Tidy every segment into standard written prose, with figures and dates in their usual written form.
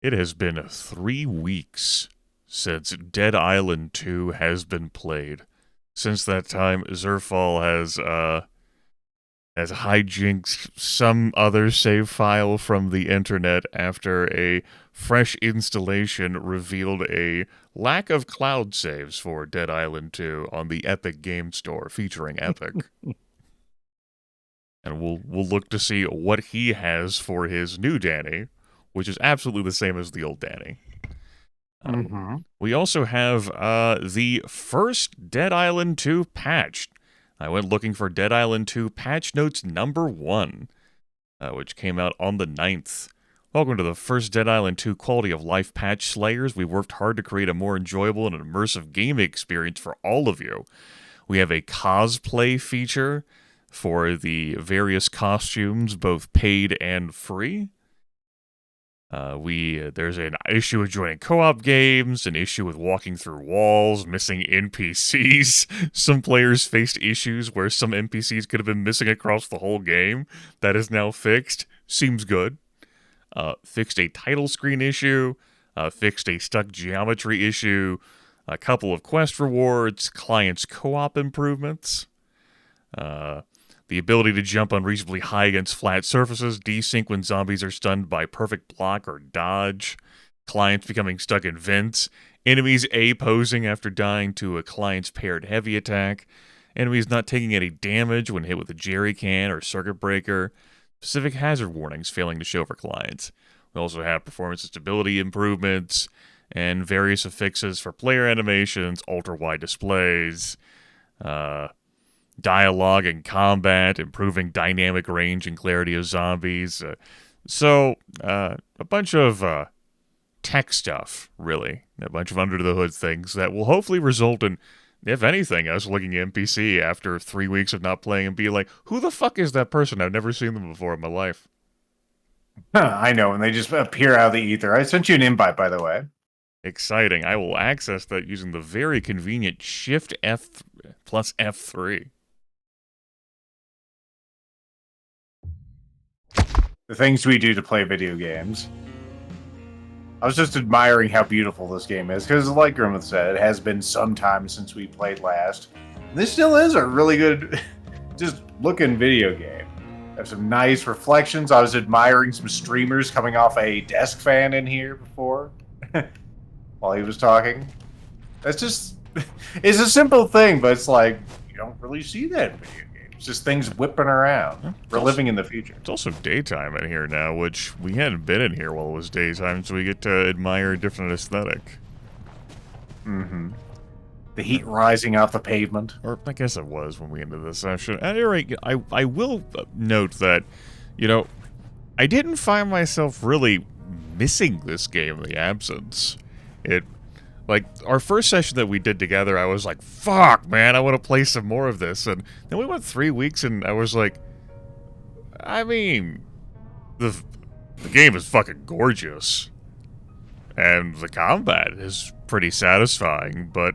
It has been 3 weeks since Dead Island 2 has been played. Since that time, Zerfall has hijacked some other save file from the internet after a fresh installation revealed a lack of cloud saves for Dead Island 2 on the Epic Game Store featuring Epic. And we'll look to see what he has for his new Danny, which is absolutely the same as the old Danny. We also have the first Dead Island 2 patch. I went looking for Dead Island 2 patch notes number 1, which came out on the 9th. Welcome to the first Dead Island 2 quality of life patch, Slayers. We worked hard to create a more enjoyable and immersive gaming experience for all of you. We have a cosplay feature for the various costumes, both paid and free. There's an issue with joining co-op games, an issue with walking through walls, missing NPCs. Some players faced issues where some NPCs could have been missing across the whole game. That is now fixed. Seems good. Fixed a title screen issue. Fixed a stuck geometry issue. A couple of quest rewards. Client's co-op improvements. The ability to jump unreasonably high against flat surfaces, desync when zombies are stunned by perfect block or dodge, clients becoming stuck in vents, enemies A-posing after dying to a client's paired heavy attack, enemies not taking any damage when hit with a jerry can or circuit breaker, specific hazard warnings failing to show for clients. We also have performance and stability improvements, and various affixes for player animations, ultra-wide displays, dialogue and combat, improving dynamic range and clarity of zombies. A bunch of tech stuff, really. A bunch of under-the-hood things that will hopefully result in, if anything, us looking at NPC after 3 weeks of not playing and be like, who the fuck is that person? I've never seen them before in my life. I know, and they just appear out of the ether. I sent you an invite, by the way. Exciting. I will access that using the very convenient Shift F plus F3. The things we do to play video games. I was just admiring how beautiful this game is, because like Grimith said, it has been some time since we played last. This still is a really good, just looking video game. Have some nice reflections. I was admiring some streamers coming off a desk fan in here before, while he was talking. That's just, it's a simple thing, but it's like, you don't really see that in video games. Just things whipping around. We're living in the future. It's also daytime in here now, which we hadn't been in here while it was daytime, so we get to admire a different aesthetic. The heat rising off the pavement. Or I guess it was when we ended the session. At any rate, I will note that, I didn't find myself really missing this game in the absence. Like, our first session that we did together, I was like, fuck, man, I want to play some more of this. And then we went 3 weeks, and I was like, I mean, the game is fucking gorgeous. And the combat is pretty satisfying, but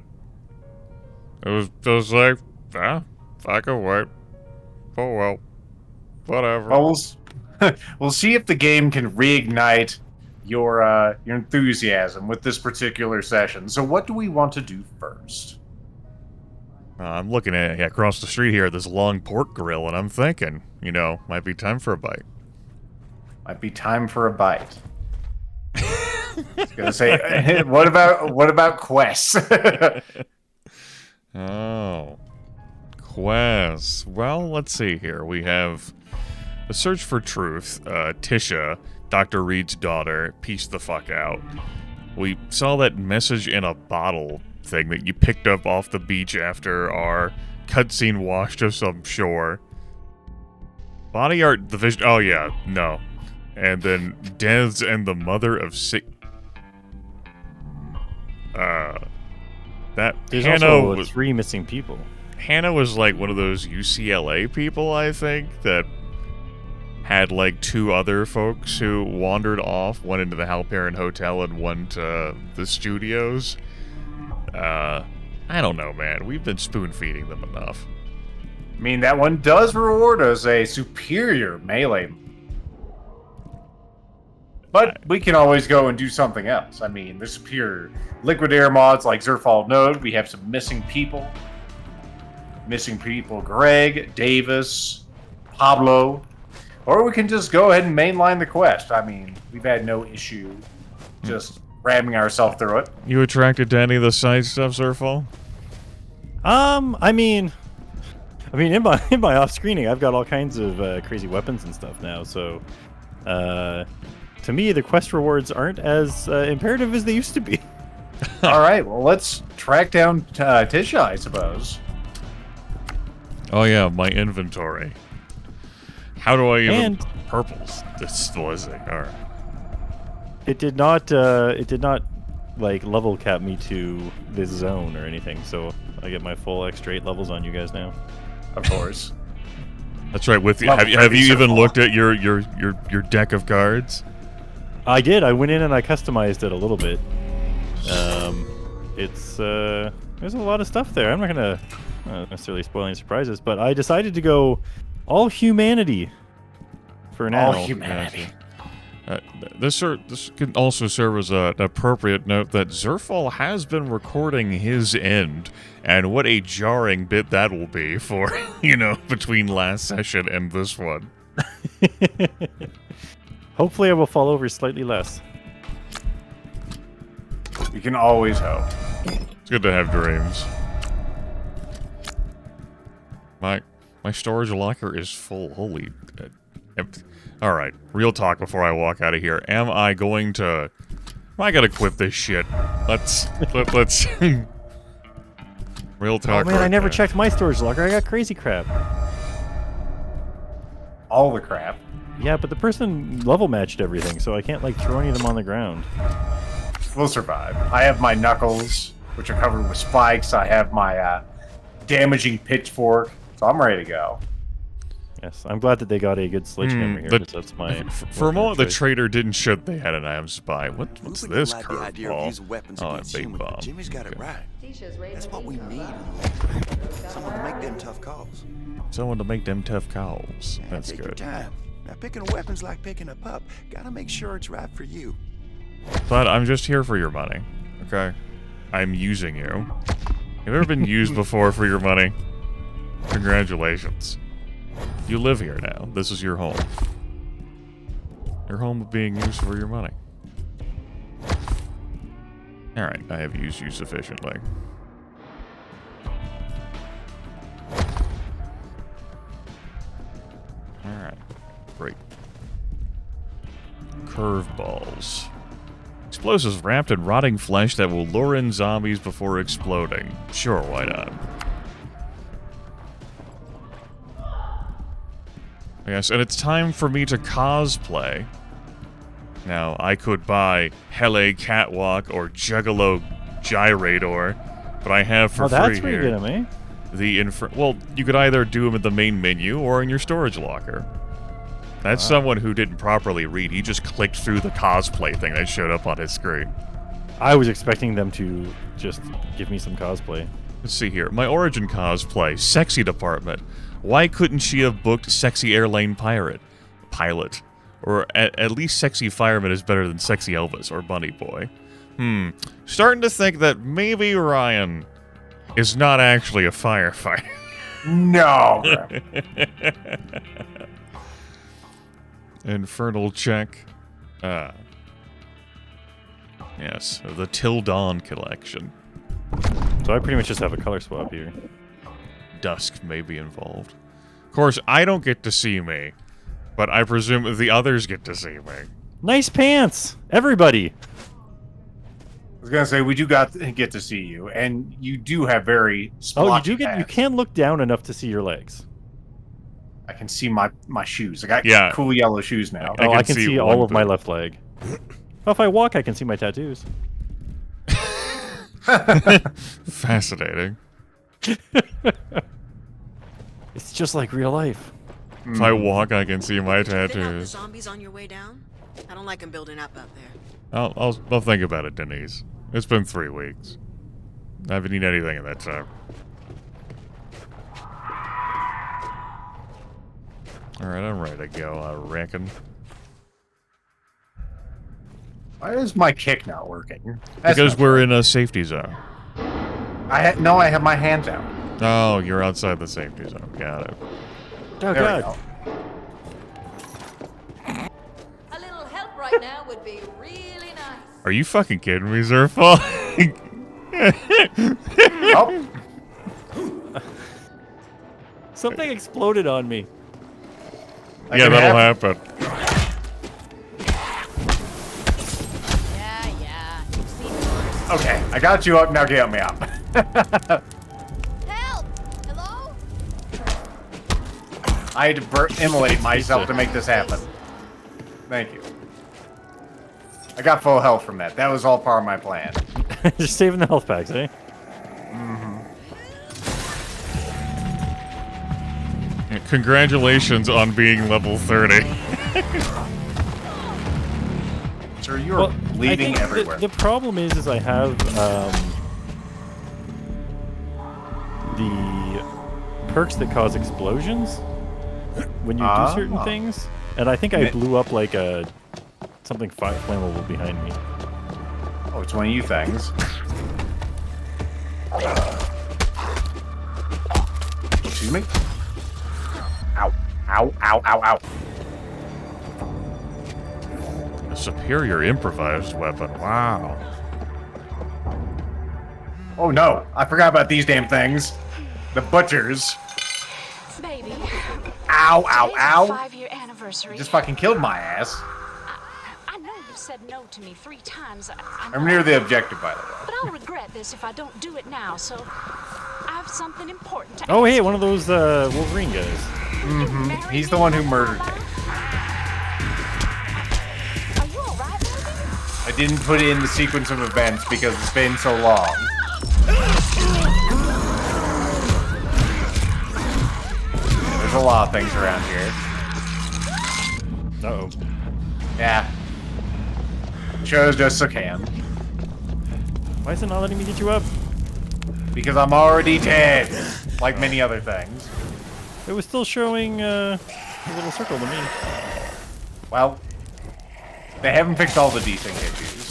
it was just like, fuck it, wait. Oh, well, whatever. Well, we'll see if the game can reignite your enthusiasm with this particular session. So what do we want to do first? I'm looking at across the street here at this long pork grill, and I'm thinking, might be time for a bite. Might be time for a bite. I was gonna say, what about quests? Oh, quests. Well, let's see here. We have the search for truth. Tisha, Dr. Reed's daughter, peace the fuck out. We saw that message in a bottle thing that you picked up off the beach after our cutscene washed us on shore. Body art, the vision. Oh yeah, no. And then Dez and the mother of that There's Hannah also was 3 missing people. Hannah was like one of those UCLA people, I think, that had like 2 other folks who wandered off, one into the Halperin Hotel and one to the studios. I don't know, man. We've been spoon-feeding them enough. I mean, that one does reward us a superior melee. But we can always go and do something else. I mean, there's pure liquid air mods like Zerfall Node. We have some missing people. Greg, Davis, Pablo. Or we can just go ahead and mainline the quest. I mean, we've had no issue just ramming ourselves through it. You attracted to any of the side stuff, Zerfall? I mean, in my off screening, I've got all kinds of crazy weapons and stuff now. So, to me, the quest rewards aren't as imperative as they used to be. All right, well, let's track down Tisha, I suppose. Oh yeah, my inventory. How do I even... And Purples. This still is it. All right. it did not like level cap me to this zone or anything. So I get my full extra 8 levels on you guys now. Of course. That's right. With Well, have you even Zerfall. looked at your deck of cards? I did. I went in and I customized it a little bit. It's there's a lot of stuff there. I'm not gonna necessarily spoil any surprises, but I decided to go all humanity for now. All humanity. This can also serve as an appropriate note that Zerfall has been recording his end, and what a jarring bit that will be for, between last session and this one. Hopefully I will fall over slightly less. We can always hope. It's good to have dreams. My storage locker is full. Holy... all right, real talk before I walk out of here. Am I gonna quit this shit? Let's real talk. Oh man, right I never there. checked my storage locker. I got crazy crap. All the crap. Yeah, but the person level matched everything, so I can't like throw any of them on the ground. We'll survive. I have my knuckles, which are covered with spikes. I have my damaging pitchfork, so I'm ready to go. Yes, I'm glad that they got a good sledgehammer here, because that's my... For a moment, the trader didn't show they had an IM spy. What's this like the idea of using curveball? weapons Oh, a against big humans, bomb. but Jimmy's got it Okay. right. That's what we need. Someone to make them tough calls. Someone to make them tough calls. Yeah, That's take your good. time. Now, picking a weapon's like picking a pup. Gotta make sure it's right for you. But I'm just here for your money, okay? I'm using you. Have you ever been used before for your money? Congratulations. You live here now. This is your home. Your home of being used for your money. Alright, I have used you sufficiently. Alright, great. Curveballs. Explosives wrapped in rotting flesh that will lure in zombies before exploding. Sure, why not? Yes, and it's time for me to cosplay. Now, I could buy Hele Catwalk or Juggalo Gyrator, but I have for free that's where you here get them, eh? well, you could either do them in the main menu or in your storage locker. That's someone who didn't properly read. He just clicked through the cosplay thing that showed up on his screen. I was expecting them to just give me some cosplay. Let's see here. My origin cosplay, sexy department. Why couldn't she have booked sexy airline pilot? Or at least sexy fireman is better than sexy Elvis or bunny boy. Starting to think that maybe Ryan is not actually a firefighter. No. Infernal check. Yes, the Till Dawn collection. So I pretty much just have a color swap here. Dusk may be involved. Of course, I don't get to see me, but I presume the others get to see me. Nice pants, everybody. I was gonna say we do get to see you, and you do have very splotchy Oh, you do get. You pants. can look down enough to see your legs. I can see my shoes. I got Yeah. cool yellow shoes now. I Oh, can I can see see one all of my bit. left leg. Oh, if I walk, I can see my tattoos. Fascinating. It's just like real life. If I walk, I can see my Did you fit out the tattoos. zombies on your way down? I don't like them building up out there. I'll think about it, Denise. It's been 3 weeks. I haven't eaten anything in that time. Alright, I'm ready to go, I reckon. Why is my kick not working? That's Because not we're fair. in a safety zone. No, I have my hands out. Oh, you're outside the safety zone. Got it. Oh, There we God. go. A little help right now would be really nice. Are you fucking kidding me, Zerfall? Oh, Something exploded on me. that Yeah, can that'll happen. happen. Yeah. You've seen worse. Okay, I got you up. Now get me up. Help! Hello? I had to immolate myself to make this happen. Thank you. I got full health from that. That was all part of my plan. Just saving the health packs, eh? Congratulations on being level 30. Sir, you're Well, bleeding I think everywhere. The problem is I have the perks that cause explosions when you do certain Ah. things, and I think I blew up like a something flammable behind me. Oh, it's one of you things. Excuse me? Ow. Ow, ow, ow, ow. A superior improvised weapon. Wow. Oh no, I forgot about these damn things. The butchers. Baby, Ow, ow, today's the ow. 5-year anniversary. Just fucking killed my ass. I know you've said no to me 3 times. I I'm know. near the objective, by the way. But I'll regret this if I don't do it now, so I have something important to Oh, ask hey, you. one of those Wolverine guys. Marry He's me the one who for murdered my me. life? Are you alright, baby? I didn't put it in the sequence of events because it's been so long. There's a lot of things around here. Uh-oh. Yeah. Chose just so can. Why is it not letting me get you up? Because I'm already dead. Like many other things. It was still showing a little circle to me. Well, they haven't fixed all the desync issues.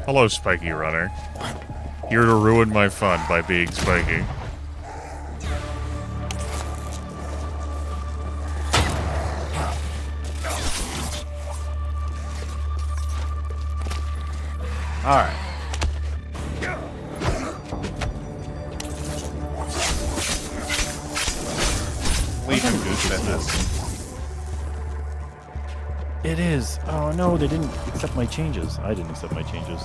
Hello, Spiky Runner. Here to ruin my fun by being spiky. Alright. Legion Goose business. It is. Oh no, they didn't accept my changes. I didn't accept my changes.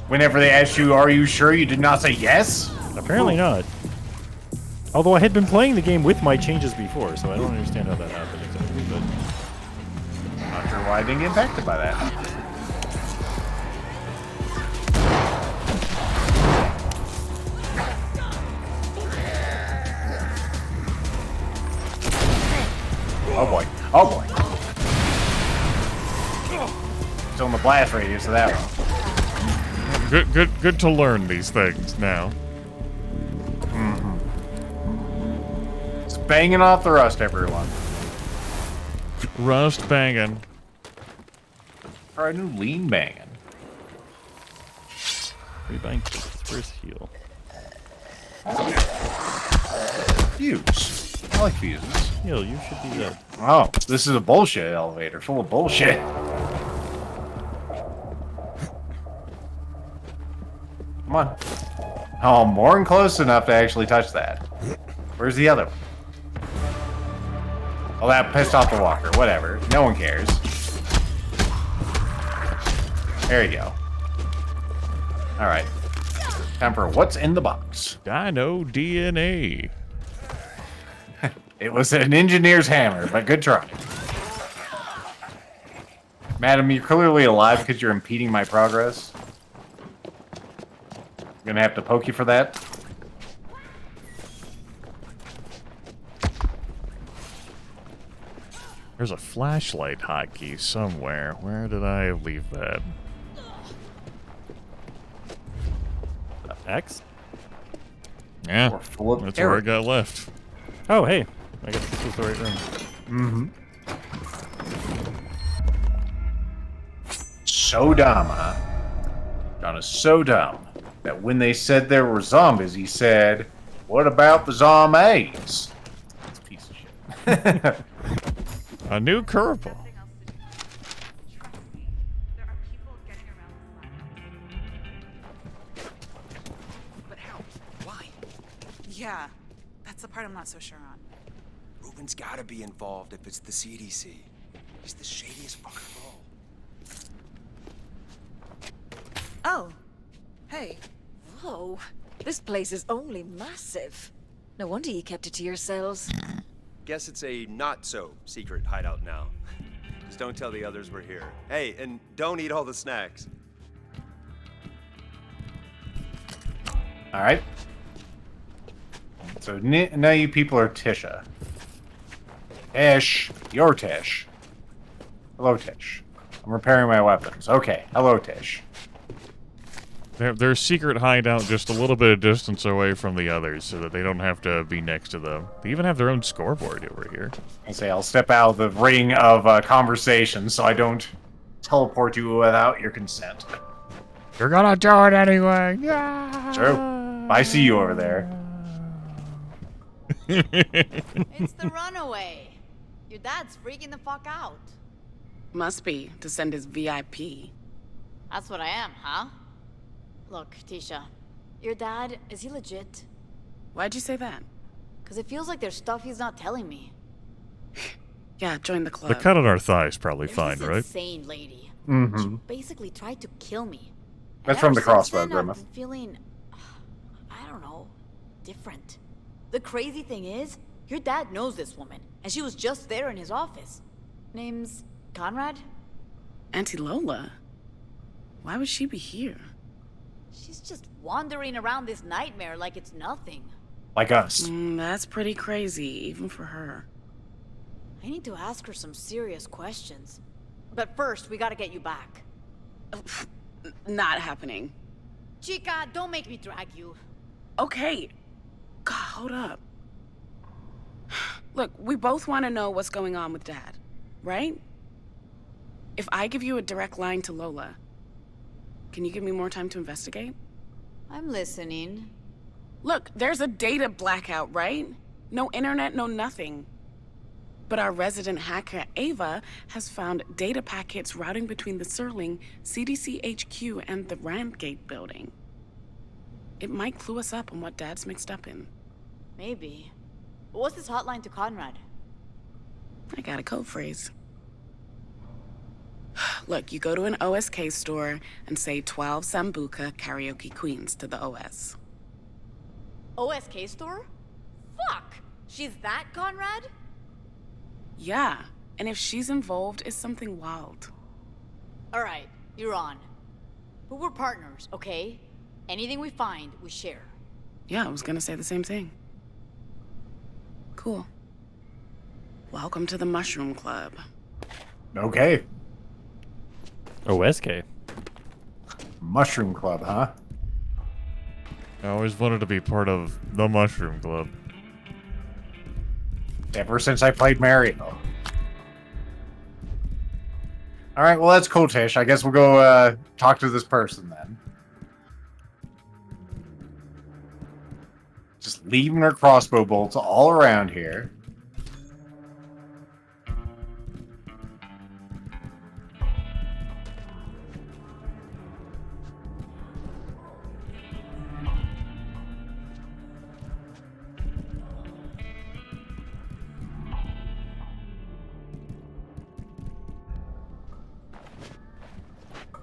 Whenever they asked you, are you sure you did not say yes? Apparently not. Although I had been playing the game with my changes before, so I don't understand how that happened exactly. But Not sure why I didn't get impacted by that. Oh boy. Oh boy. Still in the blast radius of that one. Good to learn these things now. It's banging off the rust, everyone. Rust banging. Or a new lean banging. rebind first heal. Fuse. I like fuses. Heal, you should be dead. Oh, this is a bullshit elevator full of bullshit. Come on. Oh, I'm more than close enough to actually touch that. Where's the other one? Oh, that pissed off the walker. Whatever. No one cares. There you go. Alright. Time for what's in the box. Dino DNA. It was an engineer's hammer, but good try. Madam, you're clearly alive because you're impeding my progress. I'm gonna have to poke you for that. There's a flashlight hotkey somewhere. Where did I leave that? X? Yeah, Or full of that's where I got left. Oh, hey. I guess this was the right room. Mm-hmm. So dumb, huh? John is so dumb that when they said there were zombies, he said, "What about the zombies?" It's a piece of shit. A new curveball. But how? Why? Yeah, that's the part I'm not so sure on. Ruben's gotta be involved if it's the CDC. He's the shadiest fucker of all. Oh, hey. Whoa, this place is only massive. No wonder you kept it to yourselves. Guess it's a not-so-secret hideout now. Just don't tell the others we're here. Hey, and don't eat all the snacks. All right. So now you people are Tisha. Tish, you're Tish. Hello, Tish. I'm repairing my weapons. Okay, hello, Tish. Their secret hideout just a little bit of distance away from the others so that they don't have to be next to them. They even have their own scoreboard over here. I say I'll step out of the ring of conversation so I don't teleport you without your consent. You're gonna do it anyway. Yeah. True. I see you over there. It's the runaway. Your dad's freaking the fuck out. Must be, to send his VIP. That's what I am, huh? Look, Tisha, your dad, is he legit? Why'd you say that? Because it feels like there's stuff he's not telling me. Yeah, join the club. The cut on our thigh is probably There's fine, this right? insane lady. She Mm-hmm. basically tried to kill me. That's And from the ever since crossbow, then, I've Grimith. been feeling, I don't know, different. The crazy thing is, your dad knows this woman, and she was just there in his office. Name's Conrad? Auntie Lola? Why would she be here? She's just wandering around this nightmare like it's nothing. Like us. That's pretty crazy, even for her. I need to ask her some serious questions. But first, we gotta get you back. Not happening. Chica, don't make me drag you. Okay. God, hold up. Look, we both want to know what's going on with Dad, right? If I give you a direct line to Lola, can you give me more time to investigate? I'm listening. Look, there's a data blackout, right? No internet, no nothing. But our resident hacker, Ava, has found data packets routing between the Serling, CDC HQ, and the Randgate building. It might clue us up on what Dad's mixed up in. Maybe. But what's this hotline to Conrad? I got a code phrase. Look, you go to an OSK store and say 12 Sambuca Karaoke Queens to the OS. OSK store? Fuck! She's that Conrad? Yeah, and if she's involved, it's something wild. Alright, you're on. But we're partners, okay? Anything we find, we share. Yeah, I was gonna say the same thing. Cool. Welcome to the Mushroom Club. Okay. OSK. Mushroom Club, huh? I always wanted to be part of the Mushroom Club. Ever since I played Mario. Alright, well that's cool, Tish. I guess we'll go talk to this person then. Just leaving our crossbow bolts all around here.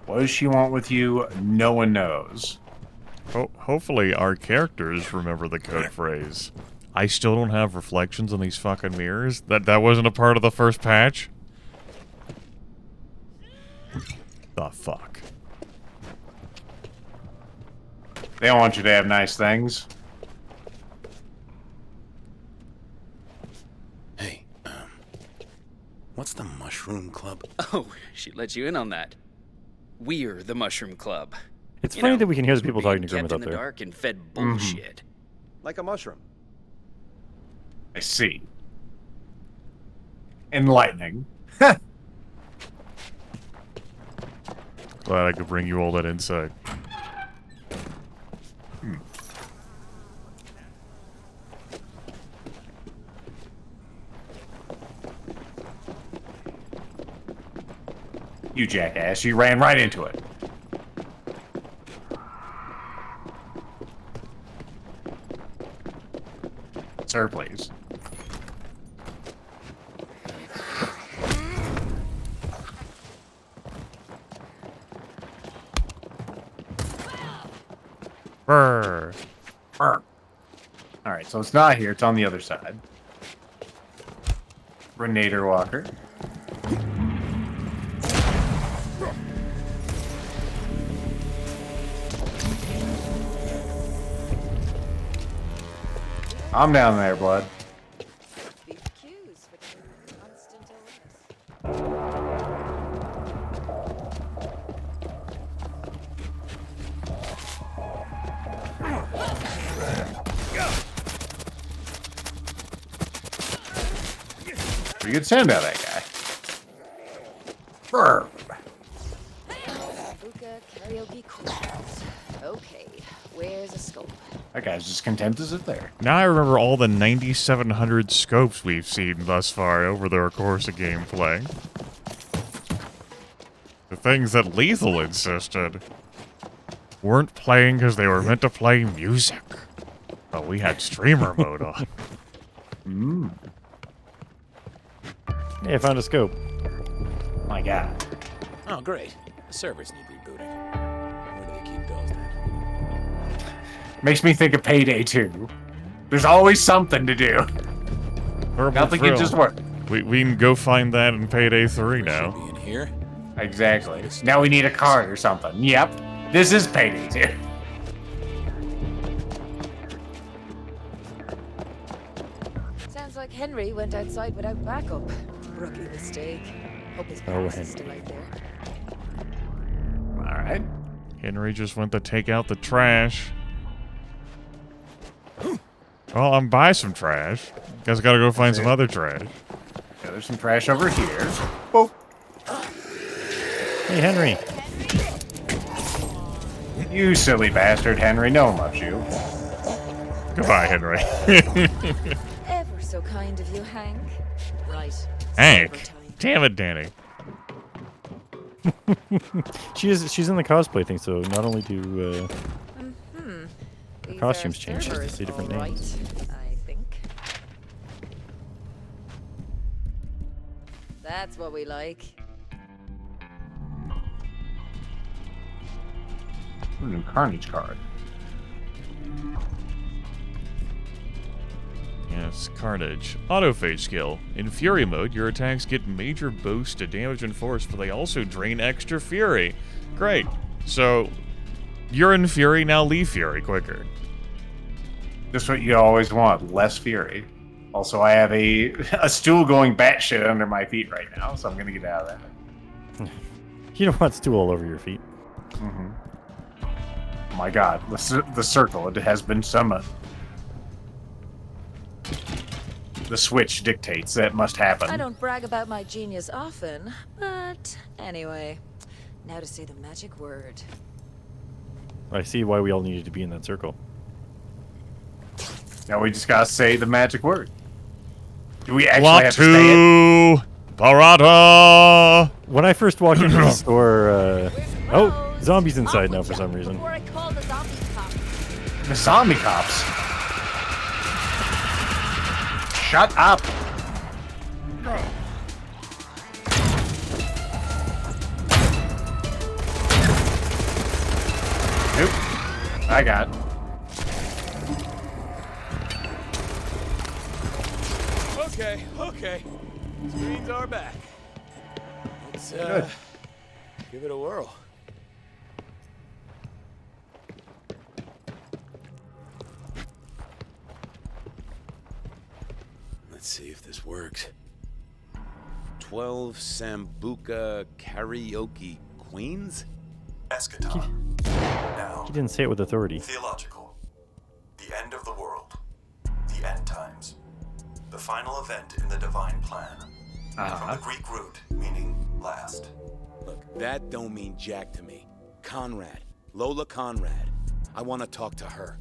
What does she want with you? No one knows. Hopefully our characters remember the code phrase. I still don't have reflections on these fucking mirrors. That wasn't a part of the first patch? The fuck? They don't want you to have nice things. Hey, what's the Mushroom Club? Oh, she let you in on that. We're the Mushroom Club. It's You funny know, that we can hear the we're people being talking to kept Grimith in up the there. dark and fed bullshit. Like a mushroom. I see. Enlightening. Glad I could bring you all that insight. You jackass, you ran right into it. Sir, please. Brr. Burr. Alright, so it's not here, it's on the other side. Renator Walker. I'm down there, blood. Beef cues for the constant awareness. Pretty good sound out of that guy. Brr. Buka karaoke queens. Okay, where's a scope? That guy's just content to sit there. Now I remember all the 9,700 scopes we've seen thus far over the course of gameplay. The things that Lethal insisted weren't playing because they were meant to play music. But we had streamer mode on. Mmm. Hey, I found a scope. My God. Oh, great. The servers need rebooting. Where do they keep those then? Makes me think of Payday 2. There's always something to do. Nothing can just work. We can go find that in Payday 3 now. Be in here. Exactly. Now we need a card or something. Yep. This is Payday 2. Sounds like Henry went outside without backup. Rookie mistake. Hope his pass is still out there. Alright. Henry just went to take out the trash. Well, I'm buying some trash. Guys gotta go find some other trash. Yeah, there's some trash over here. Whoa. Hey, Henry. You silly bastard, Henry. No one loves you. Goodbye, Henry. Ever so kind of you, Hank. Right. Hank. Damn it, Danny. She's in the cosplay thing, so not only do These costumes are change, she servers, has a different all name. right, I think. That's what we like. New Carnage card. Yes, Carnage. Autophage skill. In Fury mode, your attacks get major boosts to damage and force, but they also drain extra Fury. Great. So, you're in Fury, now leave Fury quicker. Just what you always want, less Fury. Also, I have a stool going batshit under my feet right now, so I'm gonna get out of that. You don't want stool all over your feet. Mm-hmm. Oh my God, the circle, it has been summoned. The switch dictates that must happen. I don't brag about my genius often, but anyway. Now to say the magic word. I see why we all needed to be in that circle. Now we just gotta say the magic word. Do we actually have to say it? Parata! When I first walked into the store, oh, zombies inside now for some reason. Before I call the zombie cops. The zombie cops. Shut up. Nope. I got. Okay. Screens are back. Let's give it a whirl. Let's see if this works. 12 Sambuca Karaoke Queens? Eschaton. He didn't say it with authority. Theological. The end of the world. The end times. The final event in the divine plan. From the Greek root, meaning last. Look, that don't mean jack to me. Conrad. Lola Conrad. I want to talk to her.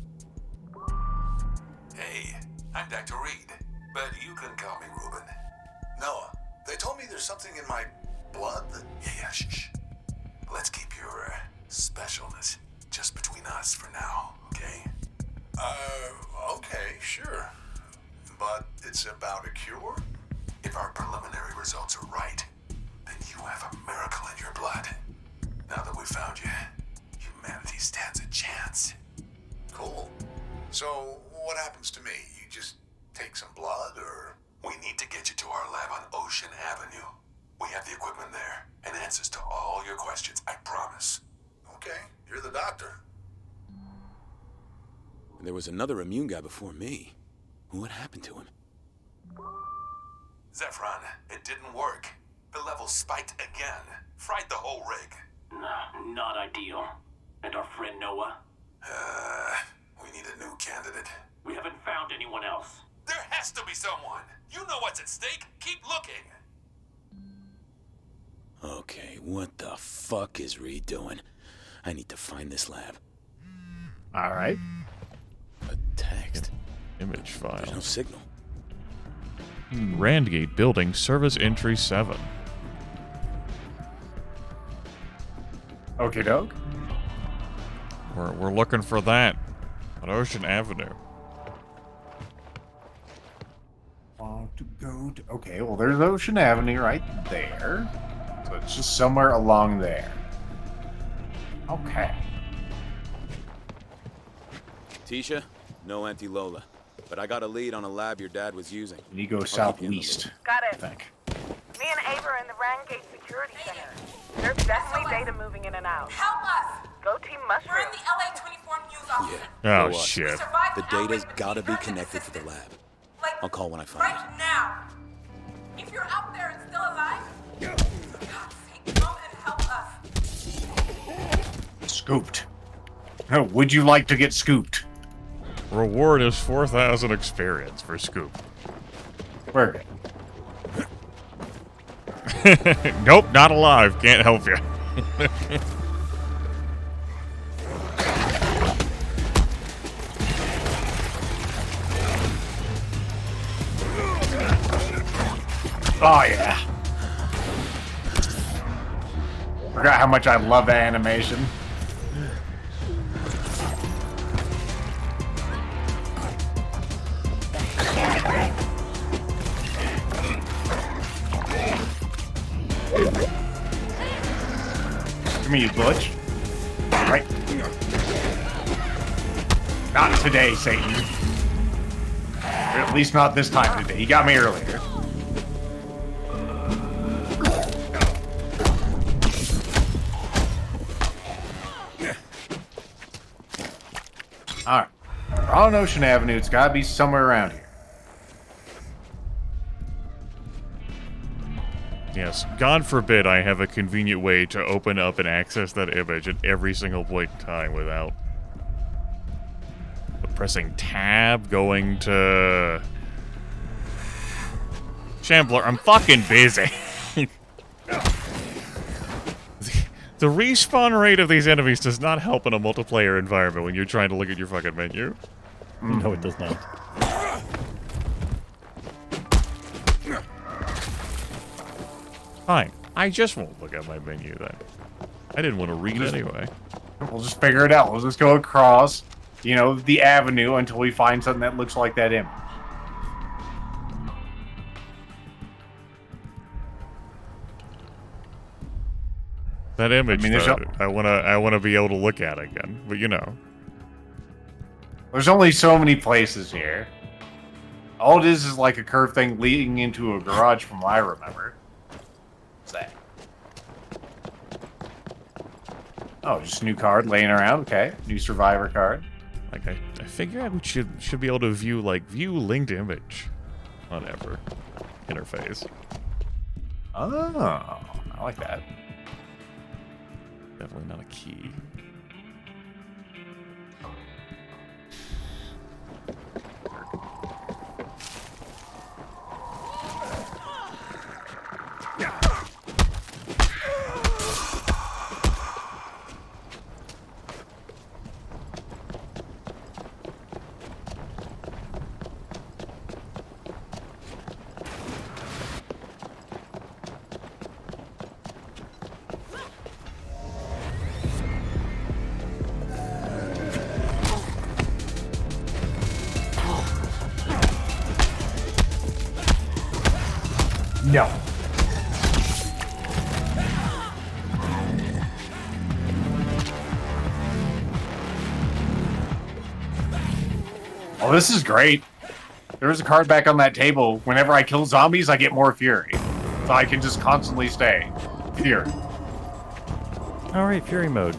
Hey, I'm Dr. Reed, but you can call me Ruben. Noah, they told me there's something in my blood that... Yeah, shh. Let's keep your specialness just between us for now, okay? Okay, sure. But it's about a cure? If our preliminary results are right, then you have a miracle in your blood. Now that we found you, humanity stands a chance. Cool. So, what happens to me? You just take some blood, or... We need to get you to our lab on Ocean Avenue. We have the equipment there, and answers to all your questions, I promise. Okay, you're the doctor. There was another immune guy before me. What happened to him? Zephyron, it didn't work. The levels spiked again. Fried the whole rig. Nah, not ideal. And our friend Noah? We need a new candidate. We haven't found anyone else. There has to be someone. You know what's at stake. Keep looking. Okay, what the fuck is Reed doing? I need to find this lab. All right. A text. Image file. There's no signal. Randgate Building, Service Entry 7. Okie doke. We're looking for that on Ocean Avenue. Want to go to... Okay, well, there's Ocean Avenue right there. So it's just somewhere along there. Okay. Tisha, no Auntie Lola. But I got a lead on a lab your dad was using. And you go southeast. Got it. I think. Me and Ava are in the Rangate Security Center. There's definitely data moving in and out. Help us! Go Team Mushroom. We're in the LA 24 news office. Yeah. Oh, Go on. shit. The data's gotta be connected to the lab. I'll call when I find it. Right now! If you're out there and still alive, for God's sake, come and help us. Scooped. Oh, would you like to get scooped? Reward is 4,000 experience for Scoop. We're good. Nope, not alive. Can't help you. Oh, yeah. Forgot how much I love that animation. Come here, you butch. Right. Not today, Satan. Or at least not this time today. He got me earlier. Alright. We're on Ocean Avenue. It's gotta be somewhere around here. Yes, God forbid I have a convenient way to open up and access that image at every single point in time without pressing tab, going to... Shambler, I'm fucking busy. The respawn rate of these enemies does not help in a multiplayer environment when you're trying to look at your fucking menu. No, it does not. Fine. I just won't look at my menu then. I didn't want to read anyway. We'll just figure it out. We'll just go across, you know, the avenue until we find something that looks like that image. That image, I mean, though, I wanna be able to look at again, but you know. There's only so many places here. All it is like a curved thing leading into a garage from what I remember. What's that? Oh, just a new card laying around. Okay, new survivor card. Like I figure I should be able to view linked image on Ever interface. Oh, I like that. Definitely not a key. No. Oh, this is great. There was a card back on that table. Whenever I kill zombies, I get more fury. So I can just constantly stay here. Alright, fury mode.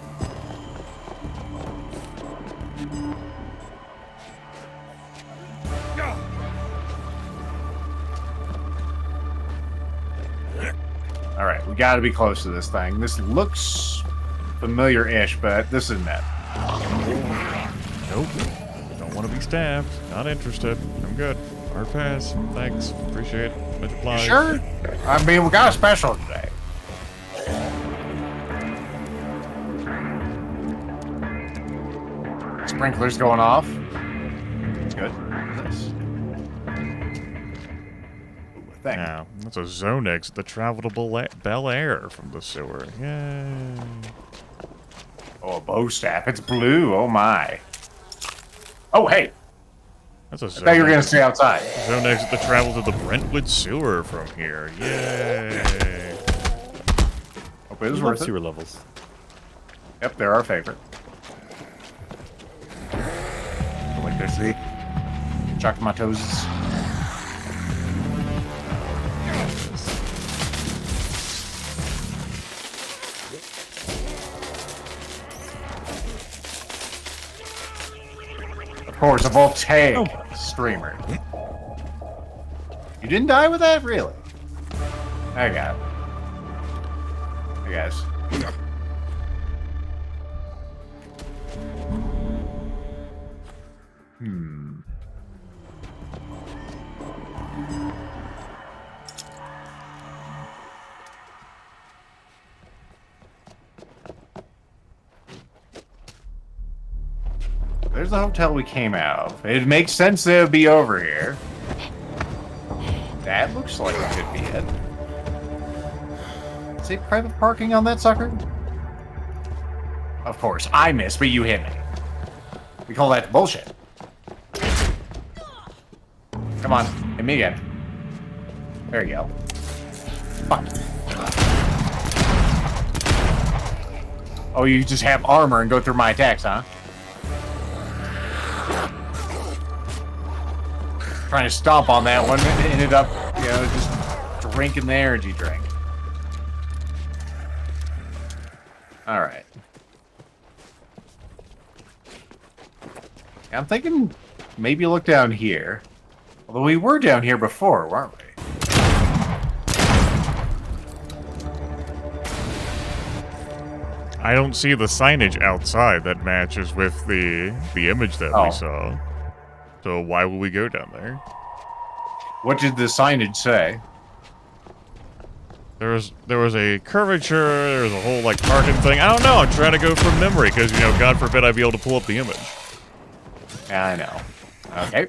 Alright, we gotta be close to this thing. This looks familiar-ish, but this isn't it. Nope. Don't want to be stabbed. Not interested. I'm good. Hard pass. Thanks. Appreciate it. Much obliged. Sure? I mean, we got a special today. Sprinklers going off. That's good. Nice. Now, that's a zone exit that traveled to Bel Air from the sewer. Yay. Oh, a bow staff. It's blue. Oh, my. Oh, hey. That's a I thought you were going to stay outside. Zone exit that traveled to the Brentwood sewer from here. Yay. Hope it was Love worth it. sewer levels. Yep, they're our favorite. Electricity. Chuck my toes. Of course, a voltaic streamer. You didn't die with that? Really? I got it. Hey, guys. There's the hotel we came out of. It makes sense that it would be over here. That looks like it could be it. Is it private parking on that sucker? Of course, I missed, but you hit me. We call that bullshit. Come on, hit me again. There you go. Fuck. Oh, you just have armor and go through my attacks, huh? Trying to stomp on that one, it ended up, you know, just drinking the energy drink. Alright. I'm thinking maybe look down here. Although we were down here before, weren't we? I don't see the signage outside that matches with the image that we saw. So why would we go down there? What did the signage say? There was a curvature, there was a whole like parking thing. I don't know, I'm trying to go from memory because, you know, God forbid I'd be able to pull up the image. Yeah, I know. Okay.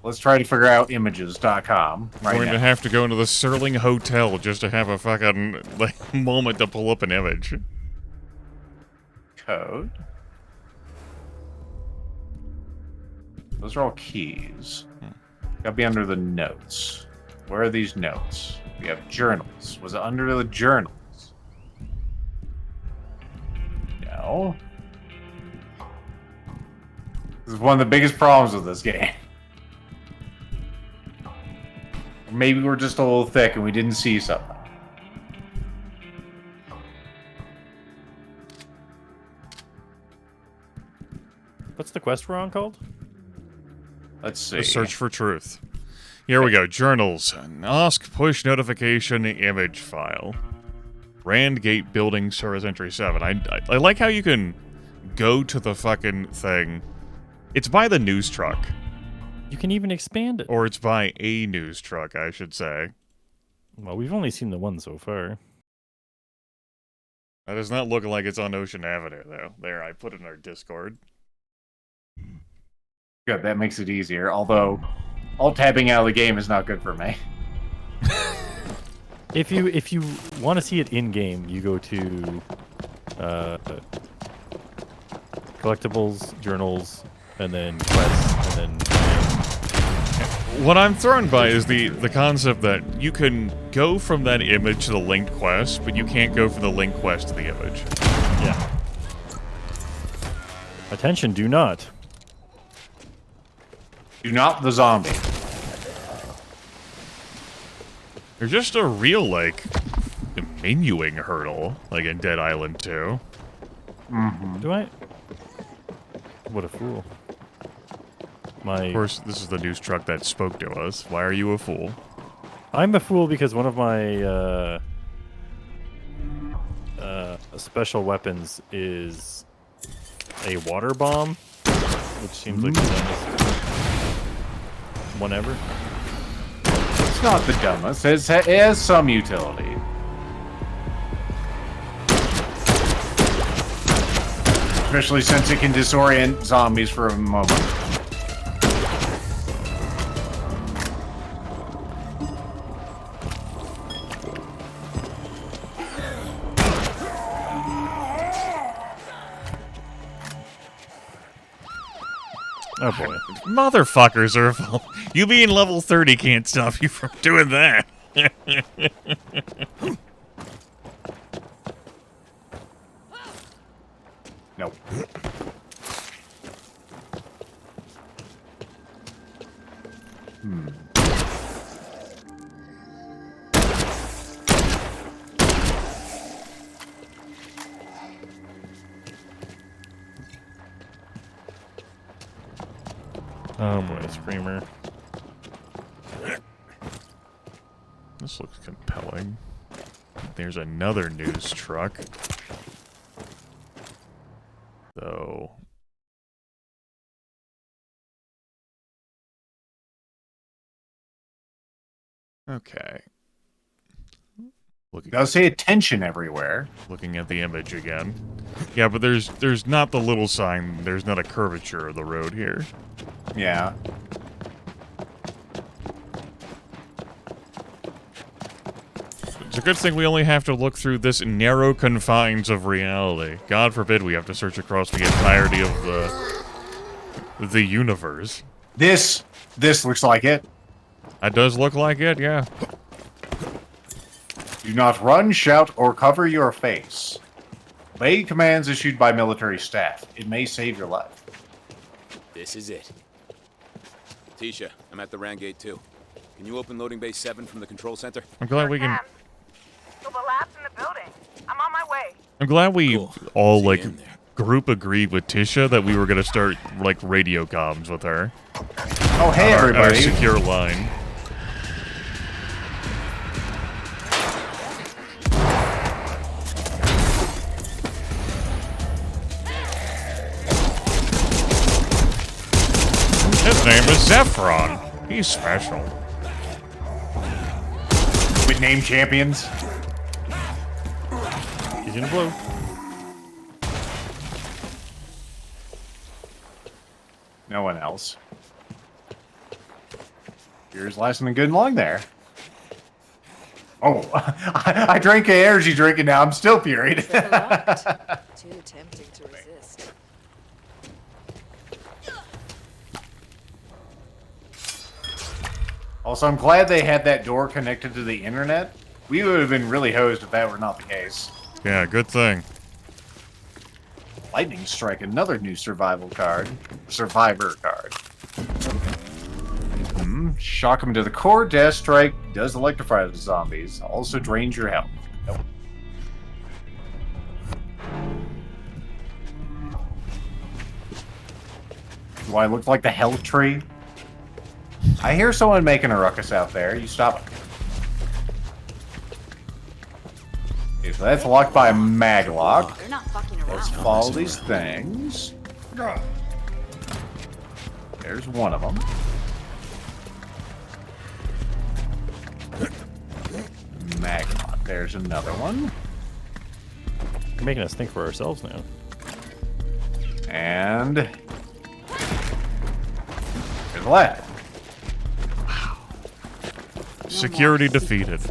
Let's try to figure out images.com right We're now. gonna have to go into the Sterling Hotel just to have a fucking like moment to pull up an image. Code. Those are all keys. Gotta be under the notes. Where are these notes? We have journals. Was it under the journals? No. This is one of the biggest problems with this game. Maybe we're just a little thick and we didn't see something. What's the quest we're on called? Let's see. The search for truth. Here we go. Journals. Ask push notification image file. Randgate building service entry 7. I like how you can go to the fucking thing. It's by the news truck. You can even expand it. Or it's by a news truck, I should say. Well, we've only seen the one so far. That does not look like it's on Ocean Avenue, though. There, I put it in our Discord. Good, that makes it easier. Although, alt-tabbing out of the game is not good for me. If you want to see it in-game, you go to collectibles, journals, and then quests, and then... What I'm thrown by is the concept that you can go from that image to the linked quest, but you can't go from the linked quest to the image. Yeah. Attention, do not. Do not the zombie. There's just a real, like, menuing hurdle, like in Dead Island 2. Mm-hmm. Do I? What a fool. Of course, this is the news truck that spoke to us. Why are you a fool? I'm a fool because one of my special weapons is a water bomb, which seems like the dumbest one ever. It's not the dumbest. It has some utility. Especially since it can disorient zombies for a moment. Oh boy. Motherfucker, Zerfall. You being level 30 can't stop you from doing that. Nope. Oh boy, Screamer. This looks compelling. There's another news truck. Though. Okay. Looking. Does say attention everywhere. Looking at the image again. Yeah, but there's not the little sign. There's not a curvature of the road here. Yeah. It's a good thing we only have to look through this narrow confines of reality. God forbid we have to search across the entirety of the universe. This looks like it. That does look like it, yeah. Do not run, shout, or cover your face. Obey commands issued by military staff. It may save your life. This is it. Tisha, I'm at the RAN gate 2. Can you open loading bay 7 from the control center? I'm glad we can... So the lab's in the building. I'm on my way. I'm glad we all, like, group agreed with Tisha that we were going to start, like, radio comms with her. Oh, hey, everybody. Our secure line. His name is Zephyron. He's special. With name champions. He's in blue. No one else. Beer's lasting good and long there. Oh, I drank an energy drink and now I'm still puried. Too tempting to resist. Also, I'm glad they had that door connected to the internet. We would have been really hosed if that were not the case. Yeah, good thing. Lightning Strike, another new survival card. Survivor card. Shock them to the core. Death Strike does electrify the zombies. Also drains your health. Nope. Do I look like the health tree? I hear someone making a ruckus out there. You stop it. Okay, so that's locked by a mag lock. They're not fucking around. Let's follow these things. There's one of them. Mag lock. There's another one. You're making us think for ourselves now. And there's the lad. Security defeated.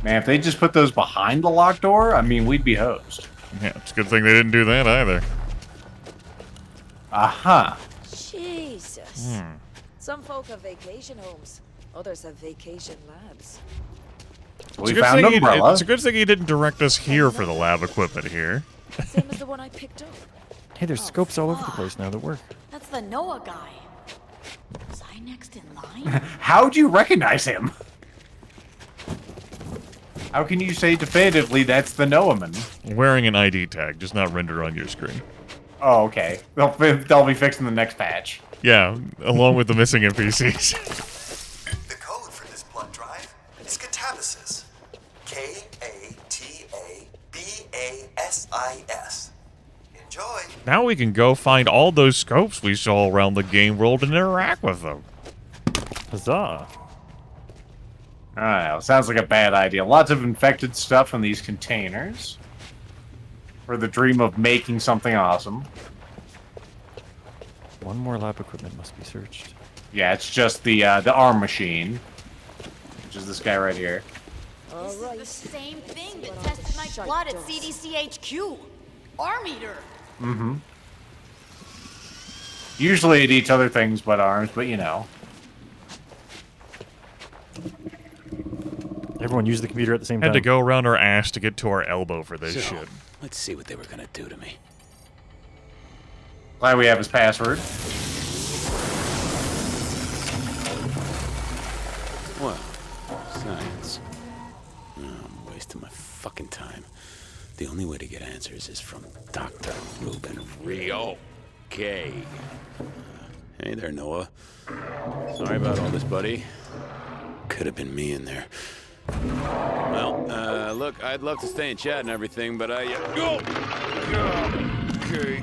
Man, if they just put those behind the locked door, I mean, we'd be hosed. Yeah, it's a good thing they didn't do that either. Aha. Jeez, Jesus. Some folk have vacation homes. Others have vacation labs. We found an umbrella. It's a good thing he didn't direct us here for the lab equipment here. Same as the one I picked up. Hey, there's scopes all over the place now that work. That's the Noah guy. Was I next in line? How'd you recognize him? How can you say definitively that's the Noah-man? Wearing an ID tag, just not rendered on your screen. Oh, okay. They'll be fixing the next patch. Yeah, along with the missing NPCs. The code for this blood drive is catabasis. K-A-T-A-B-A-S-I-S. Enjoy. Now we can go find all those scopes we saw around the game world and interact with them. Huzzah. I don't know. Sounds like a bad idea. Lots of infected stuff in these containers. For the dream of making something awesome. One more lab equipment must be searched. Yeah, it's just the arm machine. Which is this guy right here. This is the same thing that tested my blood at CDCHQ. Arm eater. Mm-hmm. Usually it eats other things but arms, but you know. Everyone use the computer at the same time. Had to go around our ass to get to our elbow for this shit. Let's see what they were gonna do to me. Glad we have his password. Well, science. Oh, I'm wasting my fucking time. The only way to get answers is from Dr. Ruben Rio. Okay. Hey there, Noah. Sorry about all this, buddy. Could have been me in there. Well, look, I'd love to stay and chat and everything, but I... Okay.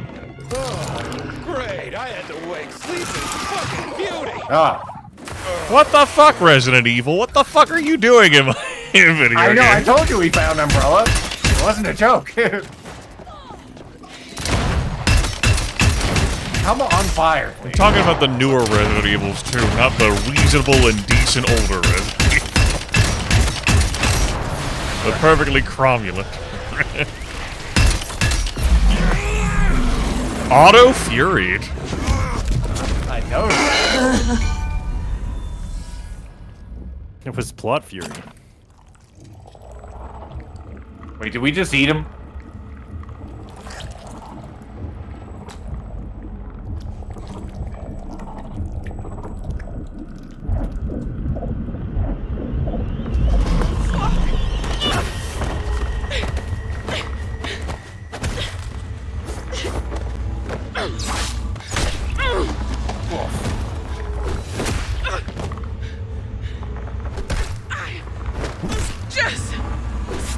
Oh, great. I had to wake. Sleeping fucking beauty. Ah. What the fuck, Resident Evil? What the fuck are you doing in my video I know, game? I told you we found Umbrella. It wasn't a joke. Come on fire, please. I'm talking about the newer Resident Evils too, not the reasonable and decent older Resident Evil. The perfectly cromulent. Auto-furied. I know. It was plot fury. Wait, did we just eat him? Just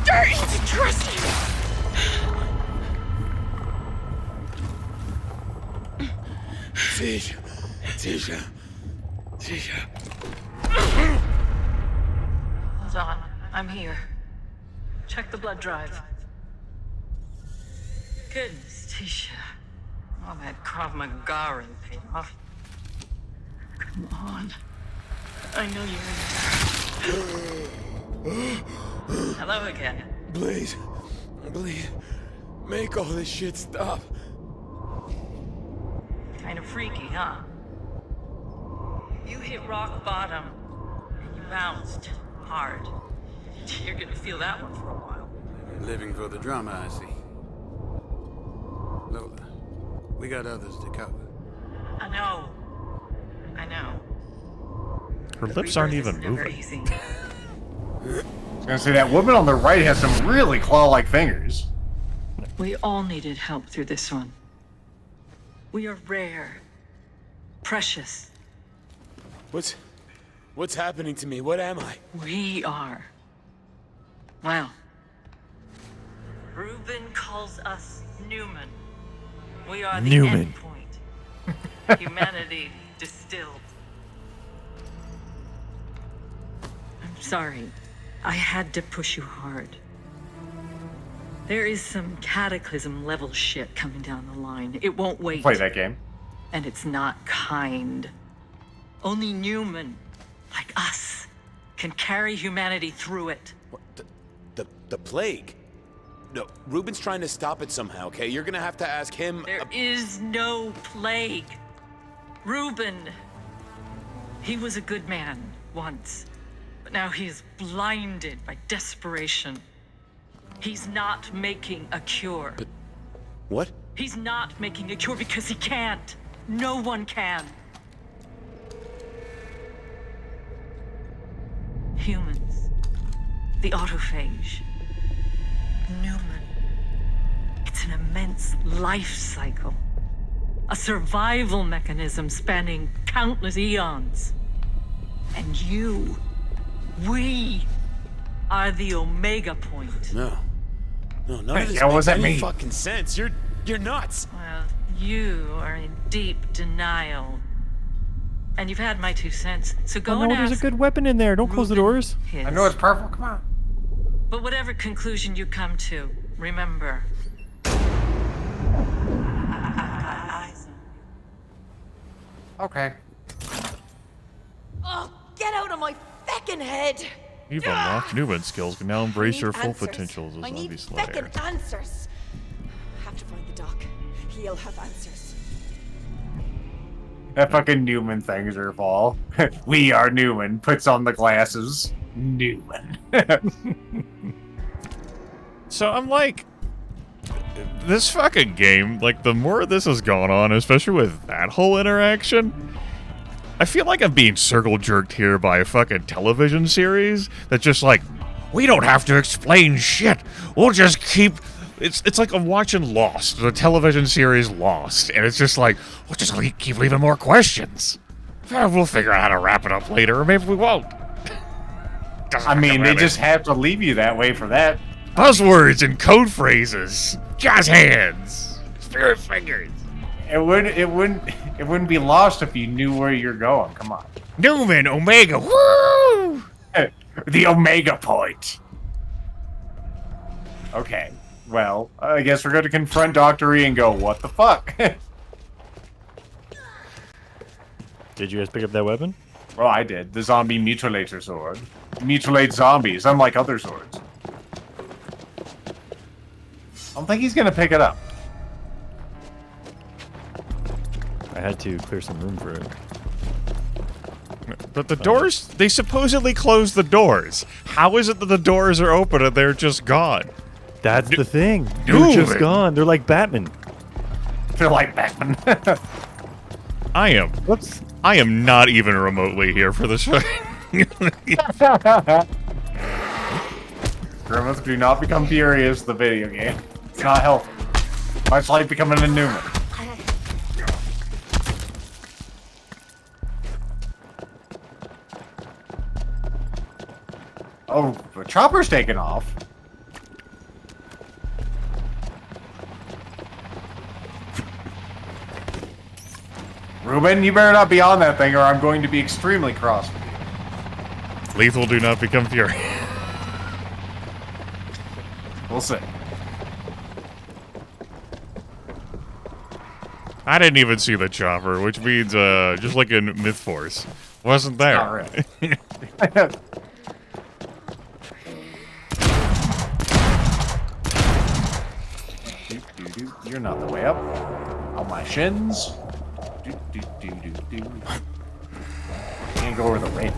starting to trust you. Tisha. Hold on. I'm here. Check the blood drive. Goodness, Tisha. All that Krav Maga paid off. Come on. I know you're in there. Hello again. Please, make all this shit stop. Kind of freaky, huh? You hit rock bottom, and you bounced hard. You're gonna feel that one for a while. Living for the drama, I see. Lola, we got others to cover. I know. Her lips aren't even Never moving. easy. I was gonna say that woman on the right has some really claw-like fingers. We all needed help through this one. We are rare. Precious. What's happening to me? What am I? We are. Well. Reuben calls us Newman. We are the Newman. end point. Humanity distilled. I'm sorry. I had to push you hard. There is some cataclysm level shit coming down the line. It won't wait. Play that game. And it's not kind. Only Newman, like us, can carry humanity through it. What, the plague? No, Ruben's trying to stop it somehow, okay? You're gonna have to ask him... There is no plague. Reuben. He was a good man once, but now he is blinded by desperation. He's not making a cure. But what? He's not making a cure because he can't. No one can. Humans. The autophage. Newman. It's an immense life cycle. A survival mechanism spanning countless eons. And we are the Omega point. No, none of this Yeah, what makes does that any mean? fucking sense. You're nuts. Well, you are in deep denial. And you've had my 2 cents, so go Oh and no, ask. there's a good weapon in there. Don't close the doors. his. I know it's purple. Come on. But whatever conclusion you come to, remember. Okay. Oh, get out of my feckin' head! You've unlocked Newman skills, can now embrace I your need full answers. potential as a I zombie need slayer. feckin' answers. Have to find the doc. He'll have answers. That fucking Newman thing, Zerfall. We are Newman. Puts on the glasses. Newman. So I'm like, this fucking game, like the more this has gone on, especially with that whole interaction, I feel like I'm being circle jerked here by a fucking television series that's just like, we don't have to explain shit. We'll just keep. It's like I'm watching Lost, the television series Lost, and it's just like, we'll just keep leaving more questions. We'll figure out how to wrap it up later, or maybe we won't. I mean, they just have to leave you that way for that. Buzzwords and code phrases. Jazz hands. Spirit fingers. It wouldn't be lost if you knew where you're going. Come on. Newman, Omega, woo! The Omega point. Okay. Well, I guess we're going to confront Dr. E and go, what the fuck? Did you guys pick up that weapon? Well, I did. The zombie mutilator sword. Mutilate zombies, unlike other swords. I don't think he's going to pick it up. I had to clear some room for it. But the doors, they supposedly closed the doors. How is it that the doors are open and they're just gone? That's the thing. They're just Newman. gone. They're like Batman. They're like Batman. I am. Whoops. I am not even remotely here for this. Grimith, do not become furious, the video game. It's not healthy. Much like becoming a Newman. Oh, the chopper's taking off. Ruben, you better not be on that thing or I'm going to be extremely cross with you. Lethal, do not become furious. We'll see. I didn't even see the chopper, which means, just like in Myth Force, wasn't there. Not really. You're not the way up. On my shins. Can't go over the rail.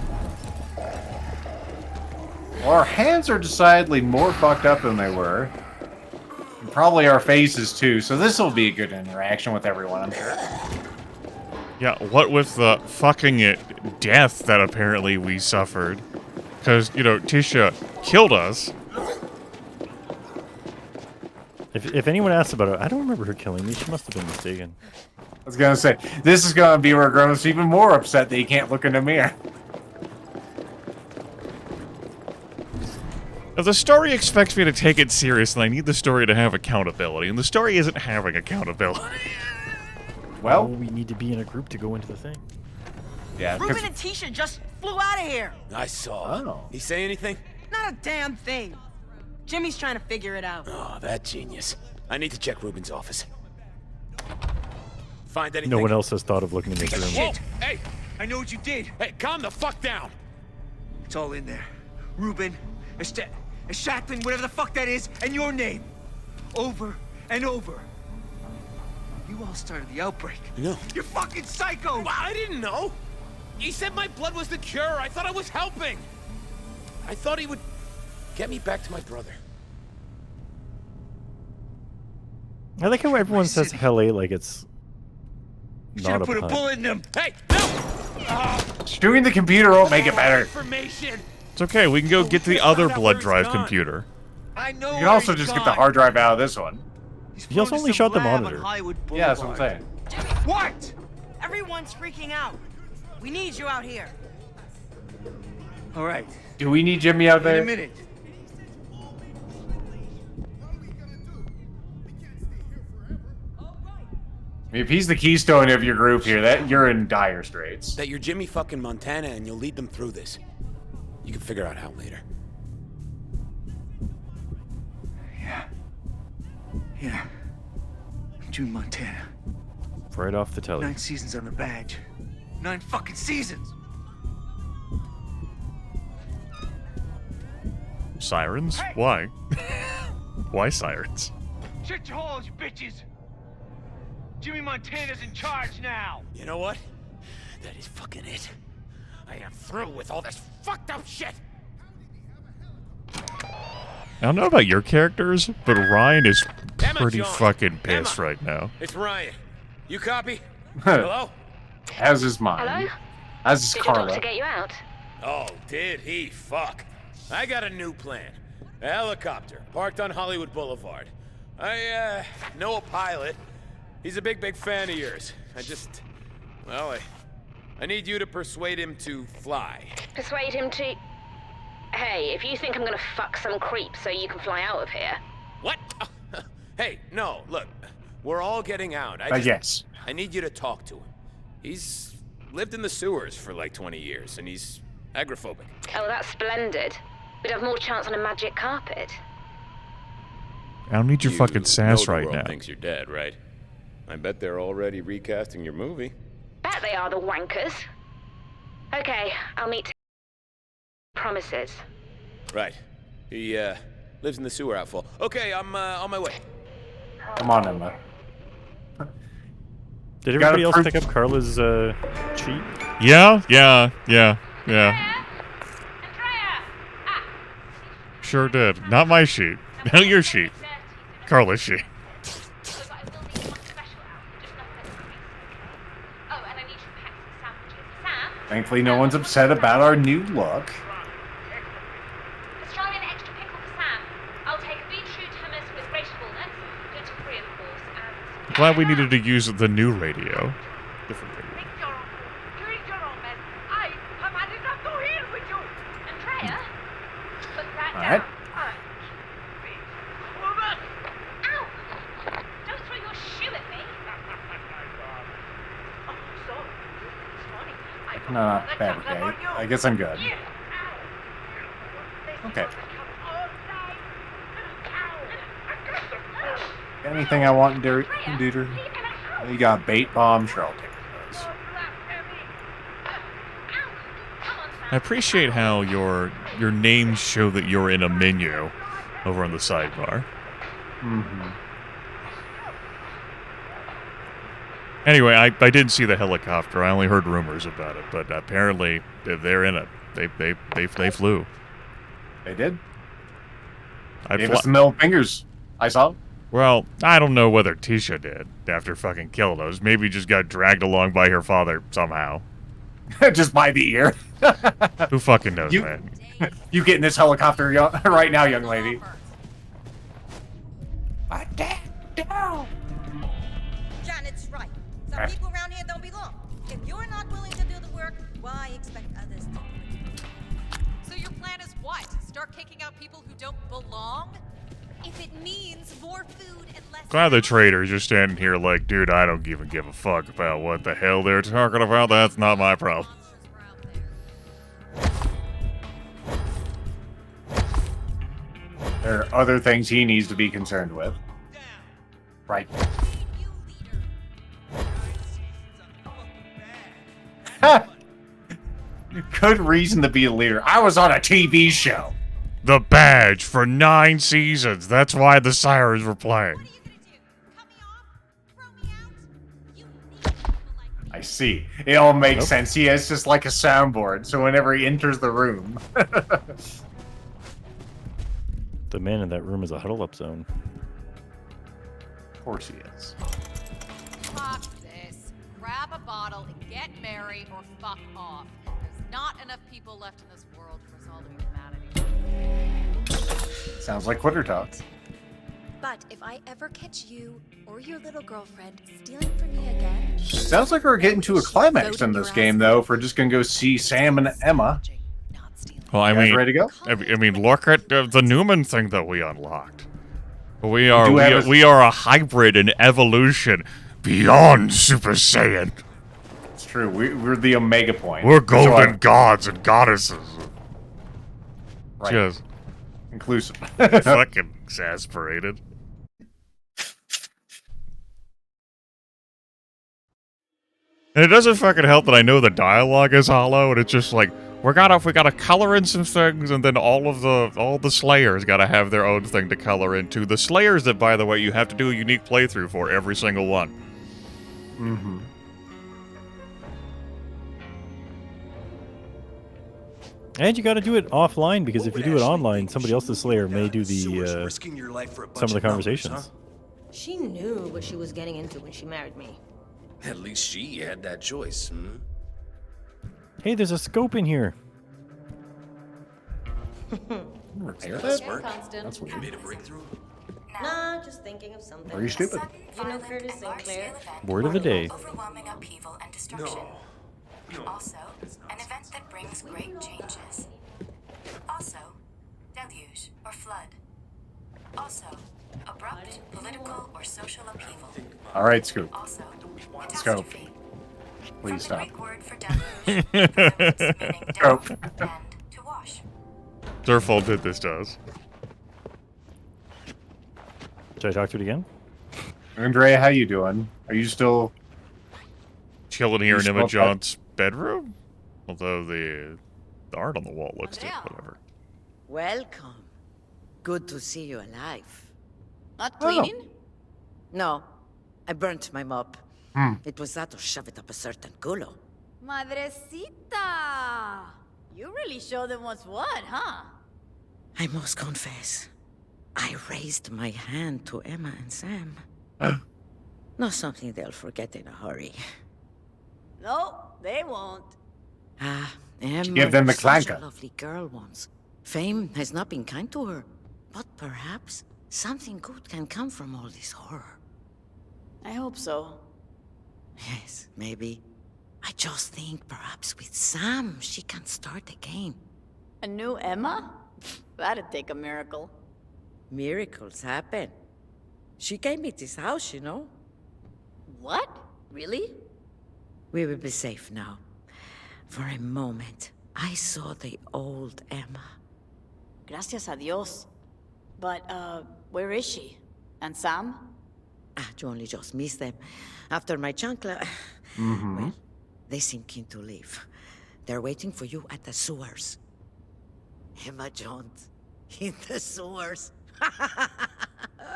Well, our hands are decidedly more fucked up than they were. And probably our faces too, so this will be a good interaction with everyone, I'm sure. Yeah, what with the fucking death that apparently we suffered. Because, you know, Tisha killed us. If anyone asks about it, I don't remember her killing me. She must have been mistaken. I was gonna say, this is gonna be where Grimith's even more upset that he can't look in the mirror. Now, the story expects me to take it serious, and I need the story to have accountability, and the story isn't having accountability. Well, we need to be in a group to go into the thing. Yeah, Ruben and Tisha just flew out of here. I saw. Oh. He say anything? Not a damn thing. Jimmy's trying to figure it out. Oh, that genius. I need to check Ruben's office. Find anything? No one else has thought of looking in this room. Whoa! Hey! I know what you did. Hey, calm the fuck down! It's all in there. Ruben, Shatlin, whatever the fuck that is, and your name. Over and over. You all started the outbreak. No. You're fucking psycho! Well, I didn't know. He said my blood was the cure. I thought I was helping. I thought he would get me back to my brother. I like how everyone says "hell," like it's not a put a pun. bullet in him. Hey, no! Doing the computer won't make it better. Information. It's okay. We can go get to the other blood drive computer. I know. You can also just get the hard drive out of this one. He also only shot the monitor. Yeah, that's what I'm saying. What? Everyone's freaking out. We need you out here. All right. Do we need Jimmy out there? In a minute. I mean, if he's the keystone of your group here, that you're in dire straits. That you're Jimmy fucking Montana and you'll lead them through this. You can figure out how later. Yeah. June, Montana. Right off the telly. 9 seasons on the badge. 9 fucking seasons. Sirens? Why? Why sirens? Shut your holes, you bitches. Jimmy Montana's in charge now. You know what? That is fucking it. I am through with all this fucked up shit. I don't know about your characters, but Ryan is pretty John. fucking pissed Emma. right now. It's Ryan. You copy? Hello? As is mine. Hello? As is Did your Carla. doctor get you out? Oh, did he? Fuck. I got a new plan. A helicopter, parked on Hollywood Boulevard. I, know a pilot. He's a big fan of yours. I need you to persuade him to fly. Persuade him to... Hey, if you think I'm gonna fuck some creep so you can fly out of here... What? Hey, no, look. We're all getting out. Yes. I need you to talk to him. He's lived in the sewers for like 20 years, and he's agoraphobic. Oh, that's splendid. We'd have more chance on a magic carpet. I don't need your fucking sass know the right world now. thinks you're dead, right? I bet they're already recasting your movie. Bet they are, the wankers. Okay, I'll meet... Promises. Right. He, lives in the sewer outfall. Okay, I'm, on my way. Come on, Emma. Did everybody else pick up Carla's cheat? Yeah. Sure did. Not my sheet. Not your sheet. Carla's sheet. Thankfully, no one's upset about our new look. Let's try an extra pickle for Sam. I'll take a beetroot hummus with grated walnuts, gluten-free of course, and... Glad we needed to use the new radio. Different radio. Andrea, put that All right. down. Ow! Don't throw your shoe at me. No, not bad. Okay. I guess I'm good. Okay. Anything I want, Duder? You got a bait bomb? Sure, I'll take those. I appreciate how your names show that you're in a menu over on the sidebar. Mm-hmm. Anyway, I didn't see the helicopter. I only heard rumors about it, but apparently they're in it. They flew. They did. I'd Gave us the middle fingers. I saw. Well, I don't know whether Tisha did after fucking killing us. Maybe just got dragged along by her father somehow. Just by the ear. Who fucking knows, man? You get in this helicopter right now, young lady. Down. Janet's right. Some people around here don't belong. If you're not willing to do the work, why expect others to do it? So your plan is what? Start kicking out people who don't belong? If it means more food and less... Glad the traders just standing here like, dude, I don't even give a fuck about what the hell they're talking about. That's not my problem. There are other things he needs to be concerned with. Right. Good reason to be a leader. I was on a TV show. The badge for 9 seasons. That's why the sirens were playing. I see. It all makes sense. He has just like a soundboard, so whenever he enters the room... The man in that room is a huddle-up zone. Of course he is. Fuck this. Grab a bottle and get married or fuck off. There's not enough people left in this world for us all to be humanity. Sounds like quitter talk. But if I ever catch you or your little girlfriend stealing from me again... Sounds like we're getting to a climax in this game, though, if we're just gonna go see Sam and Emma. Well, I You guys mean, ready to go? I mean, look at the Newman thing that we unlocked. We are a hybrid in evolution beyond Super Saiyan. It's true. We're the Omega point. We're golden gods and goddesses. Right. Just inclusive. fucking exasperated. And it doesn't fucking help that I know the dialogue is hollow, and it's just like we gotta color in some things, and then all the Slayers gotta have their own thing to color into. The Slayers that, by the way, you have to do a unique playthrough for every single one. Mm-hmm. And you got to do it offline, because if you do it online, somebody else's Slayer may do the some of the conversations. She knew what she was getting into when she married me. At least she had that choice, hmm? Hey, there's a scope in here. Repair That's that? work. That's weird. You made a breakthrough? Nah, just thinking of something. Are you stupid? You know Curtis Sinclair? Word of the day. Overwhelming upheaval and destruction. Also, an event that brings great changes. Also, deluge or flood. Also, abrupt political or social upheaval. All right, Scoop. Also, Let's go. catastrophe. Please stop. Greek word for deluge, meaning down and to wash. Zerfall did this to us. Should I talk to it again? Andrea, how you doing? Are you still Chilling here in still Emma up? John's bedroom? Although the art on the wall looks whatever. Welcome. Good to see you alive. Not cleaning? No, I burnt my mop. It was that to shove it up a certain culo. Madrecita! You really show them what's what, huh? I must confess, I raised my hand to Emma and Sam. Not something they'll forget in a hurry. No, they won't. Emma give them the was such clanker. a lovely girl once. Fame has not been kind to her, but perhaps something good can come from all this horror. I hope so. Yes, maybe. I just think perhaps with Sam, she can start again. A new Emma? That'd take a miracle. Miracles happen. She gave me this house, you know. What? Really? We will be safe now. For a moment, I saw the old Emma. Gracias a Dios. But, where is she? And Sam? You only just missed them. After my chancla, well, they seem keen to leave. They're waiting for you at the sewers. Emma Jones, in the sewers.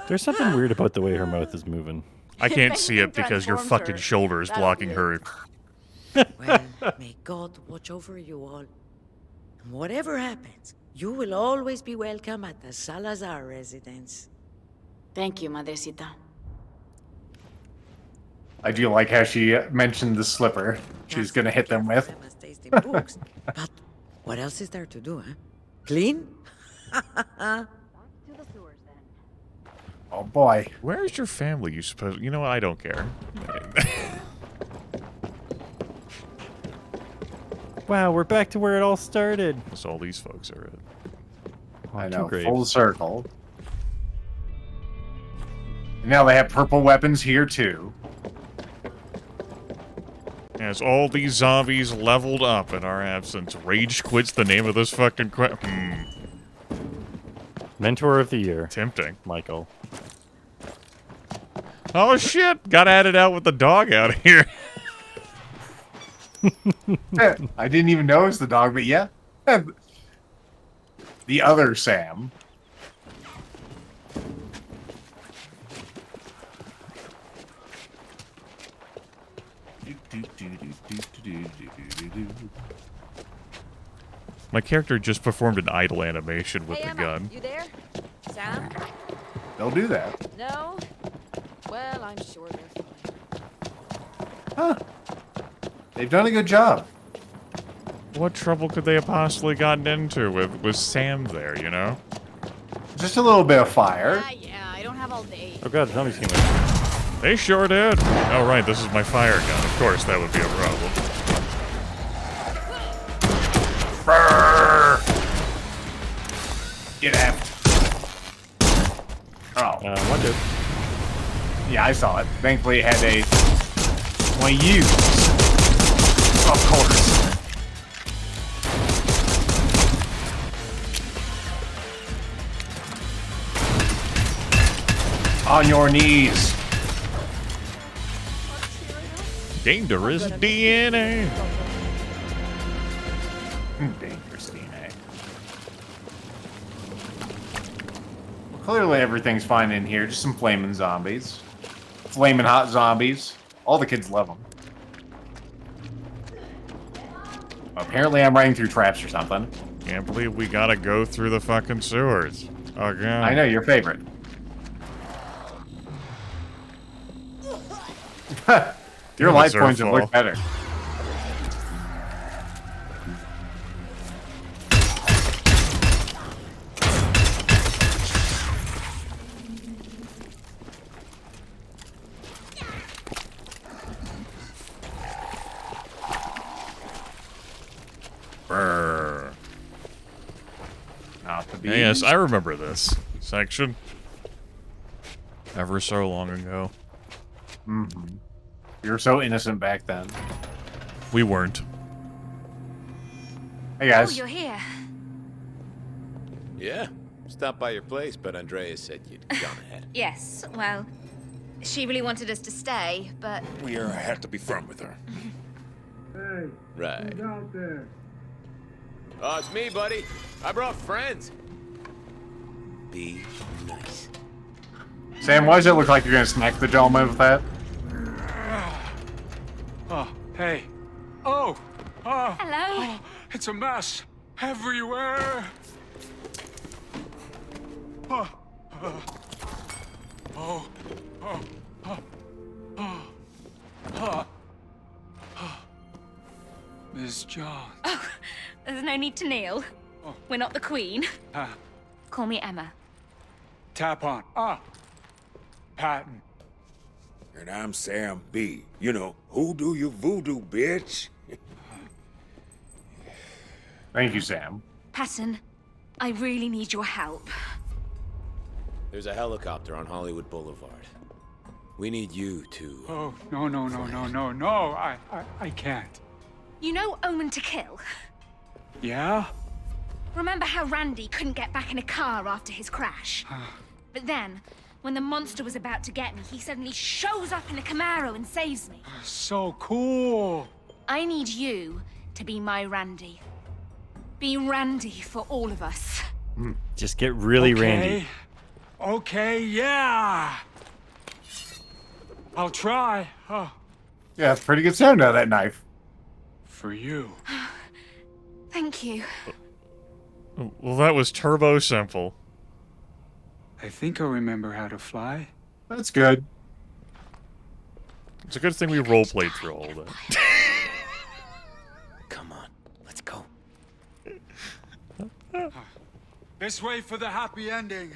There's something weird about the way her mouth is moving. I can't see it because your fucking shoulder is blocking her. Well, may God watch over you all. And whatever happens, you will always be welcome at the Salazar residence. Thank you, Madrecita. I do like how she mentioned the slipper she's gonna hit them with. Books. But what else is there to do, huh? Clean? Oh boy. Where's your family, you suppose? You know what? I don't care. Wow, we're back to where it all started. That's all these folks are at. I two know, graves. full circle. And now they have purple weapons here too. As all these zombies leveled up in our absence, Rage Quit's the name of this fucking Mentor of the year. Tempting. Michael. Oh shit! Got added out with the dog out here. I didn't even know it was the dog, but yeah. The other Sam. My character just performed an idle animation with Hey, the Emma, gun. you there? Sam? They'll do that. No? Well, I'm sure they're fine. Huh. They've done a good job. What trouble could they have possibly gotten into with Sam there, you know? Just a little bit of fire. Yeah, I don't have all day. Oh god, the zombies came in. They sure did. Oh, right, this is my fire gun. Of course, that would be a problem. Brrr. Get effed. Oh. One did. Yeah, I saw it. Thankfully, it had a... Well, use. Of course. On your knees. Dangerous DNA. Dangerous DNA. Well, clearly everything's fine in here. Just some flaming zombies. Flaming hot zombies. All the kids love them. Apparently I'm running through traps or something. Can't believe we gotta go through the fucking sewers. Oh, God. I know, your favorite. Your life points have looked better. Brrr. Not to be. Yes, I remember this section. Ever so long ago. Mm-hmm. You were so innocent back then. We weren't. Hey guys. Oh, you're here. Yeah, stopped by your place, but Andreas said you'd gone ahead. Yes, well, she really wanted us to stay, but... We had to be firm with her. Hey, Right. who's out there? Oh, it's me, buddy. I brought friends. Be nice. Sam, why does it look like you're gonna smack the gentleman with that? Oh, hey. Oh! Oh! Hello? Oh, it's a mess. Everywhere. Oh! Oh! Oh! Oh! Oh! Oh! Oh! Oh. Miss Jones. Oh, there's no need to kneel. Oh. We're not the Queen. Call me Emma. Tap on. Patton. And I'm Sam B. You know, who do you voodoo, bitch? Thank you, Sam. Patton, I really need your help. There's a helicopter on Hollywood Boulevard. We need you to... Oh, no. I can't. You know Omen to Kill? Yeah? Remember how Randy couldn't get back in a car after his crash? But then, when the monster was about to get me, he suddenly shows up in a Camaro and saves me. So cool. I need you to be my Randy. Be Randy for all of us. Just get really Randy. Okay, yeah. I'll try. Oh. Yeah, pretty good sound out of that knife. For you. Thank you. Well, that was turbo simple. I think I remember how to fly. That's good. It's a good thing we roleplayed through all of that. Come on, let's go. This way for the happy ending.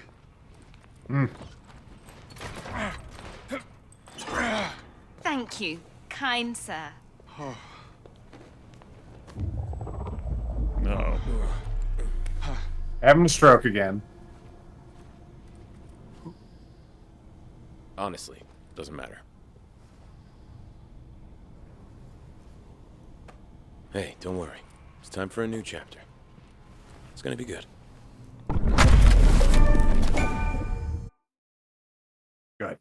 Thank you, kind sir. No. Having a stroke again. Honestly, doesn't matter. Hey, don't worry. It's time for a new chapter. It's gonna be good. Good.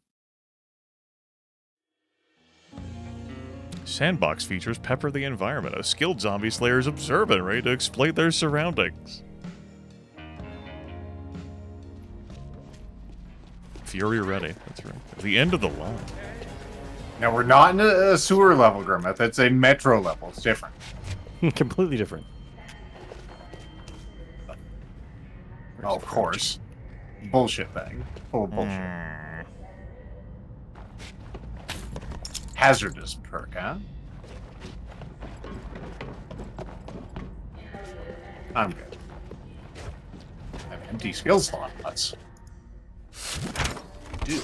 Sandbox features pepper the environment. A skilled zombie slayer is observant, ready to exploit their surroundings. Fury ready. That's right. At the end of the line. Now, we're not in a sewer level, Grimith. It's a metro level. It's different. Completely different. Oh, of course. Bullshit thing. Full of bullshit. Hazardous perk, huh? I'm good. I have empty skill slots. Dude.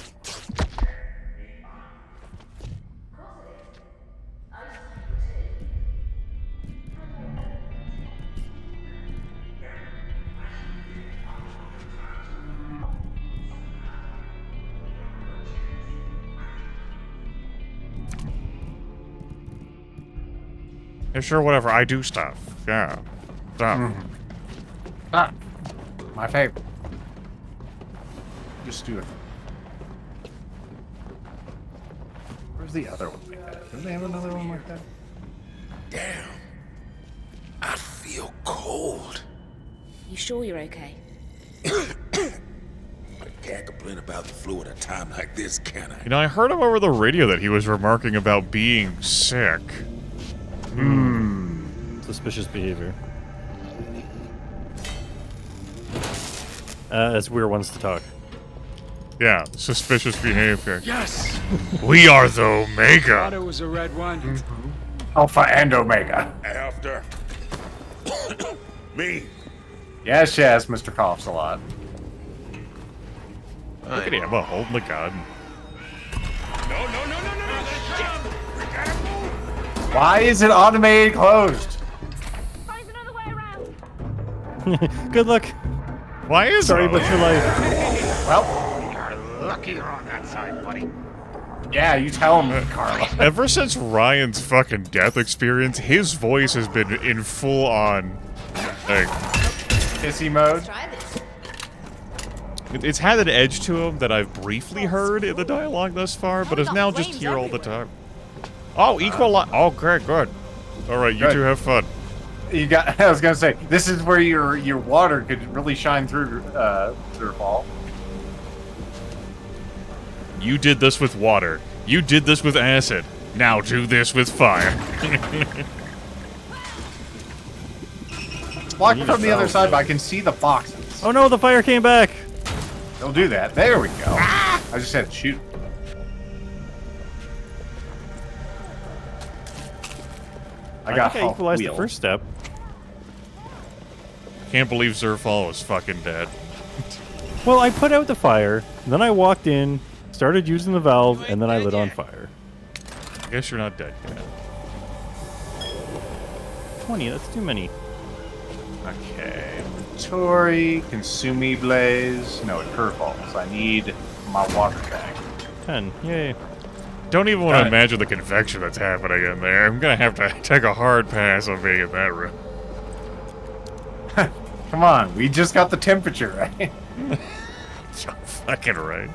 Yeah, sure, whatever. I do stuff. Yeah. Stuff. Ah, my favorite. Just do it. Where's the other one like that? Do they have another one like that? Damn. I feel cold. You sure you're okay? I can't complain about the flu at a time like this, can I? You know, I heard him over the radio that he was remarking about being sick. Suspicious behavior. As we're ones to talk. Yeah, suspicious behavior. Yes! We are the Omega! Thought it was a red one. Alpha and Omega. After. Me. Yes, yes, Mr. Coughs a lot. Look at him holding the gun. Why is it automated closed? Good luck. Why is Sorry it? about your life. Well, You're lucky you're on that side, buddy. yeah, you tell him, Carla. Ever since Ryan's fucking death experience, his voice has been in full on, like, Kissy mode. Try this. it's had an edge to him that I've briefly heard in the dialogue thus far, but is now just flames here all the everywhere. time. Oh, equalize. Okay, good. All right, you Good. two have fun. You got. I was gonna say this is where your water could really shine through Zerfall. You did this with water. You did this with acid. Now do this with fire. Blocked from the other side, but I can see the boxes. Oh no, the fire came back. They'll do that. There we go. I just had to shoot. I think I equalized the first step. Can't believe Zerfall was fucking dead. Well, I put out the fire, then I walked in, started using the valve, and then I lit on fire. I guess you're not dead yet. 20, that's too many. Okay. Tori, Consumi Blaze. No, it curveballs. I need my water tank. 10, yay. Don't even want to imagine the convection that's happening in there. I'm gonna have to take a hard pass on being in that room. Come on, we just got the temperature right. So fucking right.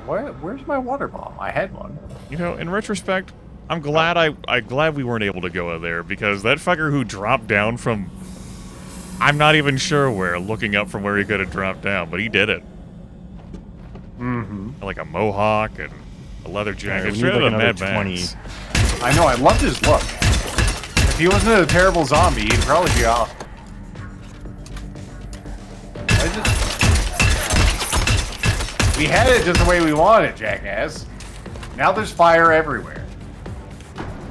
Where's my water bomb? I had one. You know, in retrospect, I'm glad I'm glad we weren't able to go in there because that fucker who dropped down from I'm not even sure where, looking up from where he could have dropped down, but he did it. Mm-hmm. Like a mohawk and a leather jacket. we Straight need out like of Mad another Max. 20. I know, I loved his look. If he wasn't a terrible zombie, he'd probably be off. We had it just the way we wanted it, jackass. Now there's fire everywhere.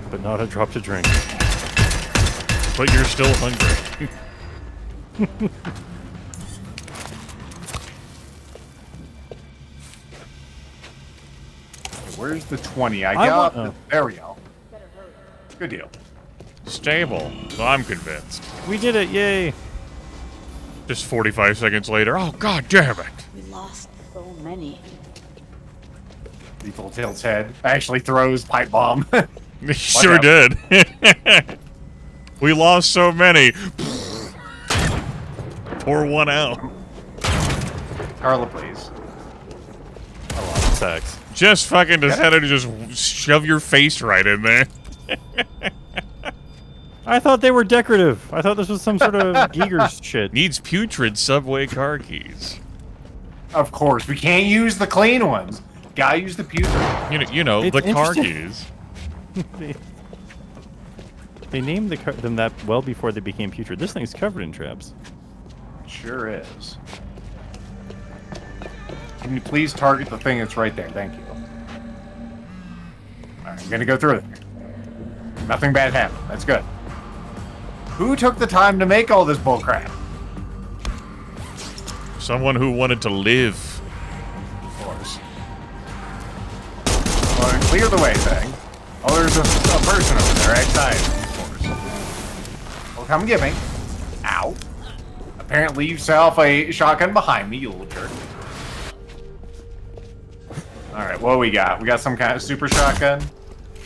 But not a drop to drink. But you're still hungry. Where's the 20? I got There we go. Good deal. Stable. So I'm convinced. We did it, yay. Just 45 seconds later. Oh, god damn it. We lost so many. Lethal tilts head. Actually throws pipe bomb. He sure did. We lost so many. Pour one out. Carla, please. Sucks. Just fucking decided to just shove your face right in there. I thought they were decorative. I thought this was some sort of Giger's shit. Needs putrid subway car keys. Of course, we can't use the clean ones. Gotta use the pewter. You know It's the car interesting. keys. They named them that well before they became putrid. This thing's covered in traps. Sure is. Can you please target the thing that's right there? Thank you. Alright, I'm gonna go through it. Nothing bad happened. That's good. Who took the time to make all this bullcrap? Someone who wanted to live. Of course. Well, clear the way thing. Oh, there's a person over there outside. Of course. Well, come get me. Ow. Apparently you set off a shotgun behind me, you little jerk. Alright, what do we got? We got some kind of super shotgun?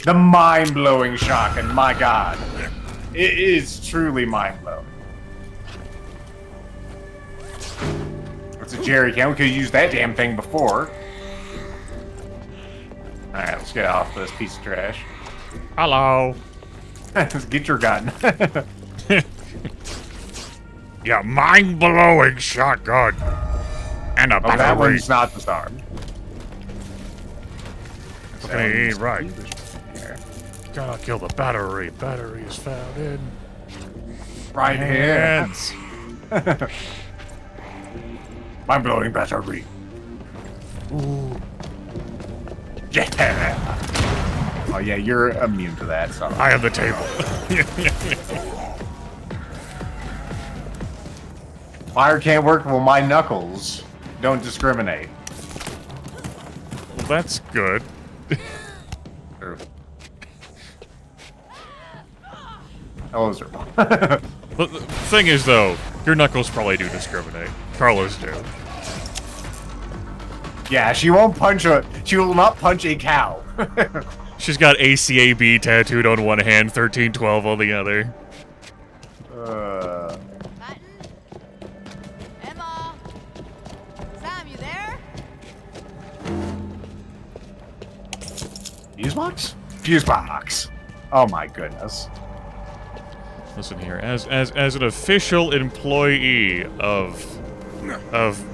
The mind-blowing shotgun, my god. It is truly mind-blowing. It's a jerry can. We could have used that damn thing before. Alright, let's get off this piece of trash. Hello. Get your gun. Yeah, mind-blowing shotgun. And a battery. That one's not disarmed. Okay, right. Gotta kill the battery. Battery is found in... Right here. hands. Mind-blowing battery. Ooh. Yeah. Oh yeah, you're immune to that. So. I have the table. Fire can't work. Well, my knuckles don't discriminate. Well, that's good. Hello, Zerfall. But the thing is, though, your knuckles probably do discriminate. Carlos do. Yeah, she won't punch a. She will not punch a cow. She's got ACAB tattooed on one hand, 1312 on the other. Emma! Sam, you there? Fuse box? Fuse box. Oh my goodness. Listen here, as an official employee of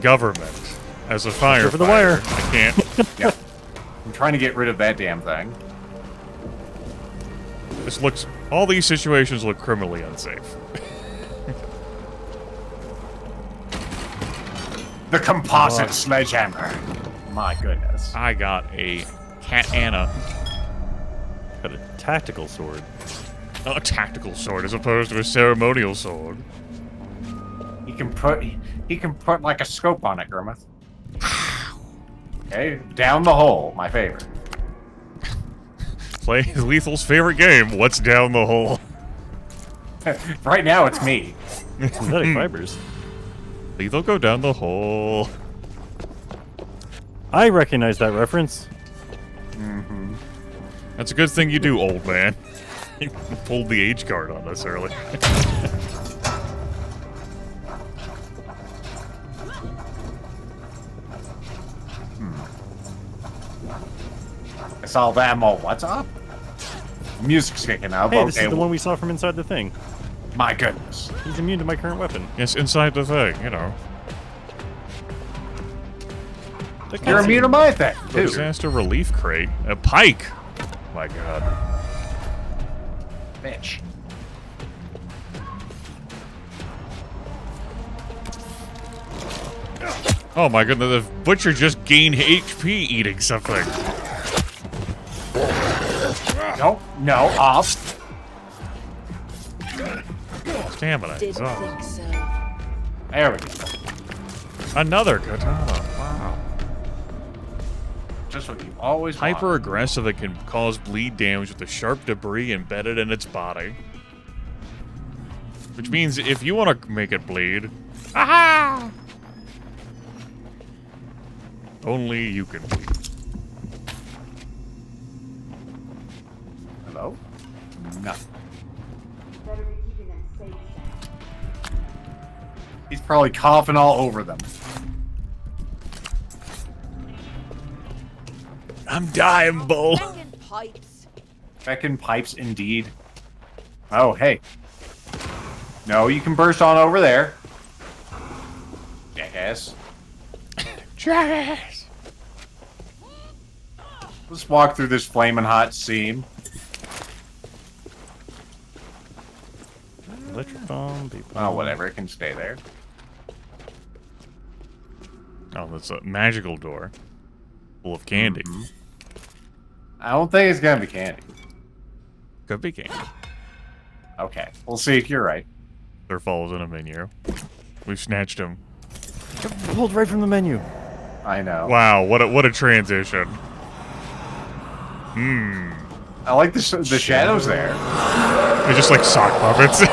government, as a firefighter, for the wire. I can't. Yeah. I'm trying to get rid of that damn thing. This looks. All these situations look criminally unsafe. The composite sledgehammer. My goodness. I got a katana. Got a tactical sword. A tactical sword as opposed to a ceremonial sword. He can put like a scope on it, Grimith. Okay, down the hole, my favorite. Play Lethal's favorite game. What's down the hole? Right now, it's me. Synthetic fibers. Lethal, go down the hole. I recognize that reference. Mm-hmm. That's a good thing you do, old man. You pulled the age card on us early. I saw that mo. What's up? Music's kicking up. Hey, this Okay, is the one we saw from inside the thing. My goodness. He's immune to my current weapon. Yes, inside the thing, you know. You're immune to my thing, too. Disaster relief crate. A pike. My god. Bitch. Oh my goodness, the butcher just gained HP eating something. No, off. Stamina is off. Think so. There we go. Another katana. Wow. Just what you always want. Hyper aggressive, it can cause bleed damage with the sharp debris embedded in its body. Which means if you want to make it bleed, aha! Only you can bleed. Hello? Nothing. He's probably coughing all over them. I'm dying, Bull. Feckin' pipes. Feckin' pipes, indeed. Oh, hey. No, you can burst on over there. Jackass. Jackass. Let's walk through this flaming hot seam. Electric bomb. Oh, whatever. It can stay there. Oh, that's a magical door. Full of candy. I don't think it's gonna be candy. Could be candy. Okay, we'll see if you're right. Zerfall is in a menu. We've snatched him. Pulled right from the menu. I know. Wow, what a transition. I like the shadows there. They're just like sock puppets.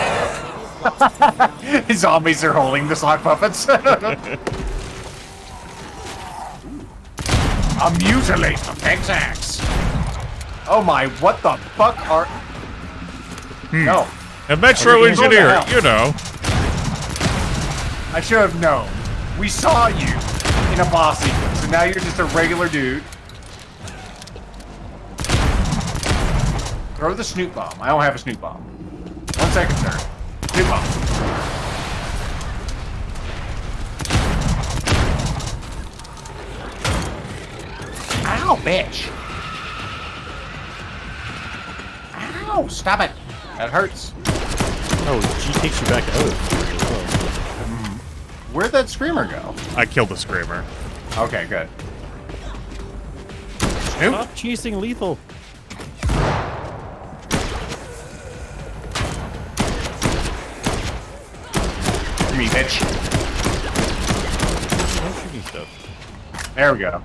Zombies are holding the sock puppets. A mutilate effects axe. Oh my, what the fuck are... No. A Metro engineer, you know. I should have known. We saw you in a boss sequence, and now you're just a regular dude. Throw the snoot bomb. I don't have a snoot bomb. 1 second, sir. Snoot bomb. Ow, bitch. Ow, stop it. That hurts. Oh, she takes you back out. Where'd that screamer go? I killed the screamer. Okay, good. Stop chasing lethal. Give me, bitch. No shooting stuff. There we go.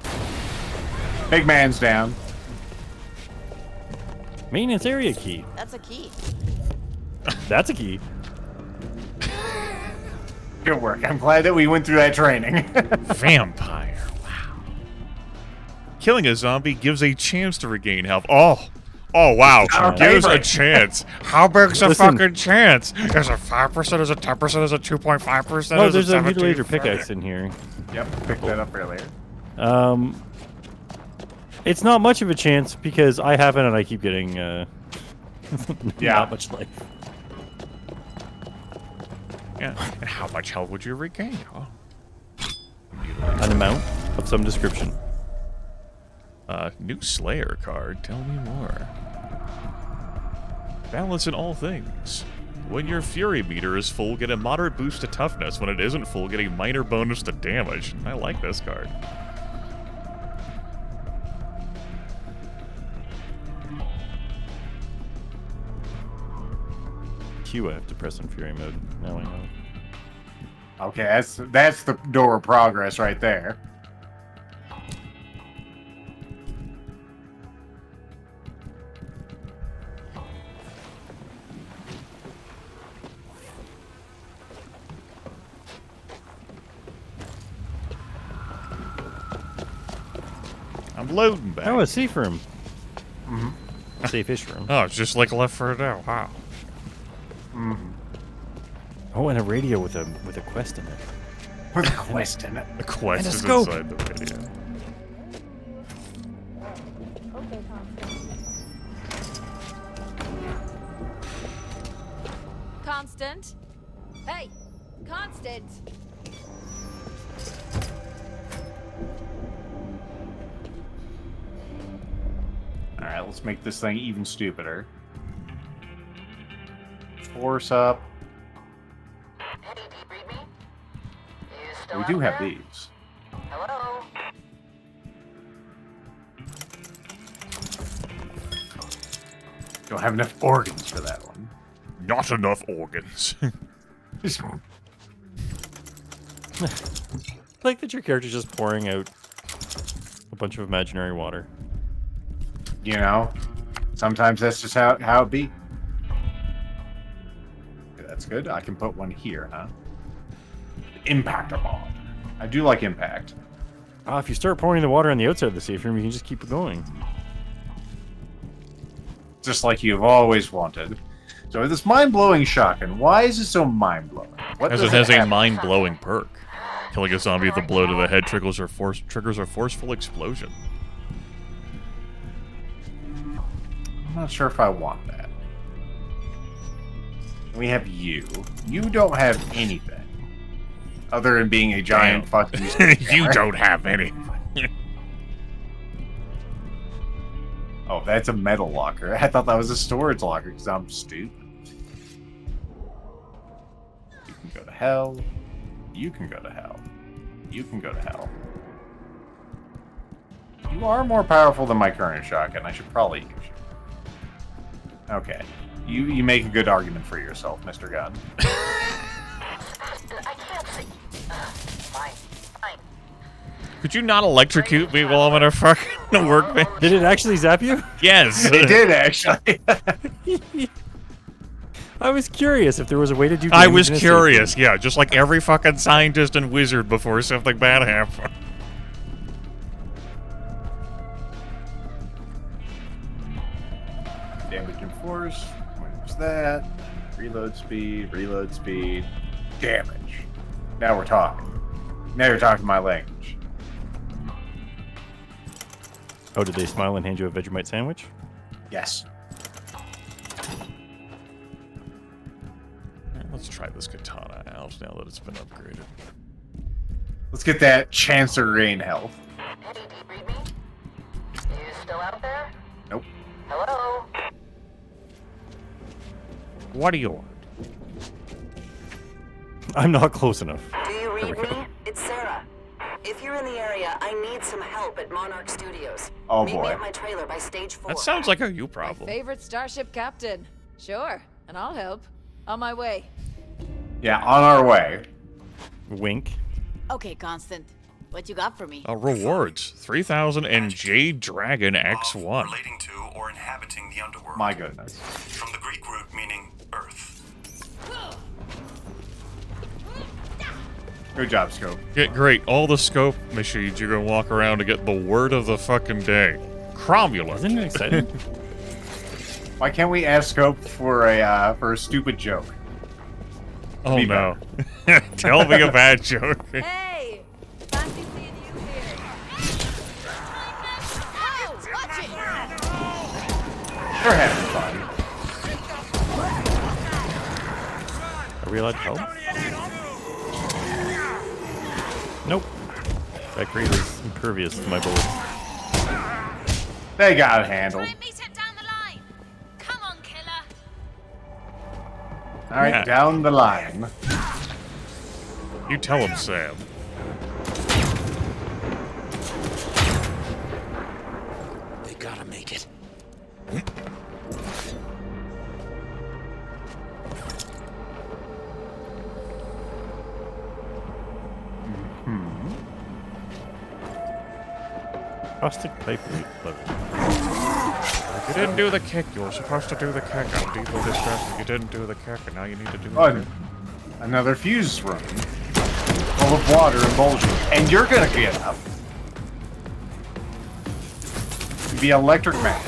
Big man's down. Maintenance area key. That's a key. That's a key. Good work. I'm glad that we went through that training. Vampire. Wow. Killing a zombie gives a chance to regain health. Oh, wow. Gives a chance. How big's a fucking chance? Is it 5%? Is it 10%? Is it 2.5%? Oh, Is there's it a mutilator 17%? pickaxe in here. Yep, picked that up earlier. It's not much of a chance because I have it and I keep getting not much life. Yeah. And how much health would you regain? Oh. An amount of some description. New Slayer card. Tell me more. Balance in all things. When your Fury meter is full, get a moderate boost to toughness. When it isn't full, get a minor bonus to damage. I like this card. Q I have to press in Fury mode. Now I know. Okay, that's the door of progress right there. I'm loading back. Oh, a safe room. Safe-ish room. Oh, it's just like Left 4 Dead. Wow. Oh, and a radio with a quest in it. With a quest in it. The quest And a is scope. inside the video. Constant? Hey, Constant! Alright, let's make this thing even stupider. Force up. We do have these. Hello? Don't have enough organs for that one. Not enough organs. Like that your character's just pouring out a bunch of imaginary water. You know, sometimes that's just how it be. Okay, that's good. I can put one here, huh? Impactor mod. I do like impact. If you start pouring the water on the outside of the safe room, you can just keep it going. Just like you've always wanted. So this mind-blowing shotgun, why is it so mind-blowing? Because it has a mind-blowing perk. Killing a zombie with a blow to the head triggers a forceful explosion. I'm not sure if I want that. We have you. You don't have anything. Other than being a giant fucking... You don't have anything. that's a metal locker. I thought that was a storage locker because I'm stupid. You can go to hell. You can go to hell. You can go to hell. You are more powerful than my current shotgun. I should probably use you. Okay. You make a good argument for yourself, Mr. Gunn. I can't see. Fine. Could you not electrocute me while I'm in a fucking workbench? Did it actually zap you? Yes. It did, actually. I was curious if there was a way to do I was damage in a curious, safety. yeah, just like every fucking scientist and wizard before something bad happened. Damage and force. Where's that? Reload speed, damage. Now we're talking. Now you're talking my language. Oh, did they smile and hand you a Vegemite sandwich? Yes. Let's try this katana out now that it's been upgraded. Let's get that Chancery health. Hey, do you read me? You still out there? Nope. Hello? What do you want? I'm not close enough. Do you read me? It's Sarah. If you're in the area, I need some help at Monarch Studios. Oh, Meet boy. me at my trailer by stage 4. That sounds like a you problem. Favorite starship captain. Sure, and I'll help. On my way. Yeah, on our way. Wink. Okay, Constant. What you got for me? Rewards. 3,000 and Jade Dragon X1. Relating to or inhabiting the underworld. My goodness. From the Greek root meaning earth. Good job, Scope. Get great. All the scope machines you're gonna walk around to get the word of the fucking day. Cromulent. Isn't it exciting? Why can't we ask Scope for a stupid joke? Oh Be no. Tell me a bad joke. Hey! Fancy seeing you here. Oh, watch it! They're having fun. Are we allowed to help? Nope. That crate is impervious to my bullets. They got it handled. Meet it down the line. Come on, killer. All right, Yeah. down the line. You tell him, Sam. They gotta make it. Caustic pipe lever. You didn't do the kick. You were supposed to do the kick. I'm deeply distressed. You didn't do the kick, and now you need to do the Oh, kick. another fuse room. Full of water and bullshit. And you're gonna get up. The electric man.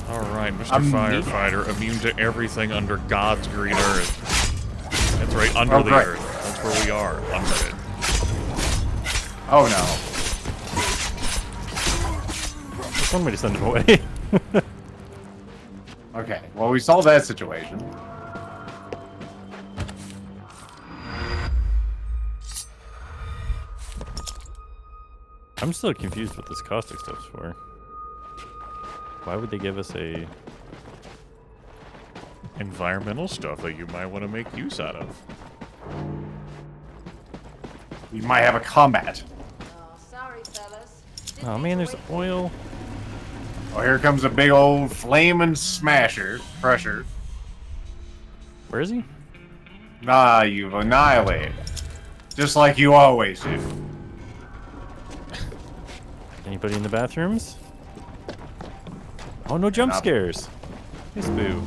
Alright, Mr. I'm Firefighter, immune to everything under God's green earth. That's right, under Oh, the great. earth. That's where we are, under it. Oh no. That's one way to send him away. Okay, well we solved that situation. I'm still confused what this caustic stuff's for. Why would they give us a... Environmental stuff that you might want to make use out of. We might have a combat. Oh, sorry, fellas. Oh man, there's oil. Oh, here comes a big old flaming smasher. Pressure. Where is he? Nah, you've annihilated. Just like you always do. Anybody in the bathrooms? Oh, no jump scares. Hey, Spoo.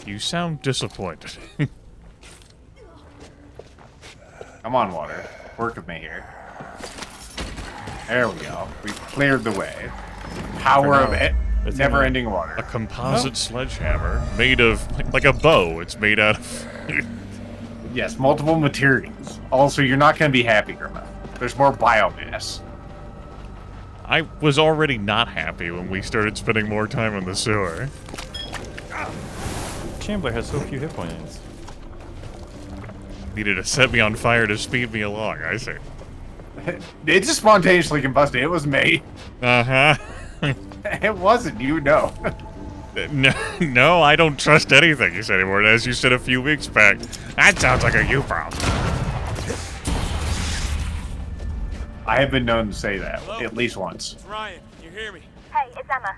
You sound disappointed. Come on, water. Work with me here. There we go. We've cleared the way. Power of it. It's Never-ending water. A composite sledgehammer made of, like a bow. It's made out of... Yes, multiple materials. Also, you're not going to be happy, Grimith. There's more biomass. I was already not happy when we started spending more time in the sewer. Chambler has so few hit points. Needed to set me on fire to speed me along, I see. It just spontaneously combusted. It was me. Uh-huh. It wasn't, you know. No, I don't trust anything you said anymore, as you said a few weeks back. That sounds like a you problem. I have been known to say that at least once. It's Ryan, you hear me? Hey, it's Emma.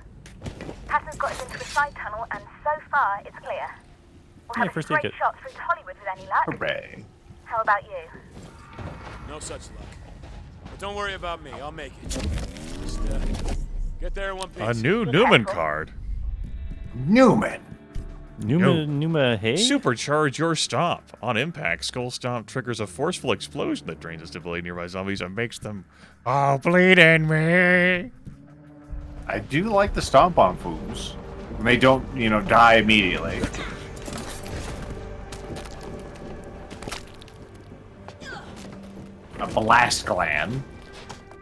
Hassan's got us into a side tunnel, and so far, it's clear. We'll have a straight shot through to Hollywood with any luck. Hooray. How about you? No such luck. But don't worry about me, I'll make it. Just, get there in one piece. A new Newman card. Newman. Numa, hey? Supercharge your stomp. On impact, Skull Stomp triggers a forceful explosion that drains the stability nearby zombies and makes them all bleed in me. I do like the stomp on fools. When they don't, die immediately. A blast gland.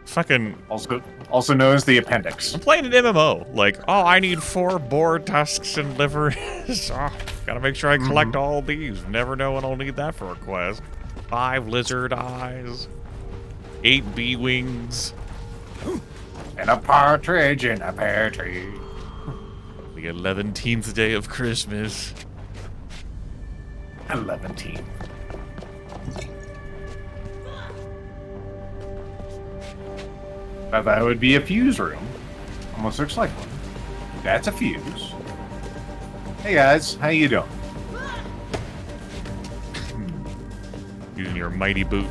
Fucking... Also known as the appendix. I'm playing an MMO. Like, oh, I need 4 boar tusks and liver. Oh, gotta make sure I collect all these. Never know when I'll need that for a quest. 5 lizard eyes. 8 bee wings. And a partridge in a pear tree. The 11th day of Christmas. 11th. Thought that would be a fuse room. Almost looks like one. That's a fuse. Hey guys, how you doing? Using your mighty boot.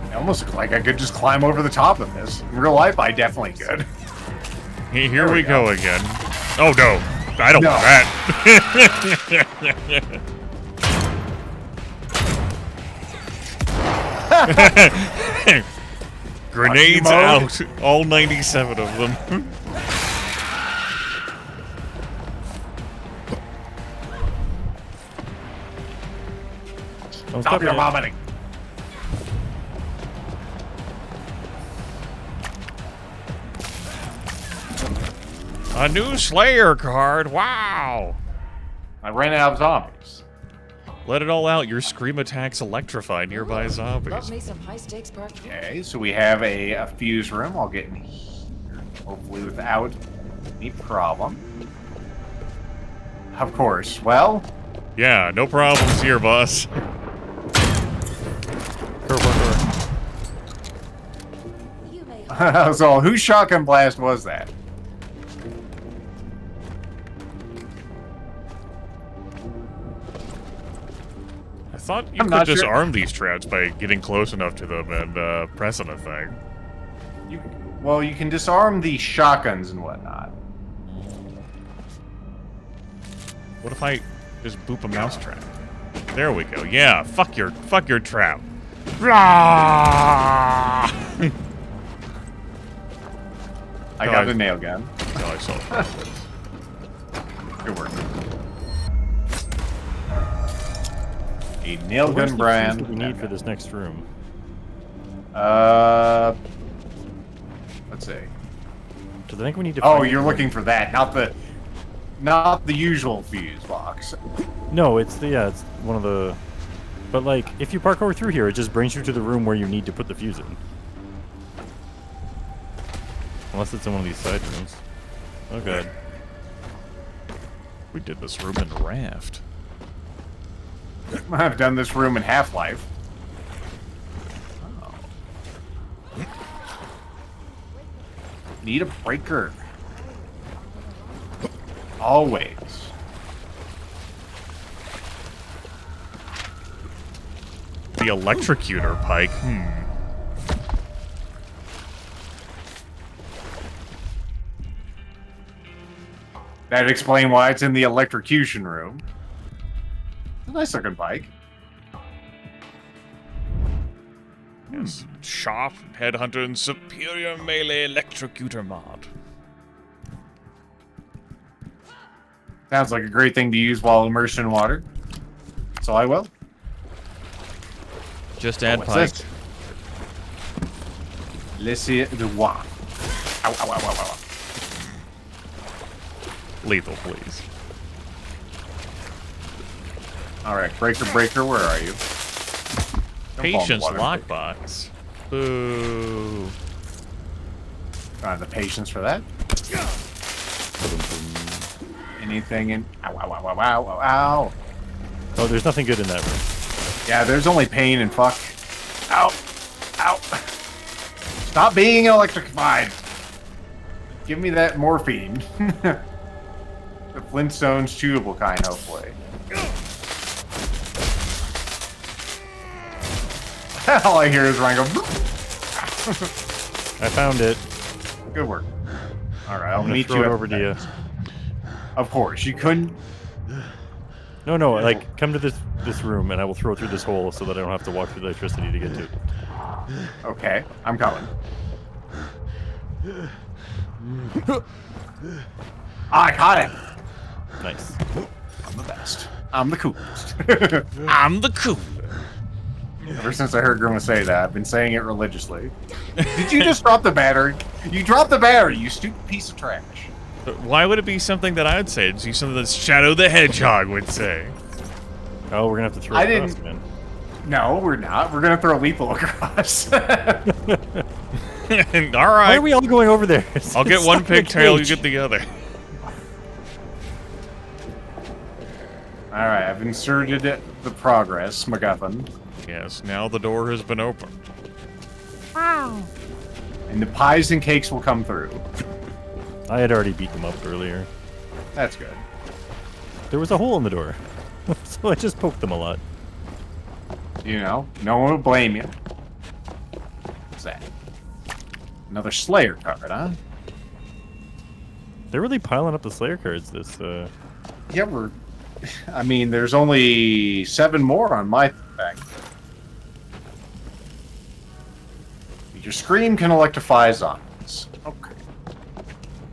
It almost looks like I could just climb over the top of this. In real life, I definitely could. Here we go again. Oh no, I don't want that. Grenades out, all 97 of them. Stop your vomiting. A new Slayer card, wow! I ran out of zombies. Let it all out, your scream attacks electrify nearby zombies. Love me some high-stakes park. Okay, so we have a fuse room. I'll get in here, hopefully without any problem. Of course. Well? Yeah, no problems here, boss. So, whose shotgun blast was that? I thought you could disarm these traps by getting close enough to them and pressing a thing. Well, you can disarm the shotguns and whatnot. What if I just boop a mouse trap? There we go. Yeah, fuck your trap. I got the nail gun. No, I saw it. Good work. A nail gun brand. What do we need for this next room? Let's see. Do they think we need to? Oh, you're looking for that, not the usual fuse box. No, it's one of the. But like, if you parkour through here, it just brings you to the room where you need to put the fuse in. Unless it's in one of these side rooms. Oh god. We did this room in Raft. I've done this room in Half-Life. Oh. Need a breaker. Always. The electrocutor pike. That'd explain why it's in the electrocution room. It's a nice looking bike. Yes. Sharp, headhunter, and superior melee electrocutor mod. Sounds like a great thing to use while immersed in water. So I will. Just add pike. Laissez de voir. Ow, ow, ow, ow, ow. Lethal, please. All right, breaker, where are you? Patience lockbox. Boo. The patience for that. Anything in? Ow, ow, ow, ow, ow, ow. Oh, there's nothing good in that room. Yeah, there's only pain and fuck. Ow, ow. Stop being electrified. Give me that morphine. The Flintstones chewable kind, hopefully. All I hear is Ryan go. I found it. Good work. All right, I'll I'm gonna meet throw you it at over to you. Of course, you couldn't. No, like come to this room, and I will throw it through this hole so that I don't have to walk through the electricity to get to it. Okay, I'm coming. I caught him. Nice. I'm the best. I'm the coolest. I'm the cool. Ever since I heard Grimith say that, I've been saying it religiously. Did you just drop the battery? You dropped the battery, you stupid piece of trash. But why would it be something that I'd say? It'd be something that Shadow the Hedgehog would say. Oh, we're gonna have to throw it across, man. No, we're not. We're gonna throw lethal across. All right. Why are we all going over there? I'll get one pigtail, you get the other. Alright, I've inserted the progress, MacGuffin. Yes, now the door has been opened. Wow. And the pies and cakes will come through. I had already beat them up earlier. That's good. There was a hole in the door, so I just poked them a lot. You know, no one will blame you. What's that? Another Slayer card, huh? They're really piling up the Slayer cards this, Yeah, I mean, there's only 7 more on my thing. Your scream can electrify zombies. Okay.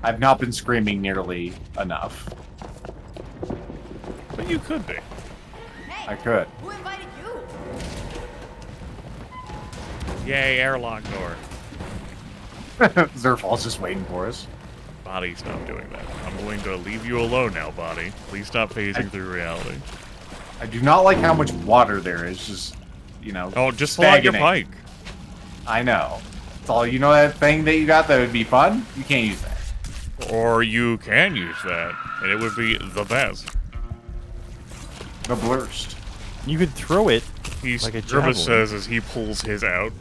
I've not been screaming nearly enough. But you could be. I could. Who invited you? Yay, airlock door. Zerfall's just waiting for us. Body, stop doing that. I'm going to leave you alone now, Body. Please stop phasing through reality. I do not like how much water there is, just, you know. Oh, just pull out your pike. I know. It's all, you know that thing that you got that would be fun? You can't use that. Or you can use that, and it would be the best. The blurst. You could throw it He's, like a Grimith javelin. says as he pulls his out.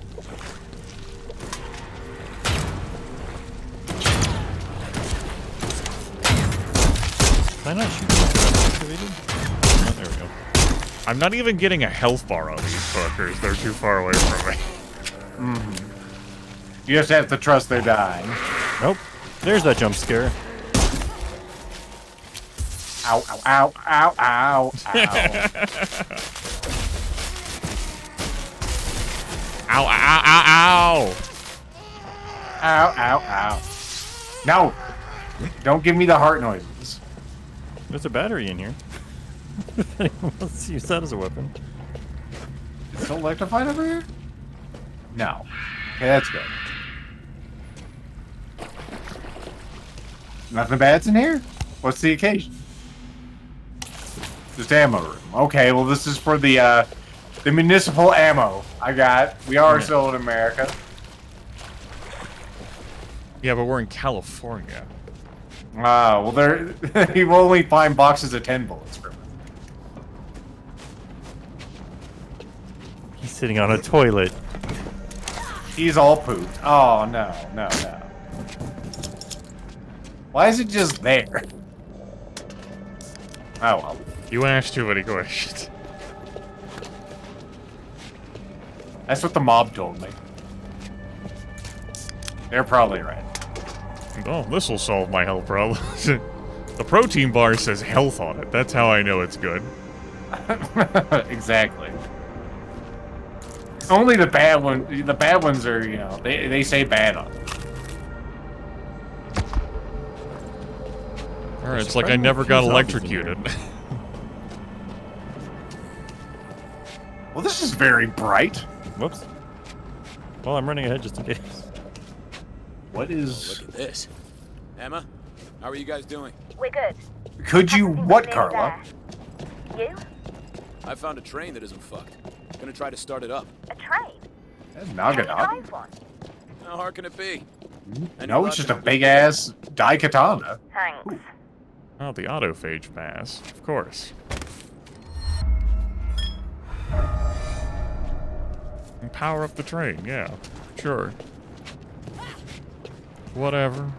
Can I not shoot them after I'm activated? Oh, there we go. I'm not even getting a health bar on these fuckers. They're too far away from me. Mm-hmm. You just have to trust they're dying. Nope. There's that jump scare. Ow, ow, ow, ow, ow, ow. Ow, ow, ow, ow! Ow, ow, ow. No! Don't give me the heart noises. There's a battery in here. If anyone wants to use that as a weapon. Is it electrified over here? No. Okay, that's good. Nothing bad's in here? What's the occasion? Just ammo room. Okay, well this is for the municipal ammo I got. We are still in America. Yeah, but we're in California. Ah, well there you will only find boxes of 10 bullets from it. He's sitting on a toilet. He's all pooped. Oh no, no, no. Why is it just there? Oh well. You asked too many questions. That's what the mob told me. They're probably right. Oh, this will solve my health problem. The protein bar says health on it. That's how I know it's good. Exactly. Only the bad ones are, you know, they say bad on them. Alright, it's like I never got electrocuted. Well, this is very bright. Whoops. Well, I'm running ahead just in case. What is... Look at this. Emma, how are you guys doing? We're good. Could you... Haven't seen What, what's Carla? nearly there. You? I found a train that isn't fucked. Gonna try to start it up. A train? That's Can Naga you Naga. drive one? How hard can it be? No, it's just a big ass Daikatana. Thanks. Oh, the autophage pass. Of course. And power up the train, yeah. Sure. Whatever.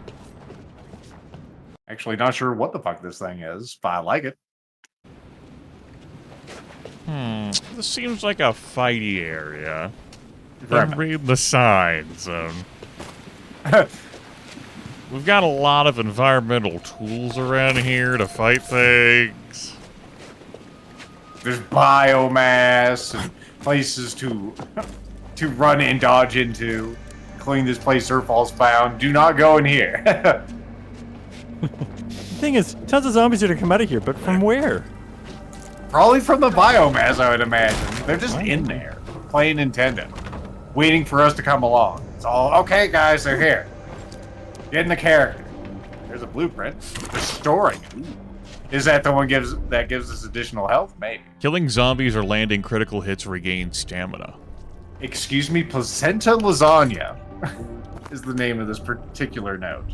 Actually, not sure what the fuck this thing is, but I like it. This seems like a fighty area. Right. I'm reading the signs. We've got a lot of environmental tools around here to fight things. There's biomass and places to run and dodge into. Including this place Zerfall's found. Do not go in here. The thing is, tons of zombies are gonna come out of here, but from where? Probably from the biomass, I would imagine. They're just in there, playing Nintendo, waiting for us to come along. It's all, okay, guys, they're here. Get in the character. There's a blueprint. Restoring. Is that the one that gives us additional health? Maybe. Killing zombies or landing critical hits regain stamina. Excuse me, placenta lasagna is the name of this particular note.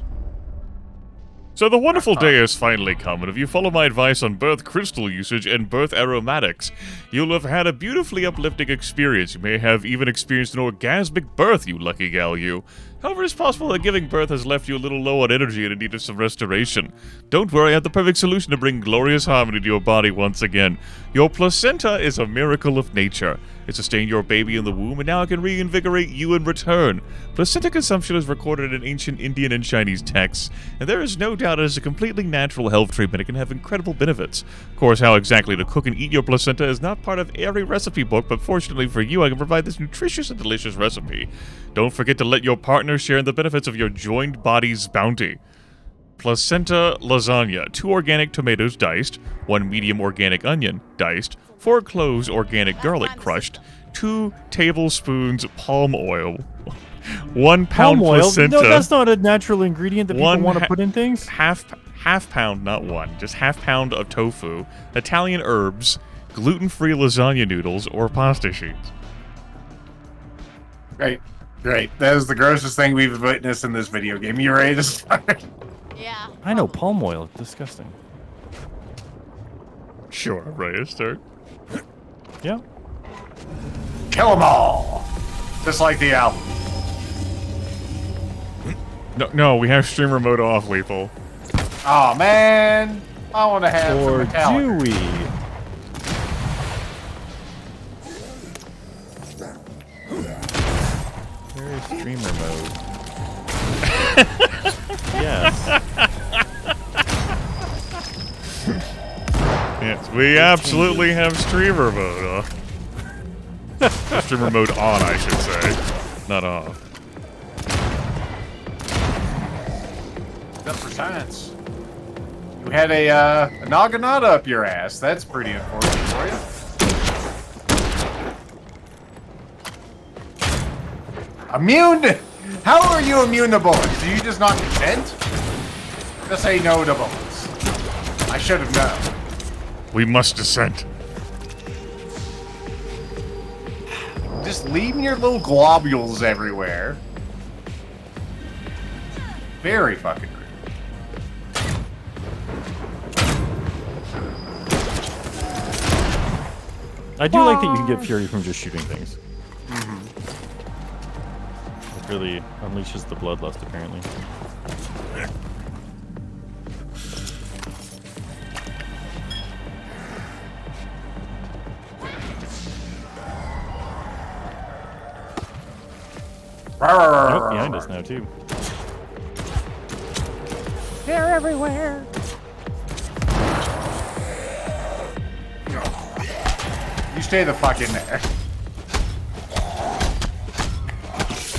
So the wonderful day has finally come, and if you follow my advice on birth crystal usage and birth aromatics, you'll have had a beautifully uplifting experience. You may have even experienced an orgasmic birth, you lucky gal, you. However, it's possible that giving birth has left you a little low on energy and in need of some restoration. Don't worry, I have the perfect solution to bring glorious harmony to your body once again. Your placenta is a miracle of nature. It sustained your baby in the womb, and now it can reinvigorate you in return. Placenta consumption is recorded in ancient Indian and Chinese texts, and there is no doubt it is a completely natural health treatment. It can have incredible benefits. Of course, how exactly to cook and eat your placenta is not part of every recipe book, but fortunately for you, I can provide this nutritious and delicious recipe. Don't forget to let your partner share in the benefits of your joined body's bounty. Placenta lasagna, 2 organic tomatoes diced, 1 medium organic onion diced, 4 cloves organic garlic crushed, 2 tablespoons palm oil, 1 pound Palm oil? placenta. No, that's not a natural ingredient that people want to put in things. Half pound, not 1, just half pound of tofu, Italian herbs, gluten-free lasagna noodles, or pasta sheets. Great. That is the grossest thing we've witnessed in this video game. You ready to start? Yeah. I know palm oil. Disgusting. Sure, ready to start. Yeah. Kill them all! Just like the album. No, we have streamer mode off, Lethal. Oh man, I want to have Or some Metallica. do we? Where is streamer mode? Yes. Yes, we absolutely have streamer mode on. Streamer mode on, I should say. Not off. Up for science. You had a Naganata up your ass. That's pretty unfortunate for you. Immune? How are you immune to bullets? Do you just not consent? Just say no to bullets. I should have known. We must descend. Just leaving your little globules everywhere. Very fucking rude. I do like that you can get fury from just shooting things. It really unleashes the bloodlust, apparently. Oh, behind us now, too. They're everywhere. You stay the fuck in there.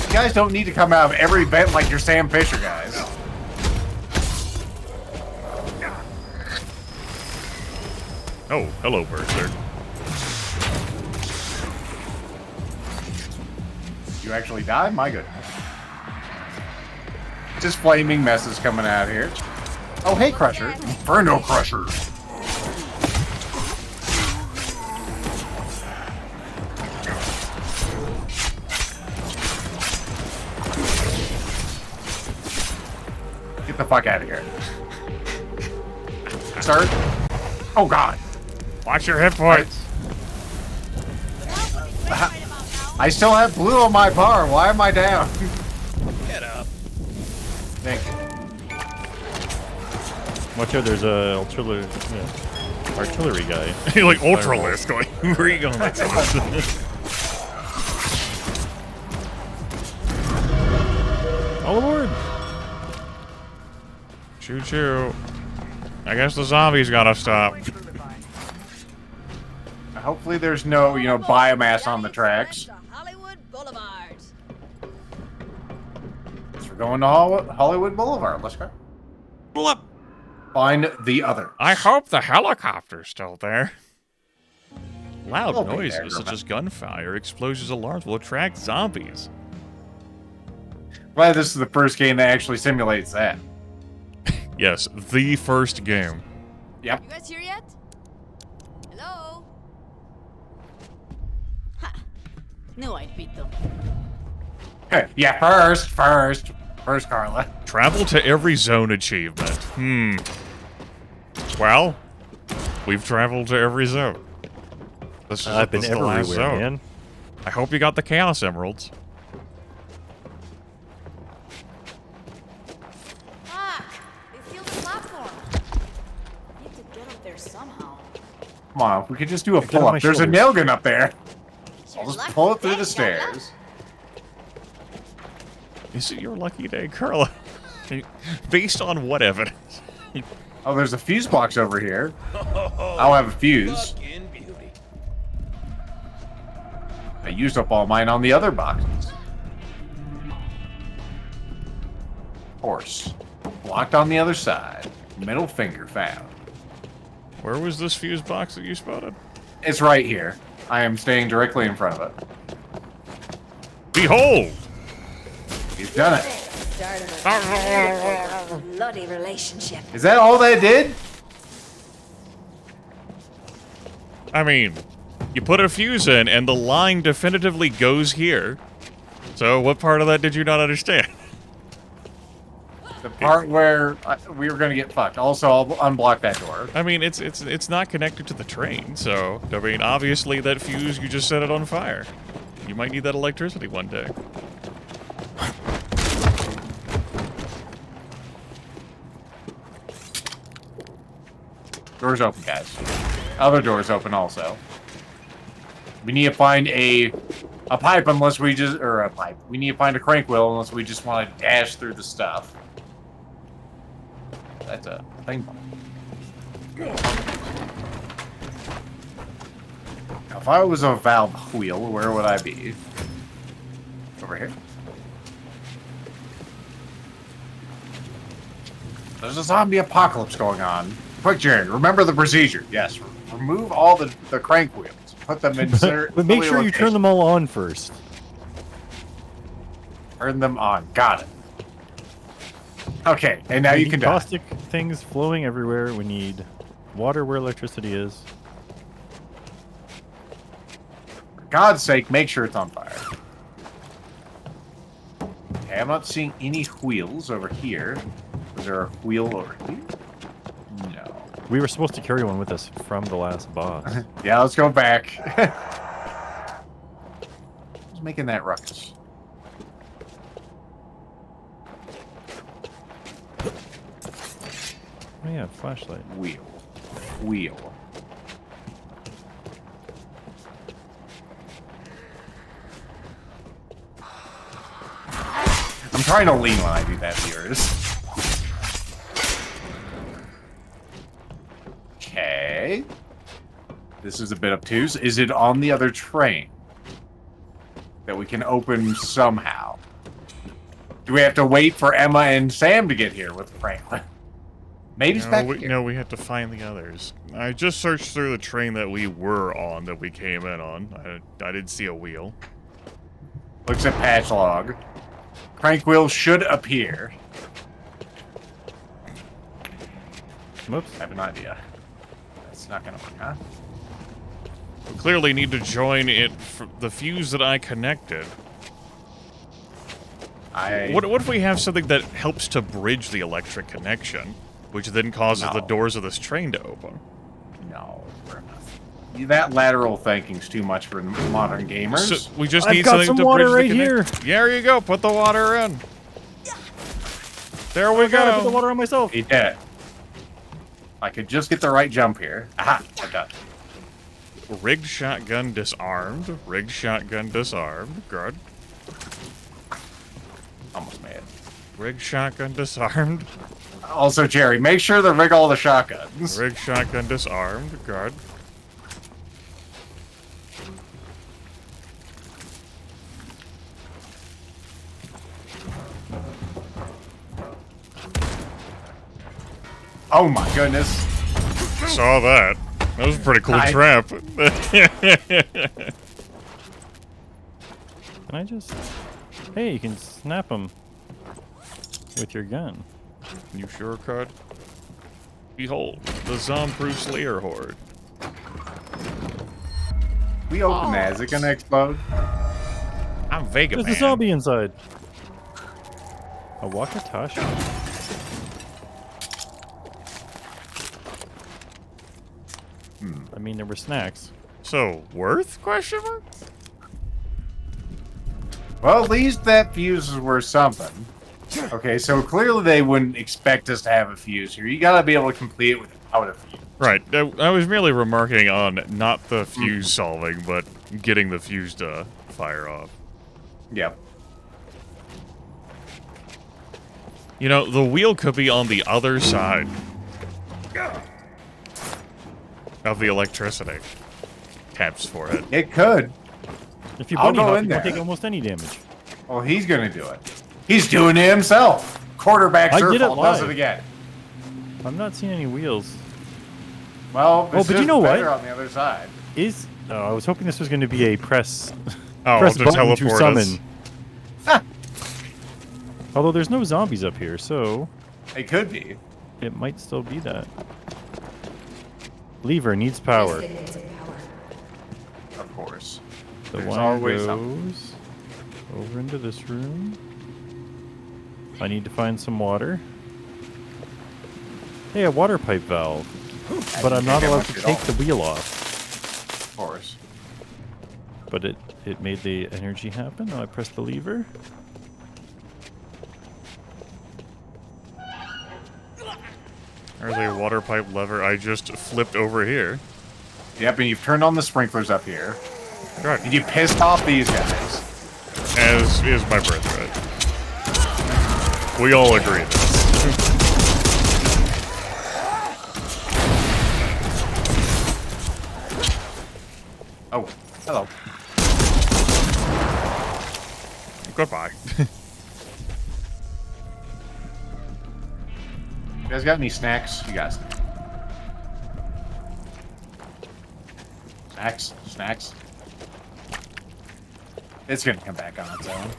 You guys don't need to come out of every vent like you're Sam Fisher, guys. Oh, hello, Berserk. You actually died? My goodness. Just flaming messes coming out here. Oh, hey, Crusher. Inferno Crusher. Get the fuck out of here. Start. Oh god. Watch your hit points. I still have blue on my bar. Why am I down? Get up. Thank you. Watch out, there's a artillery guy. You're like Ultralisk. Like, where are you going? All aboard! Choo choo. I guess the zombies gotta stop. Hopefully there's no, biomass on the tracks. Hollywood Boulevard. So we're going to Hollywood Boulevard. Let's go. Pull up. Find the other. I hope the helicopter's still there. Loud It'll be there, noises such as gunfire, explosions, alarms will attract zombies. Glad this is the first game that actually simulates that. Yes, the first game. Yep. You guys here yet? Hello? Ha! Knew I'd beat them. Yeah, first, Carla. Travel to every zone achievement. Well, we've traveled to every zone. This is, I've been this is the last everywhere, zone. man. I hope you got the Chaos Emeralds. Ah! They sealed the platform. Need to get up there somehow. Come on, we could just do a Get on pull-up. my There's a shoulders. nail gun up there. It's I'll your just lucky pull it through day, the stairs. Is it your lucky day, Carla? Based on what evidence? Oh, there's a fuse box over here. I'll have a fuse. Fucking beauty. I used up all mine on the other boxes. Horse. Blocked on the other side. Middle finger found. Where was this fuse box that you spotted? It's right here. I am staying directly in front of it. Behold! He's done it. Start of a bloody relationship. Is that all that did? I mean, you put a fuse in and the line definitively goes here. So what part of that did you not understand? The part where we were going to get fucked. Also, I'll unblock that door. I mean, it's not connected to the train, so I mean, obviously that fuse you just set it on fire. You might need that electricity one day. Doors open, guys. Other doors open also. We need to find a pipe unless we just... Or a pipe. We need to find a crank wheel unless we just want to dash through the stuff. That's a thing. Now, if I was a valve wheel, where would I be? Over here. There's a zombie apocalypse going on. Quick, Jared, remember the procedure. Yes, remove all the crank wheels. Put them in But make sure you turn them all on first. Turn them on. Got it. Okay, and now We you need can die. caustic things flowing everywhere. We need water where electricity is. For God's sake, make sure it's on fire. Okay, I'm not seeing any wheels over here. Is there a wheel over here? No. We were supposed to carry one with us from the last boss. Yeah, let's go back. Who's making that ruckus? Oh yeah, flashlight. Wheel. Wheel. I'm trying to lean when I do that, viewers. Okay. This is a bit obtuse. Is it on the other train that we can open somehow? Do we have to wait for Emma and Sam to get here with Franklin? Maybe it's back here. No, we have to find the others. I just searched through the train that we were on, that we came in on. I didn't see a wheel. Looks at patch log. Crank wheel should appear. Whoops. I have an idea. That's not gonna work, huh? We clearly need to join it for the fuse that I connected. What if we have something that helps to bridge the electric connection, which then causes the doors of this train to open? No, that lateral thinking's too much for modern gamers. So we just need something to bridge the connection. Here. There you go. Put the water in. There we go. I put the water on myself. He did it. I could just get the right jump here. Aha! I'm done. Rigged shotgun disarmed. Rigged shotgun disarmed. Good. Almost made it. Rigged shotgun disarmed. Also, Jerry, make sure to rig all the shotguns. Rigged shotgun disarmed. Good. Oh my goodness. Saw that. That was a pretty cool trap. Can I just... Hey, you can snap them with your gun. You sure could. Behold, the zombie Slayer horde. We open that. Is it gonna explode? I'm Vega There's Man. a zombie inside. A Wakatashi. I mean, there were snacks. So, worth? Question mark? Well, at least that fuse is worth something. Okay, so clearly they wouldn't expect us to have a fuse here. You gotta be able to complete it without a fuse. Right. I was merely remarking on not the fuse solving, but getting the fuse to fire off. Yep. You know, the wheel could be on the other side of the electricity. Taps for it. It could. If you I'll bunny go hop, in you there. can take almost any damage. Well, he's gonna do it. He's doing it himself. Quarterback I did it Zerfall does live. it again. I'm not seeing any wheels. Well, Oh, but you know what? on the other side. I was hoping this was going to be a press Oh, press to button to teleport summon. us. Although there's no zombies up here, so It could be. it might still be that. Lever needs power. Of course. The There's wire always goes something. over into this room. I need to find some water. Hey, a water pipe valve. But I'm not allowed to take the wheel off. Of course. But it made the energy happen. Now I press the lever. There's a water pipe lever I just flipped over here. Yep, and you've turned on the sprinklers up here. Right. And you pissed off these guys. As is my birthright. We all agree. Oh, hello. Goodbye. You guys got any snacks? You got snacks. Snacks. It's gonna come back on its own.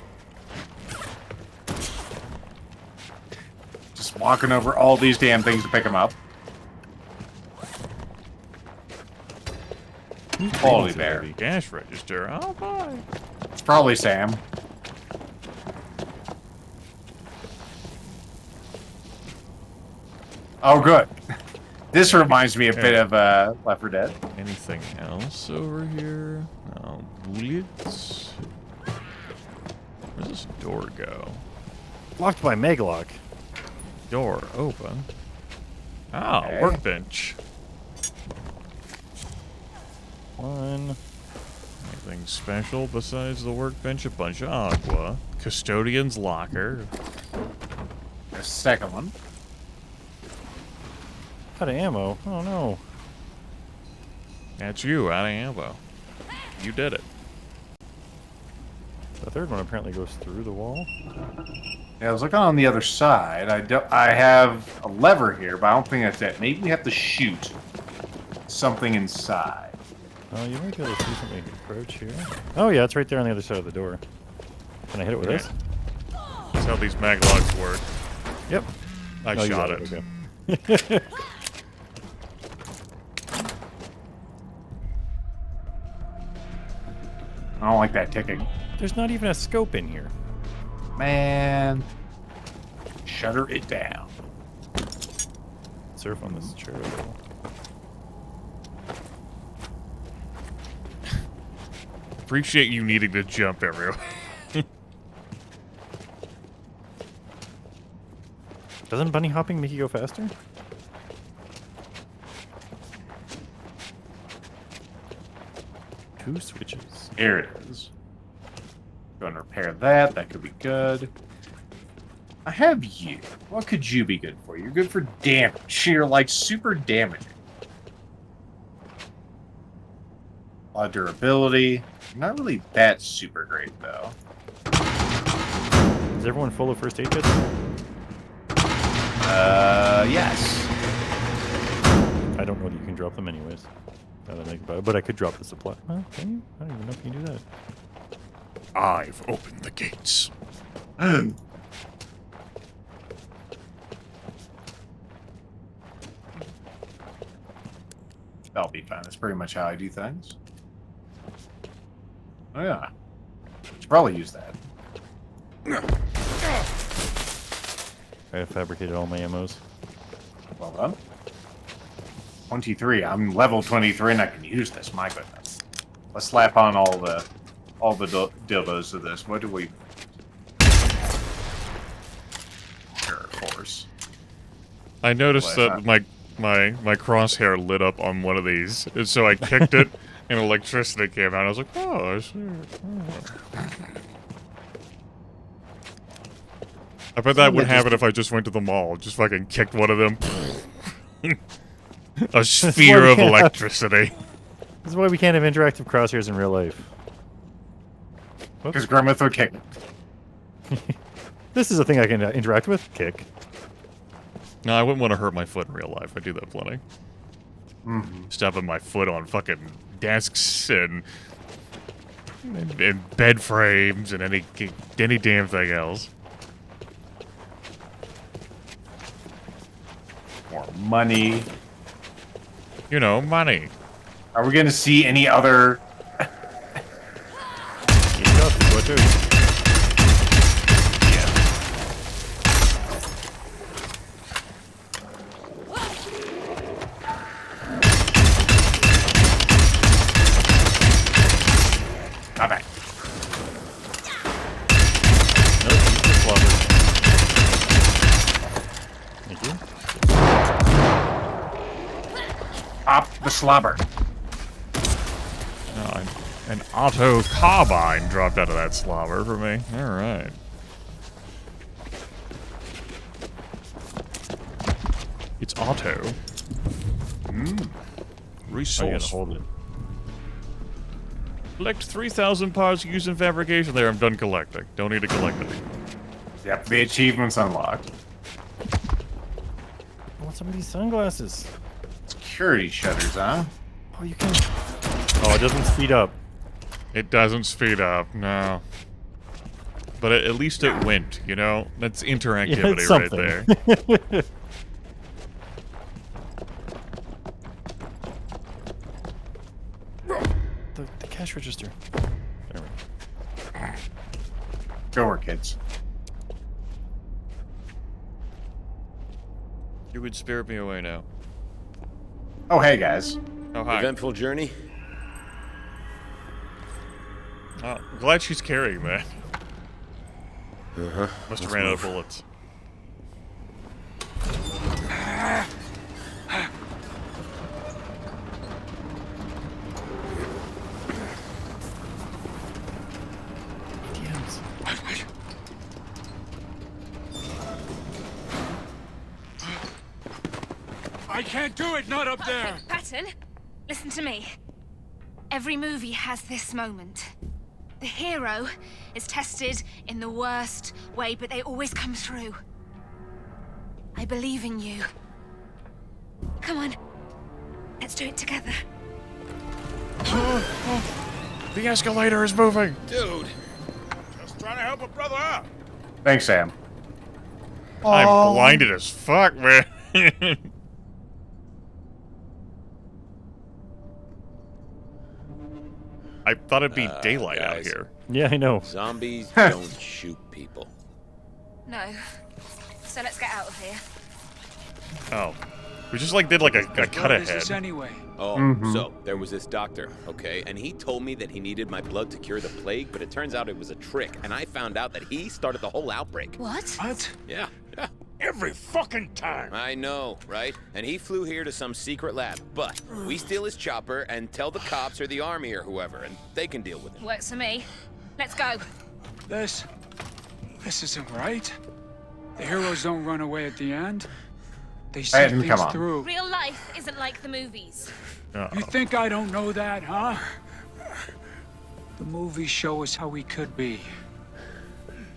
Just walking over all these damn things to pick them up. Holy bear. Cash register. Oh boy. It's probably Sam. Oh, good. This reminds me a bit of Left 4 Dead. Anything else over here? No. Bullets? Where's this door go? Locked by Megalock. Door open. Ah, Okay. workbench. One. Anything special besides the workbench? A bunch of aqua. Custodian's locker. A second one. Out of ammo. Oh no. That's you, out of ammo. You did it. The third one apparently goes through the wall. Yeah, I was looking on the other side. I have a lever here, but I don't think that's it. Maybe we have to shoot something inside. Oh, you might be able to see something approach here. Oh yeah, it's right there on the other side of the door. Can I hit it with this? That's how these maglogs work. Yep. I Oh, you shot got it. Okay. I don't like that ticking. There's not even a scope in here. Man. Shutter it down. Surf on this chair a little. Appreciate you needing to jump everywhere. Doesn't bunny hopping make you go faster? Two switches. Here it is. Going to repair that. That could be good. I have you. What could you be good for? You're good for damage. You're like super damaging. A lot of durability. Not really that super great though. Is everyone full of first aid kits? Yes. I don't know that you can drop them anyways. Now that I think about it, but I could drop the supply. Well, can you? I don't even know if you can do that. I've opened the gates. That'll be fine. That's pretty much how I do things. Oh yeah. Should probably use that. I have fabricated all my ammos. Well done. 23. I'm level 23 and I can use this. My goodness. Let's slap on all the dildos to this. What do we? Sure, of course. I noticed that my crosshair lit up on one of these, and so I kicked it, and electricity came out. I was like, oh, I see. I bet that would happen if I just went to the mall, just fucking kicked one of them. A sphere of electricity. This is why we can't have interactive crosshairs in real life. Because Grimith would kick it. This is a thing I can interact with. Kick. No, I wouldn't want to hurt my foot in real life. I do that plenty. Stuffing my foot on fucking desks and bed frames and any damn thing else. More money. You know, money. Are we going to see any other... Not bad. Thank you. Pop the slobber. Oh, an auto carbine dropped out of that slobber for me. Alright. It's auto. Resource. I gotta hold it. Collect 3,000 parts used in fabrication. There, I'm done collecting. Don't need to collect it. Yep, the achievement's unlocked. I want some of these sunglasses. Security shutters, huh? Oh, you can. Oh, it doesn't speed up. It doesn't speed up, no. But at least it went, you know? That's interactivity right there. the cash register. There we go. Go work, kids. You would spare me away now. Oh, hey, guys. Oh, hi. Eventful journey? Oh, I'm glad she's carrying that. Uh-huh. Must have ran out of bullets. I can't do it, not up there! Patton, listen to me. Every movie has this moment. The hero is tested in the worst way, but they always come through. I believe in you. Come on. Let's do it together. The escalator is moving! Dude! Just trying to help a brother out. Thanks, Sam. I'm blinded as fuck, man. I thought it'd be daylight out guys. here. Yeah, I know. Zombies don't shoot people. No. So let's get out of here. Oh. We just like did like a cut ahead. Anyway. Oh, so there was this doctor, okay, and he told me that he needed my blood to cure the plague, but it turns out it was a trick, and I found out that he started the whole outbreak. What? What? Yeah. Every fucking time. I know, right? And he flew here to some secret lab, but we steal his chopper and tell the cops or the army or whoever, and they can deal with it. Works for me. Let's go. This isn't right. The heroes don't run away at the end. They see Come things on. through. Real life isn't like the movies. You think I don't know that, huh? The movies show us how we could be.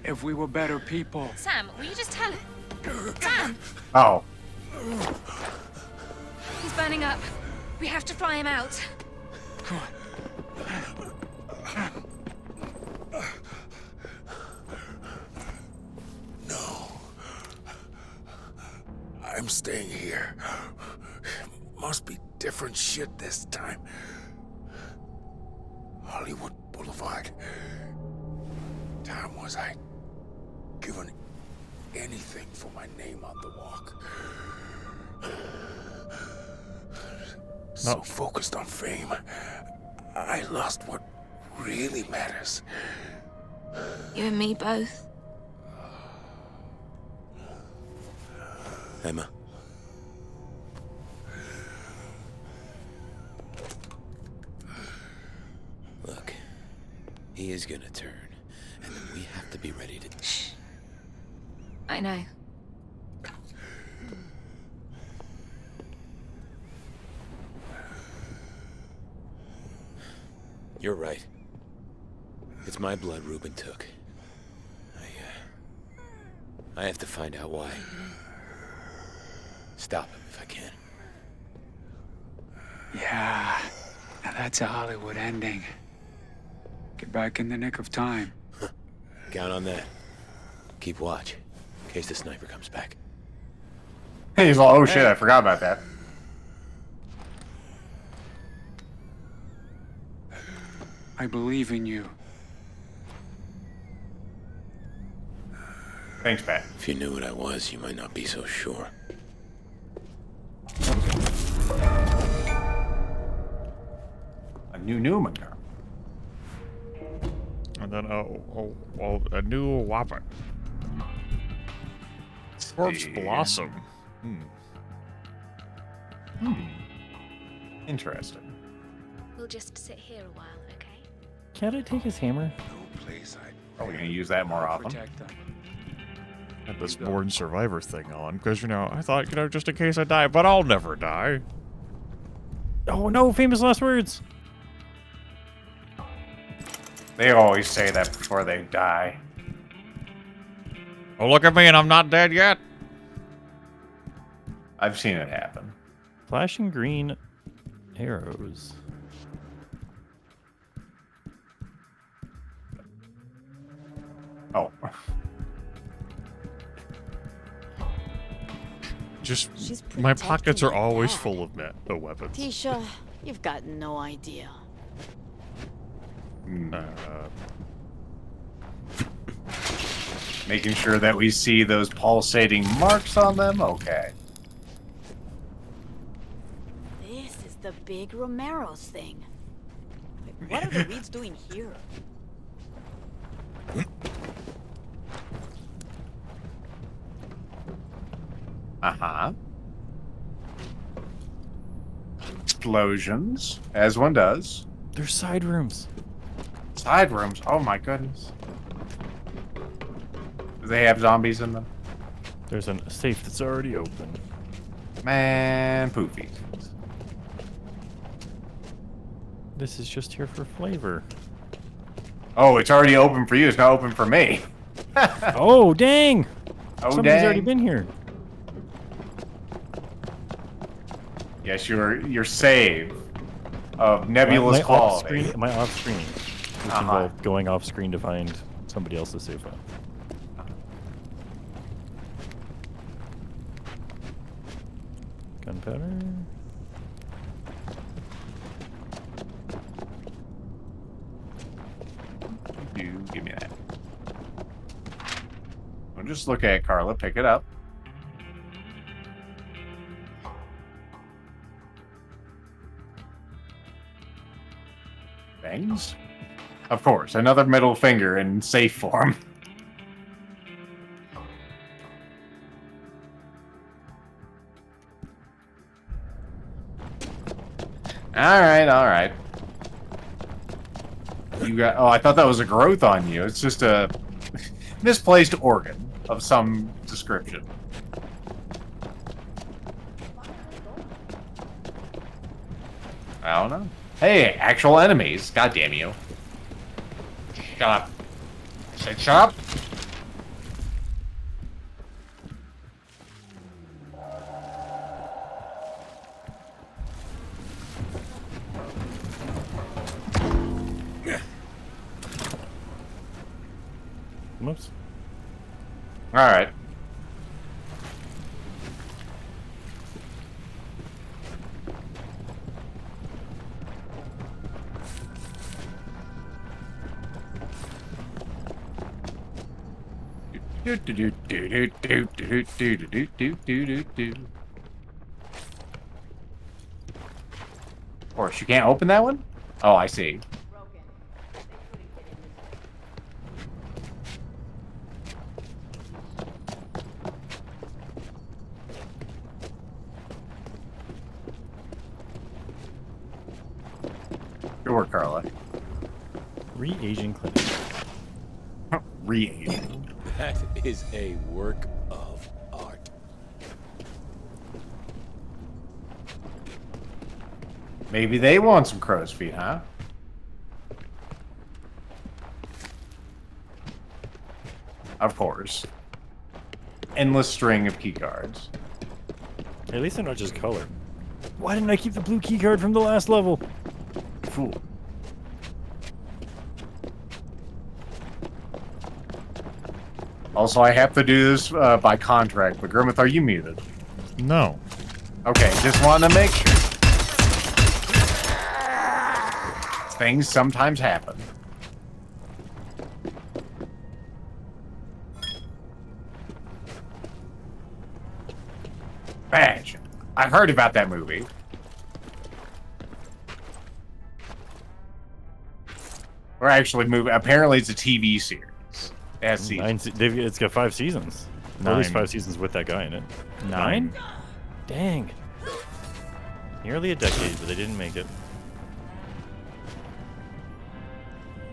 If we were better people. Sam, will you just tell him? Sam! Oh. He's burning up. We have to fly him out. Come on. No. I'm staying here. Must be different shit this time. Hollywood Boulevard. Time was I given anything for my name on the walk. So focused on fame, I lost what really matters. You and me both. Emma. Look, he is gonna turn, and then we have to be ready to... Shh. I know. You're right. It's my blood Ruben took. I have to find out why. Stop him if I can. Yeah, now that's a Hollywood ending. Get back in the nick of time. Count on that. Keep watch, in case the sniper comes back. He's all, oh shit, I forgot about that. I believe in you. Thanks, Pat. If you knew what I was, you might not be so sure. A new Newman girl. And then a new weapon. Corpse Blossom. Interesting. We'll just sit here a while, okay? Can't I take his hammer? Are we gonna use that more often? Had this Born Survivor thing on, because, you know, I thought, you know, just in case I die, but I'll never die. Oh no, famous last words! They always say that before they die. Oh, look at me, and I'm not dead yet. I've seen it happen. Flashing green arrows. Oh. Just, She's my pockets are protecting always Dad. full of weapons. Tisha, you've got no idea. Making sure that we see those pulsating marks on them? Okay. This is the big Romero's thing. Wait, what are the Reeds doing here? Uh-huh. Explosions, as one does. There's side rooms. Side rooms? Oh my goodness. Do they have zombies in them? There's a safe that's already open. Man, poofy. This is just here for flavor. Oh, it's already open for you. It's not open for me. Oh, dang! Oh, Somebody's dang. already been here. Yes, your save of nebulous quality. My off-screen, which involved going off-screen to find somebody else's save file. Gunpowder. You give me that. I'll just look at it, Carla. Pick it up. Things? Of course, another middle finger in safe form. Alright. You got... Oh, I thought that was a growth on you. It's just a misplaced organ of some description. I don't know. Hey, actual enemies. God damn you. Shut up. I said shut up. Whoops. Alright. Of course, you can't open that one? Oh, I see. Good work, Carla. Re-aging clinic. Re-aging. That is a work of art. Maybe they want some crow's feet, huh? Of course. Endless string of keycards. At least they're not just color. Why didn't I keep the blue keycard from the last level? Fool. Also, I have to do this by contract, but Grimith, are you muted? No. Okay, just wanted to make sure. Things sometimes happen. Badge. I've heard about that movie. Or actually, movie. Apparently, it's a TV series. It has seasons. It's got 5 seasons. At least 5 seasons with that guy in it. 9? Dang. Nearly a decade, but they didn't make it.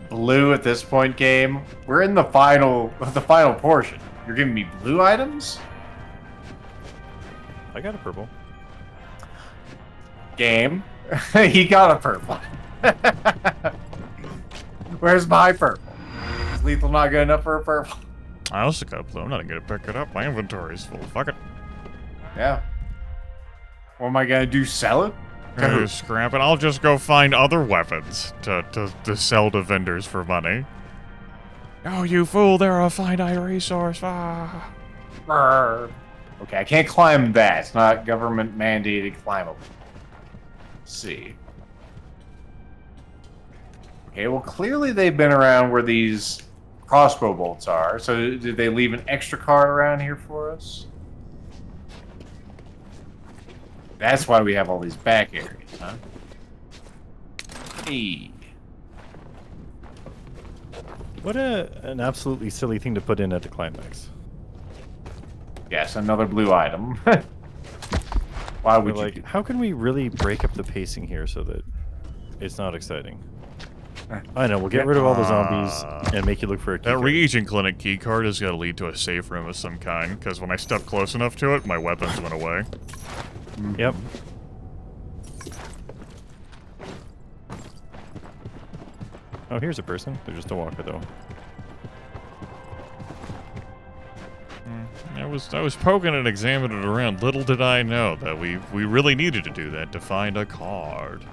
Blue at this point, game. We're in the final portion. You're giving me blue items? I got a purple. Game. He got a purple. Where's my purple? Is lethal not good enough for a purple? I also got a blue. I'm not gonna pick it up. My inventory's full. Fuck it. Yeah. What am I gonna do? Sell it? Scrap it. I'll just go find other weapons to sell to vendors for money. Oh, you fool! They're a finite resource. Ah. Okay, I can't climb that. It's not government mandated climbable. Let's see. Okay, well, clearly they've been around where these crossbow bolts are. So did they leave an extra card around here for us? That's why we have all these back areas, huh? Hey. What an absolutely silly thing to put in at the climax. Yes, another blue item. Why would you? How can we really break up the pacing here so that it's not exciting? I know, we'll get rid of all the zombies and make you look for a key That card. reagent clinic keycard is going to lead to a safe room of some kind, because when I stepped close enough to it, my weapons went away. Yep. Oh, here's a person. They're just a walker, though. I was poking and examining it around. Little did I know that we really needed to do that to find a card.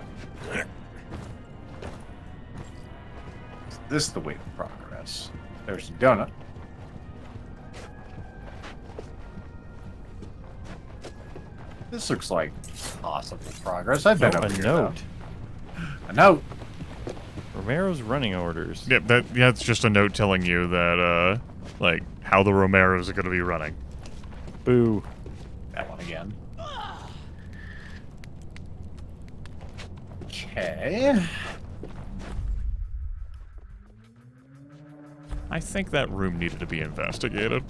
This is the way to progress. There's a donut. This looks like possible progress. I've been over here, though. A note. Romero's running orders. Yeah, that's just a note telling you that Like, how the Romeros are going to be running. Boo. That one again. Okay. I think that room needed to be investigated.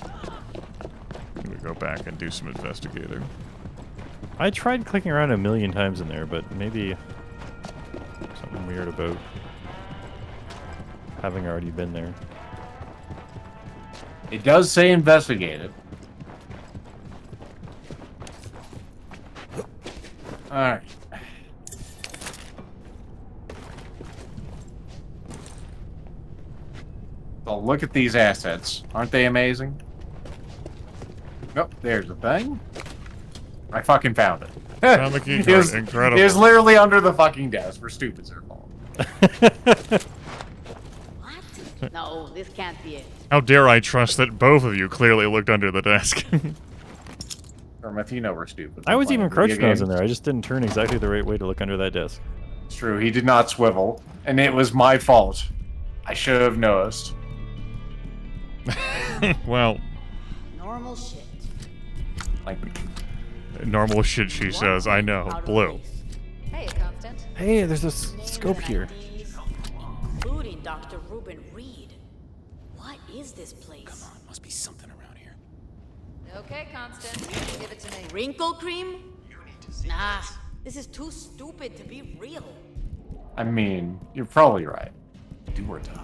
I'm going to go back and do some investigating. I tried clicking around a million times in there, but maybe something weird about having already been there. It does say investigated. Alright. So look at these assets. Aren't they amazing? Oh, there's the thing. I fucking found it. Found the key card. Incredible. It was literally under the fucking desk. We're stupid, Zerfall. No, this can't be it. How dare I trust that both of you clearly looked under the desk? Grimith, you know we're stupid. I was even crouched when I was in there. I just didn't turn exactly the right way to look under that desk. It's true. He did not swivel, and it was my fault. I should have noticed. Well, Normal shit. Like, normal shit, she says. I know. Blue. Hey, Constant. Hey, there's a scope here. Including Dr. Ruben Reed. What is this place? Come on, must be something around here. Okay, Constant. Give it to me. Wrinkle cream? Nah, this is too stupid to be real. I mean, you're probably right. Do or die.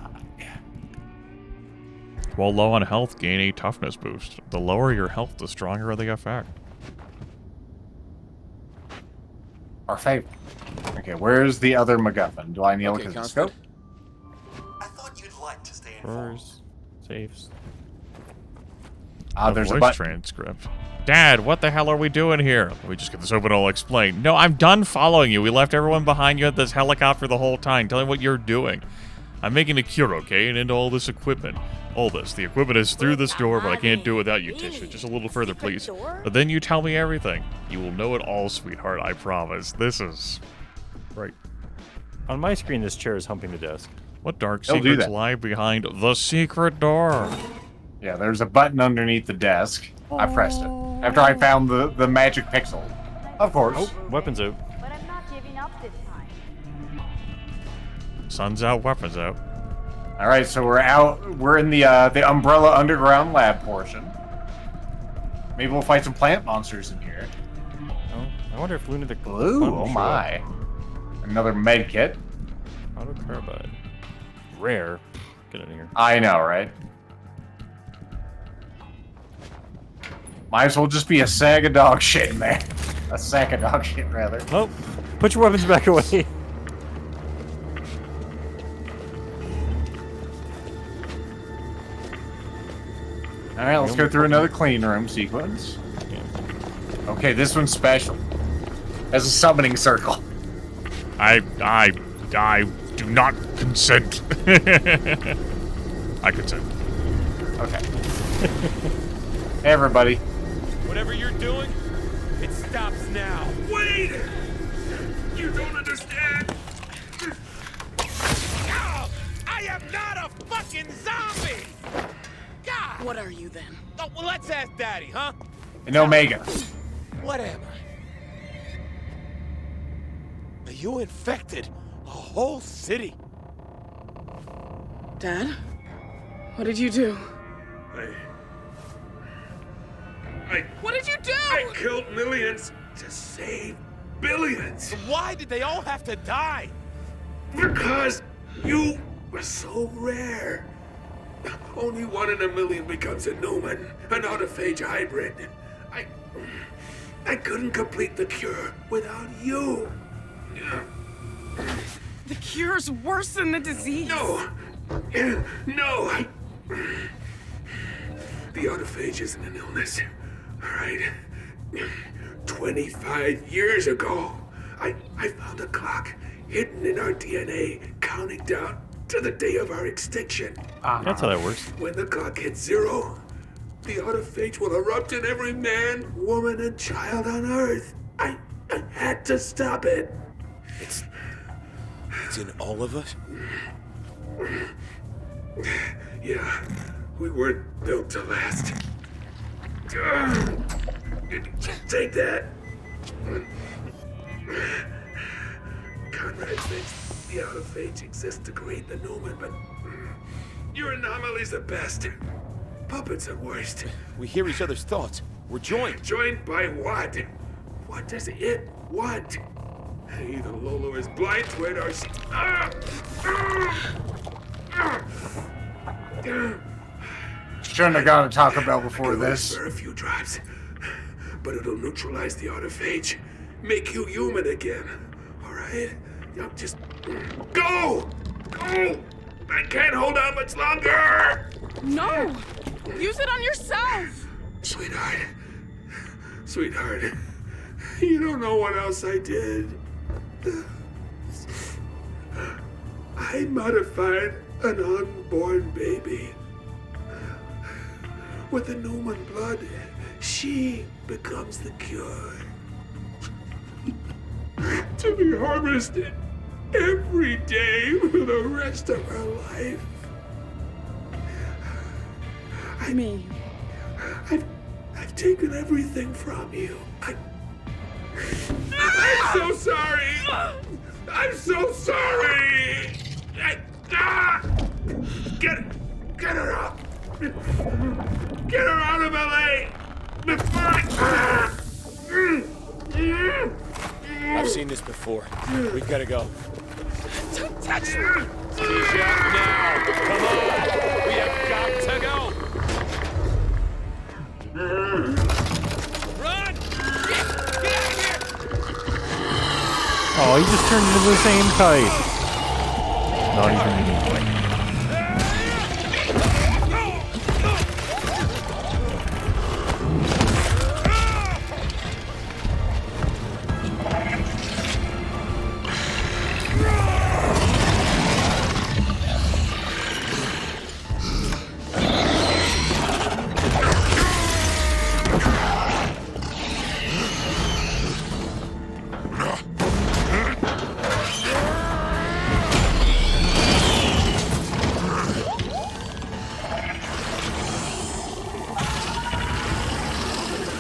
While low on health, gain a toughness boost. The lower your health, the stronger the effect. Our favorite. Okay, where's the other MacGuffin? Do I need to look at the scope? I thought you'd like to stay Drawers, safes. Ah, there's a voice button. transcript. Dad, what the hell are we doing here? Let me just get this open, I'll explain. No, I'm done following you. We left everyone behind you at this helicopter the whole time. Tell me what you're doing. I'm making a cure, okay? And into all this equipment. All this. The equipment is through this door, but I can't do it without you, Tisha. Just a little further, please. But then you tell me everything. You will know it all, sweetheart, I promise. This is... right. On my screen, this chair is humping the desk. What dark Don't do secrets that. lie behind the secret door? Yeah, there's a button underneath the desk. I pressed it. After I found the magic pixel. Of course. Oh, weapons out. But I'm not giving up this time. Sun's out, weapons out. Alright, so we're out. We're in the Umbrella Underground lab portion. Maybe we'll fight some plant monsters in here. Oh, I wonder if Lunatic Blue, Fun oh will show my. up. Another med kit. Auto carbide. Rare. Get in here. I know, right? Might as well just be a sack of dog shit in there. A sack of dog shit, rather. Oh, put your weapons back away. Alright, let's go through another clean room sequence. Okay, this one's special. As a summoning circle. I do not consent. I consent. Okay. Hey, everybody. Whatever you're doing, it stops now. Wait! You don't understand! Oh, I am not a fucking zombie! God! What are you then? Oh, well, let's ask Daddy, huh? An Omega. What am I? You infected a whole city. Dad? What did you do? What did you do? I killed millions to save billions. Why did they all have to die? Because you were so rare. Only 1 in a million becomes a Newman, an autophage hybrid. I couldn't complete the cure without you. The cure's worse than the disease. No. No. The autophage isn't an illness. All right. 25 years ago, I found a clock hidden in our DNA, counting down to the day of our extinction. That's how that works. When the clock hits 0, the autophage will erupt in every man, woman, and child on Earth. I had to stop it. It's in all of us? Yeah. We weren't built to last. Take that. Conrad thinks the out-of-phage exists to create the Newman, but your anomaly's the best. Puppets are worst. We hear each other's thoughts. We're joined. Joined by what? What does it want? Either Lolo is blind to it or... Shouldn't have gone to Taco Bell before this. For a few drives, but it'll neutralize the autophage, make you human again. All right? Now just go! Go! I can't hold out much longer! No! Use it on yourself! Sweetheart, you don't know what else I did. I modified an unborn baby. With the Newman blood, she becomes the cure. To be harvested every day for the rest of her life. I've taken everything from you. I'm so sorry. I'm so sorry. Get her out. Get her out of LA before I've seen this before. We've got to go. Don't touch me! Tisha, now! Come on! We have got to go! Run! Get out of here! Oh, he just turned into the same kite. Not even meaning.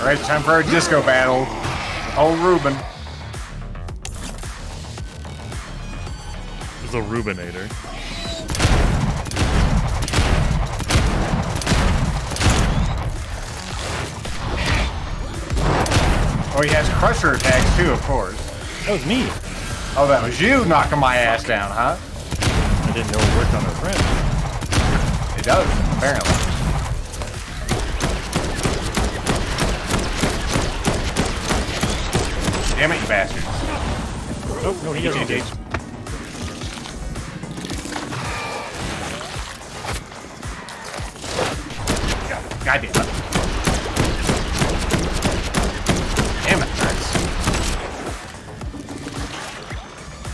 Alright, time for a disco battle. Old Ruben. There's a Rubinator. Oh, he has crusher attacks too, of course. That was me. Oh, that was you knocking my ass down, huh? I didn't know it worked on our friend. It does, apparently. Damn it, you bastards. Oh, no, he doesn't engage. God damn it. Damn it, nice.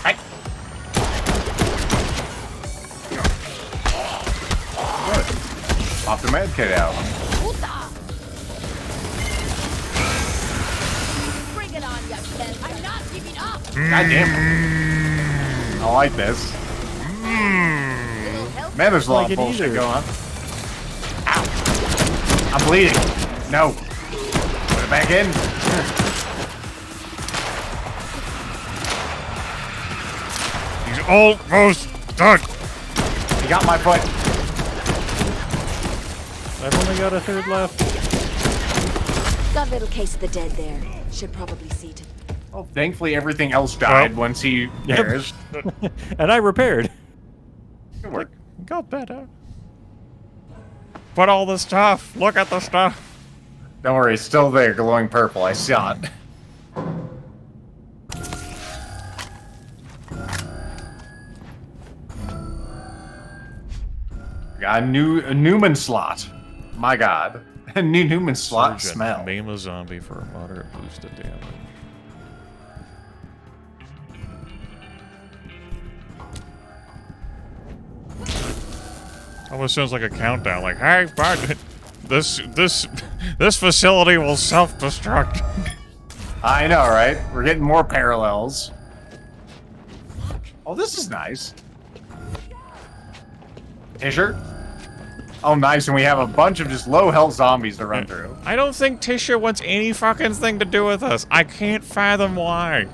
Right. Good. Pop the med kit out. Bring it on, young men. I'm not giving up. God damn it. I like this. Man, there's a lot of bullshit going on. Ow. I'm bleeding. No. Put it back in. He's almost done. He got my foot. I've only got a third left. Got a little case of the dead there. Should probably see to. Well, thankfully everything else died once he perished. And I repaired. Good work. Got better. But all the stuff. Look at the stuff. Don't worry, it's still there, glowing purple. I saw it. Got a Newman slot. My God. A new Newman slot Surgeon, smell. Maim a zombie for a moderate boost of damage. Almost sounds like a countdown, like, hey, bud, this facility will self-destruct. I know, right? We're getting more parallels. Oh, this is nice. T-shirt? Oh, nice, and we have a bunch of just low health zombies to run through. I don't think Tisha wants any fucking thing to do with us. I can't fathom why.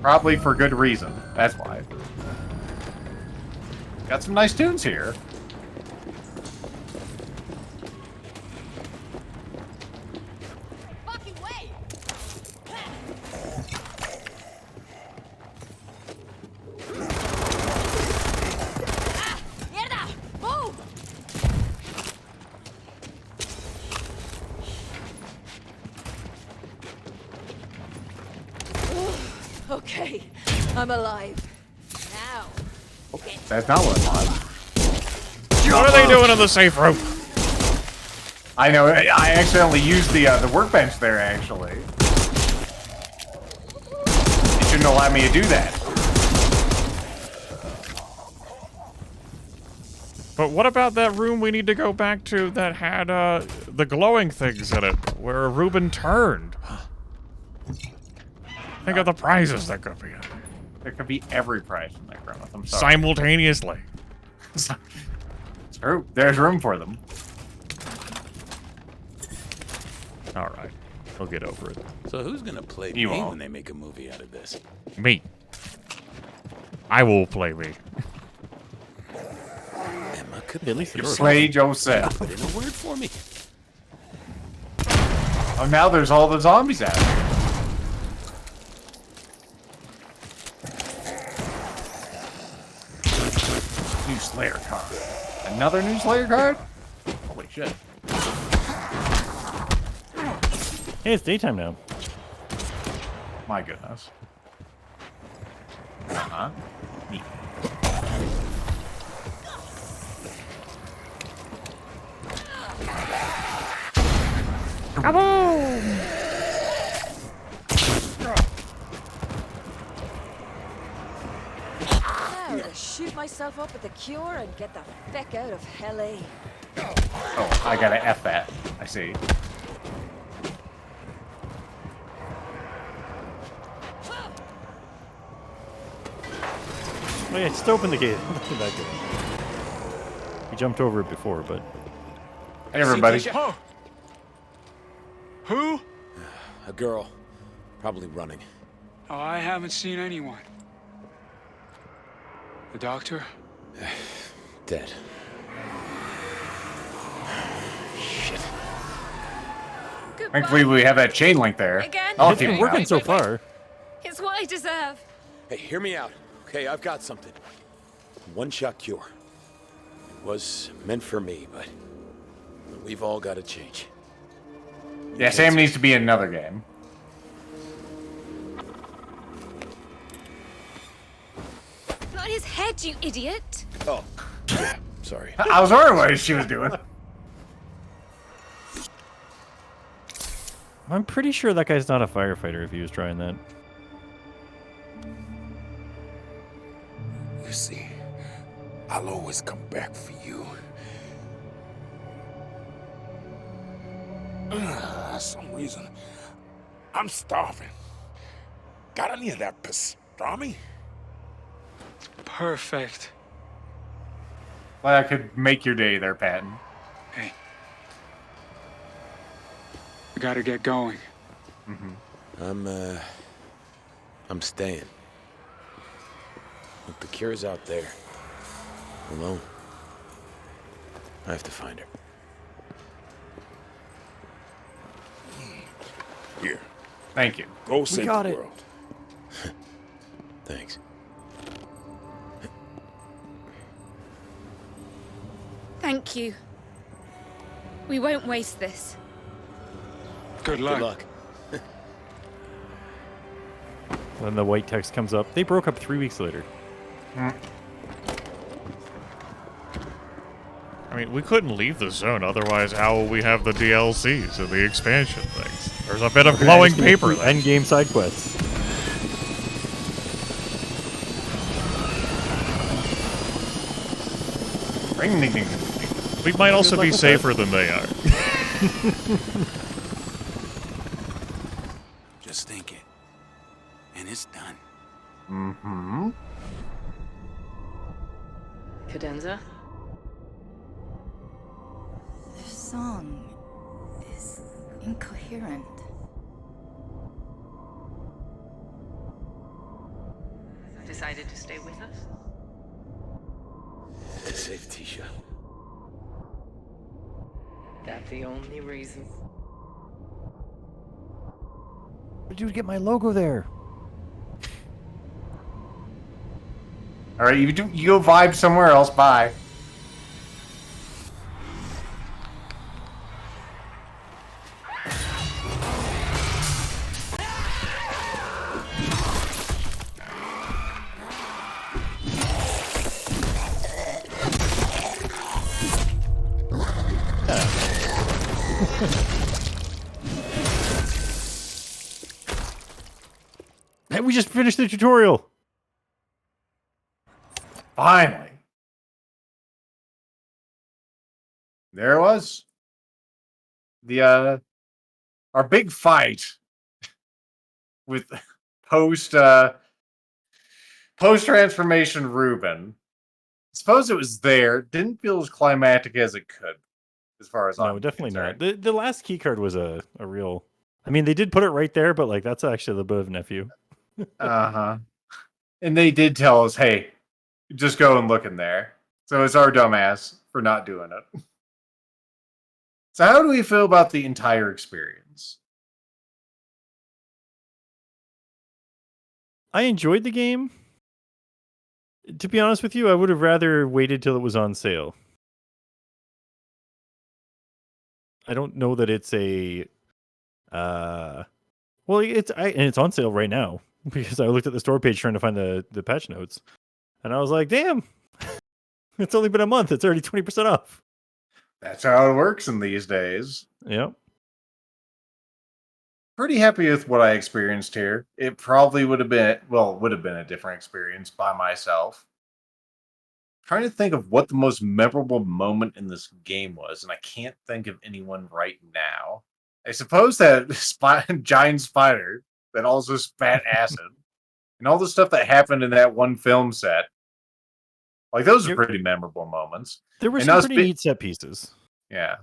Probably for good reason. That's why. Got some nice tunes here. Fucking way! Ah, mierda! Move! Okay, I'm alive. Now, That's not what I want. What are they doing in the safe room? I know. I accidentally used the workbench there. Actually, you shouldn't allow me to do that. But what about that room we need to go back to that had the glowing things in it, where Ruben turned? Think of the prizes that could be in there. There could be every prize in that Grimith. I'm sorry. Simultaneously. It's true. There's room for them. All right, we'll get over it. So who's gonna play You me won't. when they make a movie out of this? Me. I will play me. Emma could At least You the door. played yourself. put in a word for me. Oh, now there's all the zombies out there. New Slayer card. Another new Slayer card? Holy shit. Hey, it's daytime now. My goodness. Uh-huh. Neat. Kaboom! now to shoot myself up with the cure and get the feck out of LA. Oh, I gotta F that. I see. Oh yeah, just open the gate. Back in. We jumped over it before, but Hey, everybody. Oh. Who? A girl. Probably running. Oh, I haven't seen anyone. The doctor? Dead. Shit. Thankfully, we have that chain link there. Again? I'll it's keep been it working going. so far. It's what I deserve. Hey, hear me out. Okay, I've got something. One-shot cure. It was meant for me, but we've all got to change. Yeah, Sam needs to be in another game. Not his head, you idiot. Oh, yeah, sorry. I was wondering what she was doing. I'm pretty sure that guy's not a firefighter if he was trying that. You see, I'll always come back for you. Some reason, I'm starving. Got any of that pastrami? Perfect. Well, that could make your day there, Patton. Hey. I gotta get going. I'm staying. Look, the cure's out there. Alone. I have to find her. Here, Thank you. go save got the it. world. Thanks. Thank you. We won't waste this. Good luck. Good luck. Then the white text comes up. They broke up 3 weeks later. I mean, we couldn't leave the zone, otherwise how will we have the DLCs and the expansion things? There's a bit of glowing paper there. End game side quests. Ring, ding, ding. We might also be safer than they are. Just think it. And it's done. Mm-hmm. Cadenza? This song is incoherent. Decided to stay with us? To save Tisha. That the only reason? Dude, get my logo there. All right, you go vibe somewhere else. Bye. Hey, we just finished the tutorial. Finally. There it was. The our big fight with post transformation Ruben. Suppose it was there. Didn't feel as climactic as it could, as far as No, I'm definitely concerned. not. The last key card was a real. I mean, they did put it right there, but like that's actually the bit of nephew. Uh-huh. And they did tell us, hey, just go and look in there. So it's our dumbass for not doing it. So how do we feel about the entire experience? I enjoyed the game. To be honest with you, I would have rather waited till it was on sale. I don't know that it's a well, and it's on sale right now because I looked at the store page trying to find the patch notes. And I was like, "Damn. It's only been a month. It's already 20% off." That's how it works in these days. Yep. Pretty happy with what I experienced here. It probably would have been a different experience by myself. Trying to think of what the most memorable moment in this game was, and I can't think of anyone right now. I suppose that giant spider that also spat acid, and all the stuff that happened in that one film set. Like those are pretty memorable moments. There were And some us pretty neat set pieces. Yeah.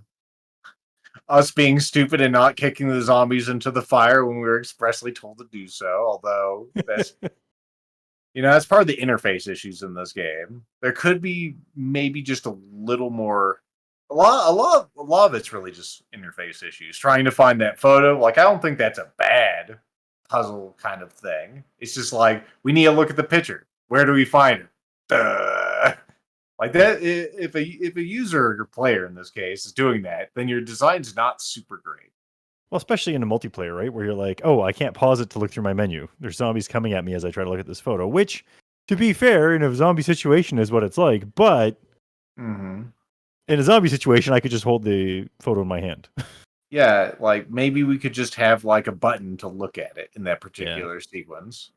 Us being stupid and not kicking the zombies into the fire when we were expressly told to do so, although that's that's part of the interface issues in this game. There could be maybe just a little more. A lot of it's really just interface issues. Trying to find that photo, like I don't think that's a bad puzzle kind of thing. It's just like we need to look at the picture. Where do we find it? Duh. Like that. If a user or player in this case is doing that, then your design's not super great. Well, especially in a multiplayer, right? Where you're like, oh, I can't pause it to look through my menu. There's zombies coming at me as I try to look at this photo, which, to be fair, in a zombie situation is what it's like. But in a zombie situation, I could just hold the photo in my hand. Yeah, like maybe we could just have like a button to look at it in that particular sequence.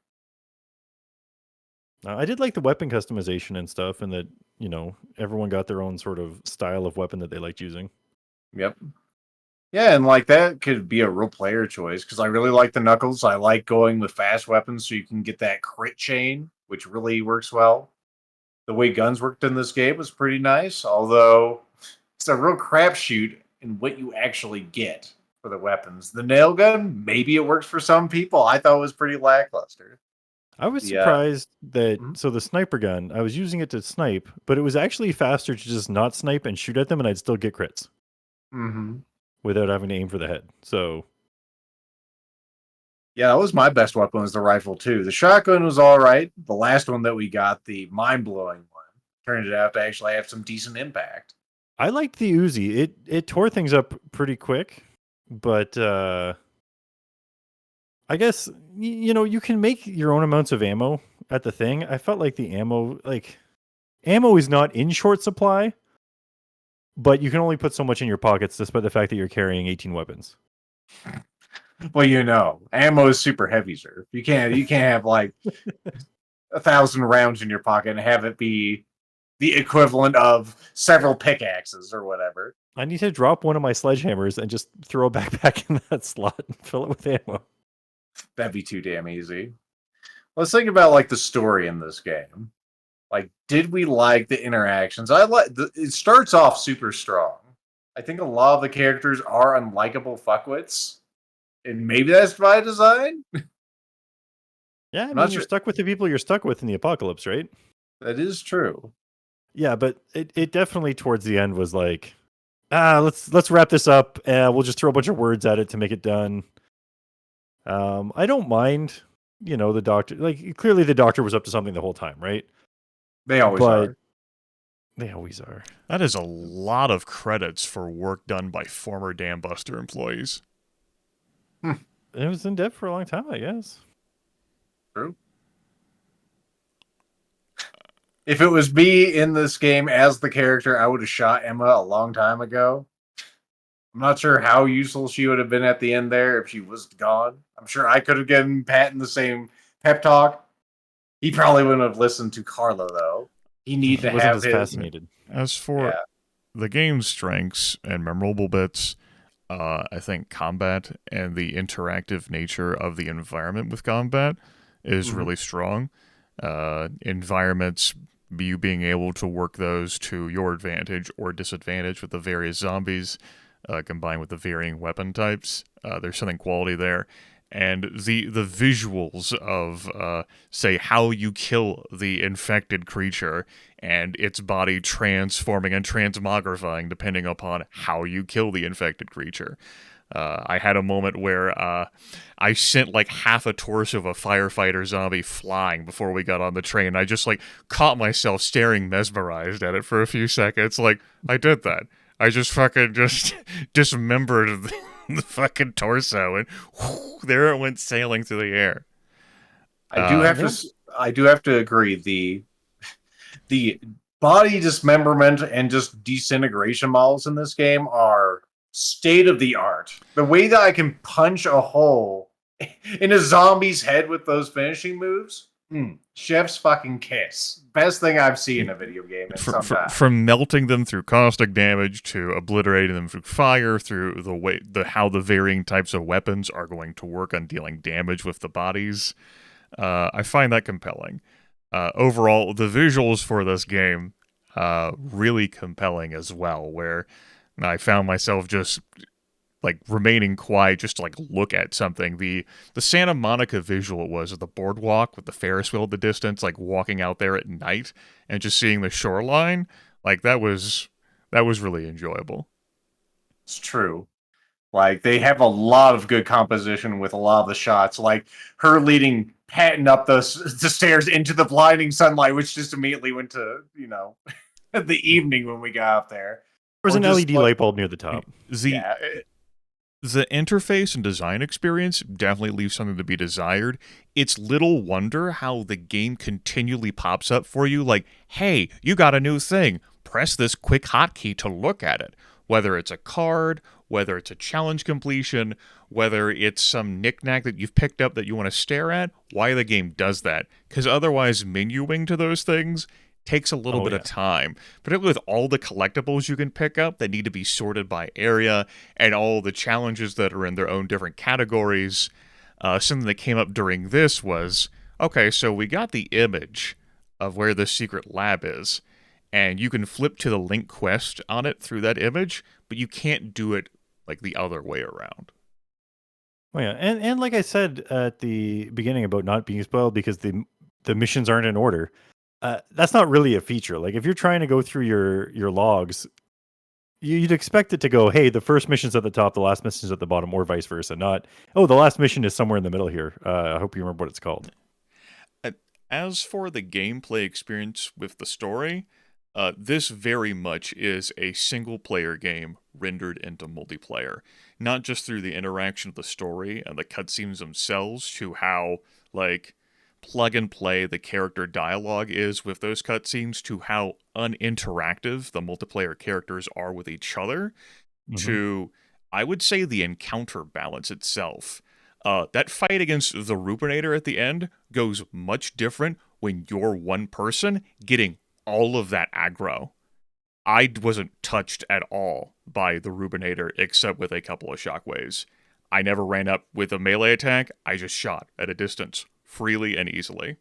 I did like the weapon customization and stuff, and that, everyone got their own sort of style of weapon that they liked using. Yep. Yeah, and like that could be a real player choice because I really like the Knuckles. I like going with fast weapons so you can get that crit chain, which really works well. The way guns worked in this game was pretty nice, although it's a real crapshoot in what you actually get for the weapons. The nail gun, maybe it works for some people. I thought it was pretty lackluster. I was surprised that, so the sniper gun, I was using it to snipe, but it was actually faster to just not snipe and shoot at them, and I'd still get crits. Without having to aim for the head. So yeah, that was my best weapon, was the rifle too. The shotgun was all right. The last one that we got, the mind-blowing one, turned out to actually have some decent impact. I liked the Uzi. It tore things up pretty quick, but I guess you can make your own amounts of ammo at the thing. I felt like the ammo is not in short supply. But you can only put so much in your pockets, despite the fact that you're carrying 18 weapons. Well, ammo is super heavy, sir. You can't have like 1,000 rounds in your pocket and have it be the equivalent of several pickaxes or whatever. I need to drop one of my sledgehammers and just throw a backpack in that slot and fill it with ammo. That'd be too damn easy. Let's think about like the story in this game. Like, did we like the interactions? It starts off super strong. I think a lot of the characters are unlikable fuckwits, and maybe that's by design. Yeah, I mean, you're stuck with the people you're stuck with in the apocalypse, right? That is true. Yeah, but it definitely towards the end was like, let's wrap this up. We'll just throw a bunch of words at it to make it done. I don't mind, the doctor. Like, clearly the doctor was up to something the whole time, right? They always are. They always are. That is a lot of credits for work done by former Dam Buster employees. It was in depth for a long time, I guess. True. If it was me in this game as the character, I would have shot Emma a long time ago. I'm not sure how useful she would have been at the end there if she was gone. I'm sure I could have given Patton the same pep talk. He probably wouldn't have listened to Carla, though. He needed to wasn't have as his... fascinated. As for the game's strengths and memorable bits, I think combat and the interactive nature of the environment with combat is really strong. Environments, you being able to work those to your advantage or disadvantage with the various zombies, combined with the varying weapon types. There's something quality there. And the visuals of, say, how you kill the infected creature and its body transforming and transmogrifying depending upon how you kill the infected creature. I had a moment where I sent like half a torso of a firefighter zombie flying before we got on the train. I just like caught myself staring mesmerized at it for a few seconds. Like, I did that. I just fucking just dismembered the fucking torso, and whoosh, there it went sailing through the air. I do have to agree. The body dismemberment and just disintegration models in this game are state of the art. The way that I can punch a hole in a zombie's head with those finishing moves, chef's fucking kiss. Best thing I've seen in a video game in some time. From melting them through caustic damage to obliterating them through fire, through how the varying types of weapons are going to work on dealing damage with the bodies. I find that compelling. Overall, the visuals for this game, really compelling as well, where I found myself just like remaining quiet just to like look at something. The Santa Monica visual was of the boardwalk with the Ferris wheel at the distance, like walking out there at night and just seeing the shoreline. Like that was really enjoyable. It's true. Like, they have a lot of good composition with a lot of the shots. Like, her leading Patton up the stairs into the blinding sunlight, which just immediately went to, the evening when we got up there. There was an LED light bulb near the top. The interface and design experience definitely leaves something to be desired. It's little wonder how the game continually pops up for you like, hey, you got a new thing. Press this quick hotkey to look at it. Whether it's a card, whether it's a challenge completion, whether it's some knickknack that you've picked up that you want to stare at, why the game does that. Because otherwise, menuing to those things takes a little bit of time, particularly with all the collectibles you can pick up that need to be sorted by area and all the challenges that are in their own different categories. Something that came up during this was, okay, so we got the image of where the secret lab is, and you can flip to the link quest on it through that image, but you can't do it like the other way around. Oh yeah, and like I said at the beginning about not being spoiled because the missions aren't in order. That's not really a feature. Like if you're trying to go through your logs, you'd expect it to go, hey, the first mission's at the top, the last mission's at the bottom, or vice versa. Not, oh, the last mission is somewhere in the middle here. I hope you remember what it's called. As for the gameplay experience with the story, this very much is a single-player game rendered into multiplayer. Not just through the interaction of the story and the cutscenes themselves to how, like, plug-and-play the character dialogue is with those cutscenes to how uninteractive the multiplayer characters are with each other, to, I would say, the encounter balance itself. That fight against the Rubinator at the end goes much different when you're one person getting all of that aggro. I wasn't touched at all by the Rubinator except with a couple of shockwaves. I never ran up with a melee attack, I just shot at a distance, freely and easily.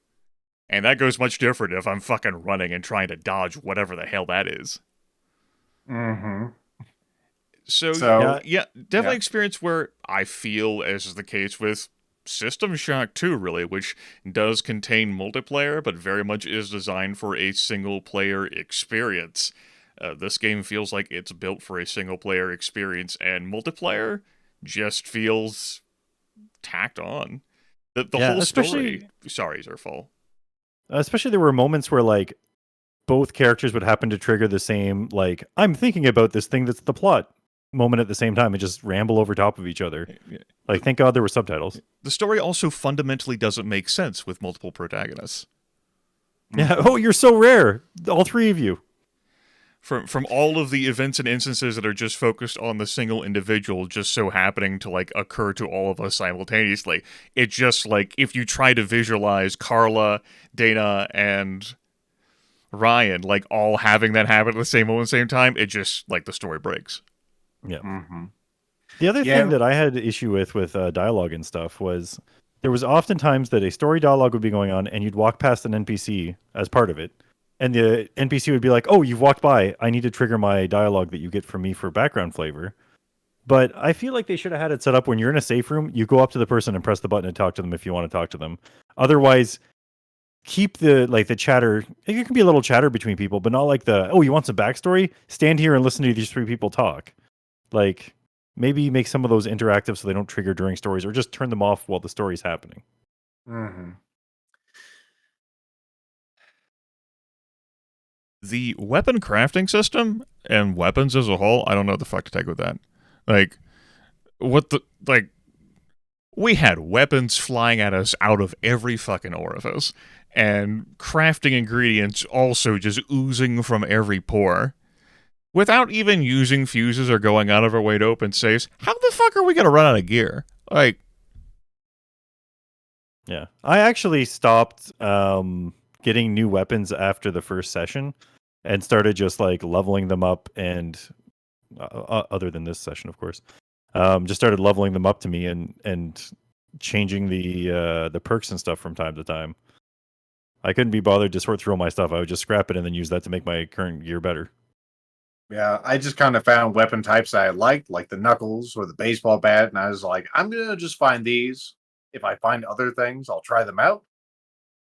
And that goes much different if I'm fucking running and trying to dodge whatever the hell that is. Mm-hmm. So yeah, definitely experience where I feel, as is the case with System Shock 2, really, which does contain multiplayer, but very much is designed for a single-player experience. This game feels like it's built for a single-player experience, and multiplayer just feels tacked on. The whole story... Sorry, Zerfall. Especially there were moments where, like, both characters would happen to trigger the same, like, I'm thinking about this thing that's the plot moment at the same time and just ramble over top of each other. Like, thank God there were subtitles. The story also fundamentally doesn't make sense with multiple protagonists. Yeah. Oh, you're so rare. All three of you. From all of the events and instances that are just focused on the single individual just so happening to, like, occur to all of us simultaneously. It's just, like, if you try to visualize Carla, Dana, and Ryan, like, all having that happen at the same moment, same time, it just, like, the story breaks. Yeah. Mm-hmm. The other thing that I had issue with dialogue and stuff was there was often times that a story dialogue would be going on and you'd walk past an NPC as part of it. And the NPC would be like, oh, you've walked by. I need to trigger my dialogue that you get from me for background flavor. But I feel like they should have had it set up when you're in a safe room, you go up to the person and press the button and talk to them if you want to talk to them. Otherwise, keep the chatter. It can be a little chatter between people, but not like oh, you want some backstory? Stand here and listen to these three people talk. Like, maybe make some of those interactive so they don't trigger during stories, or just turn them off while the story's happening. Mm-hmm. The weapon crafting system and weapons as a whole, I don't know what the fuck to take with that. Like, we had weapons flying at us out of every fucking orifice, and crafting ingredients also just oozing from every pore. Without even using fuses or going out of our way to open safes, how the fuck are we going to run out of gear? Like, yeah. I actually stopped getting new weapons after the first session and started just, like, leveling them up and, other than this session, of course, just started leveling them up to me and changing the perks and stuff from time to time. I couldn't be bothered to sort through all my stuff. I would just scrap it and then use that to make my current gear better. Yeah, I just kind of found weapon types that I liked, like the knuckles or the baseball bat, and I was like, I'm going to just find these. If I find other things, I'll try them out.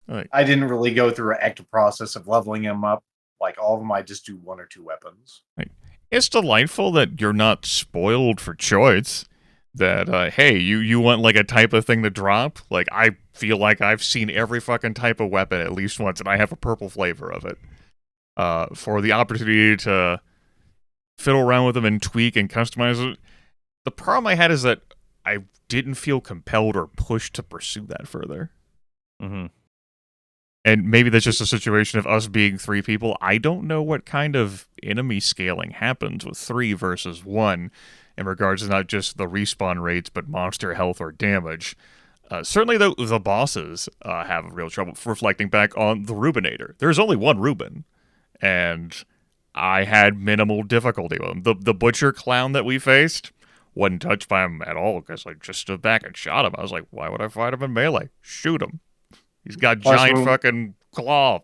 Right. I didn't really go through an active process of leveling them up. Like, all of them, I just do one or two weapons. Right. It's delightful that you're not spoiled for choice. That, hey, you want, like, a type of thing to drop? Like, I feel like I've seen every fucking type of weapon at least once, and I have a purple flavor of it. For the opportunity to fiddle around with them and tweak and customize it. The problem I had is that I didn't feel compelled or pushed to pursue that further. Mm-hmm. And maybe that's just a situation of us being three people. I don't know what kind of enemy scaling happens with 3 versus 1 in regards to not just the respawn rates, but monster health or damage. Certainly, the bosses have real trouble reflecting back on the Rubinator. There's only one Reuben, and I had minimal difficulty with him. The butcher clown that we faced wasn't touched by him at all because I just stood back and shot him. I was like, why would I fight him in melee? Shoot him. He's got giant fucking claw.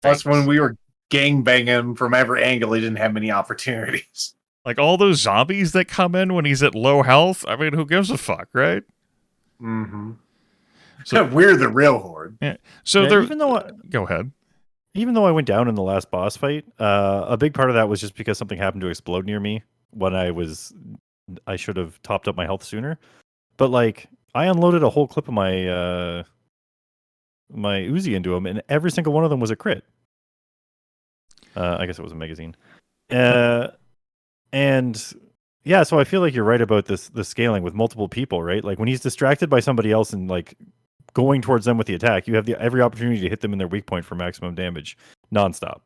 Plus, when we were gangbanging him from every angle, he didn't have many opportunities. Like, all those zombies that come in when he's at low health, I mean, who gives a fuck, right? Mm-hmm. So we're the real horde. Yeah. So yeah, there. Even though go ahead. Even though I went down in the last boss fight, a big part of that was just because something happened to explode near me when I should have topped up my health sooner. But, like, I unloaded a whole clip of my my Uzi into him, and every single one of them was a crit. I guess it was a magazine. And yeah, so I feel like you're right about the scaling with multiple people, right? Like, when he's distracted by somebody else and, like, going towards them with the attack, you have every opportunity to hit them in their weak point for maximum damage, nonstop.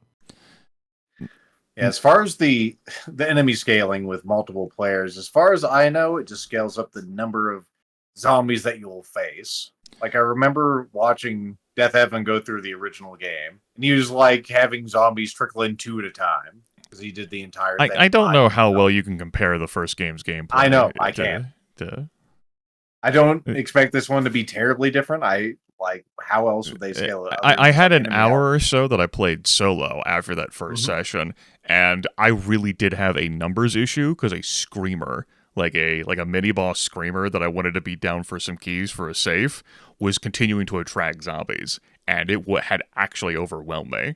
Yeah, as far as the enemy scaling with multiple players, as far as I know, it just scales up the number of zombies that you'll face. Like, I remember watching Death Evan go through the original game, and he was like having zombies trickle in 2 at a time because he did the entire thing. I don't know how well you can compare the first game's gameplay. I know, I can't. I don't expect this one to be terribly different. I Like, how else would they scale it? I had an hour or so that I played solo after that first session, and I really did have a numbers issue because a screamer, like a mini boss screamer that I wanted to beat down for some keys for a safe, was continuing to attract zombies, and it had actually overwhelmed me.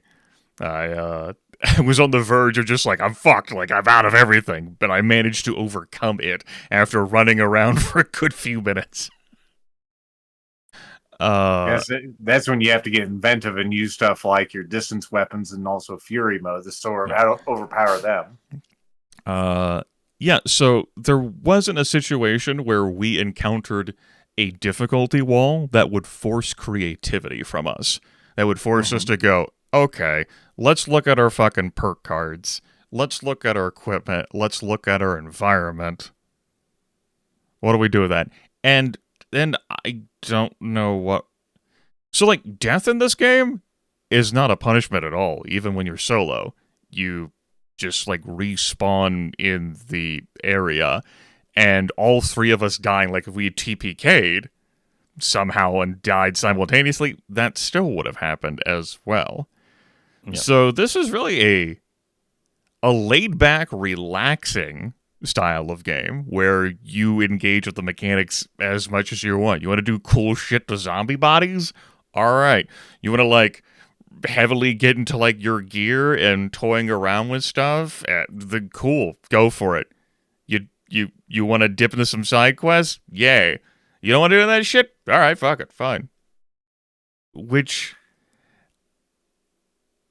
I was on the verge of just like, I'm fucked, like I'm out of everything, but I managed to overcome it after running around for a good few minutes. That's when you have to get inventive and use stuff like your distance weapons and also fury mode to sort of how to overpower them. Yeah, so there wasn't a situation where we encountered a difficulty wall that would force creativity from us. That would force us to go, okay, let's look at our fucking perk cards. Let's look at our equipment. Let's look at our environment. What do we do with that? And then I don't know what... So, like, death in this game is not a punishment at all, even when you're solo. You just, like, respawn in the area, and all three of us dying, like, if we had TPK'd somehow and died simultaneously, that still would have happened as well. Yeah. So this is really a laid-back, relaxing style of game where you engage with the mechanics as much as you want. You want to do cool shit to zombie bodies? All right. You want to, like, heavily get into, like, your gear and toying around with stuff? Cool. Go for it. You want to dip into some side quests? Yay. You don't want to do that shit? All right, fuck it. Fine. Which...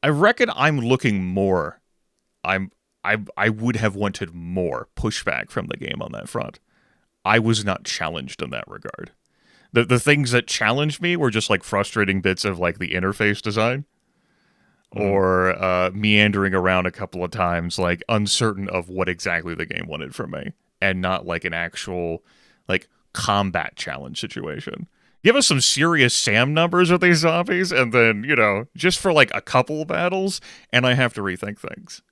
I reckon I'm looking more. I would have wanted more pushback from the game on that front. I was not challenged in that regard. The things that challenged me were just like frustrating bits of like the interface design, or meandering around a couple of times, like uncertain of what exactly the game wanted from me, and not like an actual like combat challenge situation. Give us some serious SAM numbers with these zombies, and then, you know, just for like a couple battles, and I have to rethink things.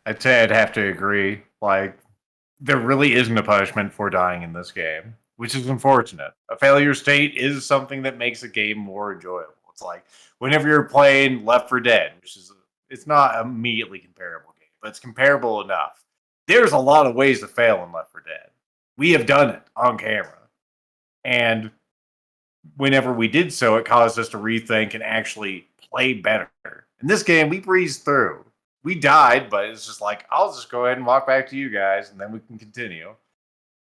I'd say I'd have to agree. Like, there really isn't a punishment for dying in this game, which is unfortunate. A failure state is something that makes a game more enjoyable. It's like whenever you're playing Left 4 Dead, which is it's not immediately comparable game, but it's comparable enough. There's a lot of ways to fail in Left 4 Dead. We have done it on camera. And whenever we did so, it caused us to rethink and actually play better. In this game, we breezed through. We died, but it's just like, I'll just go ahead and walk back to you guys, and then we can continue.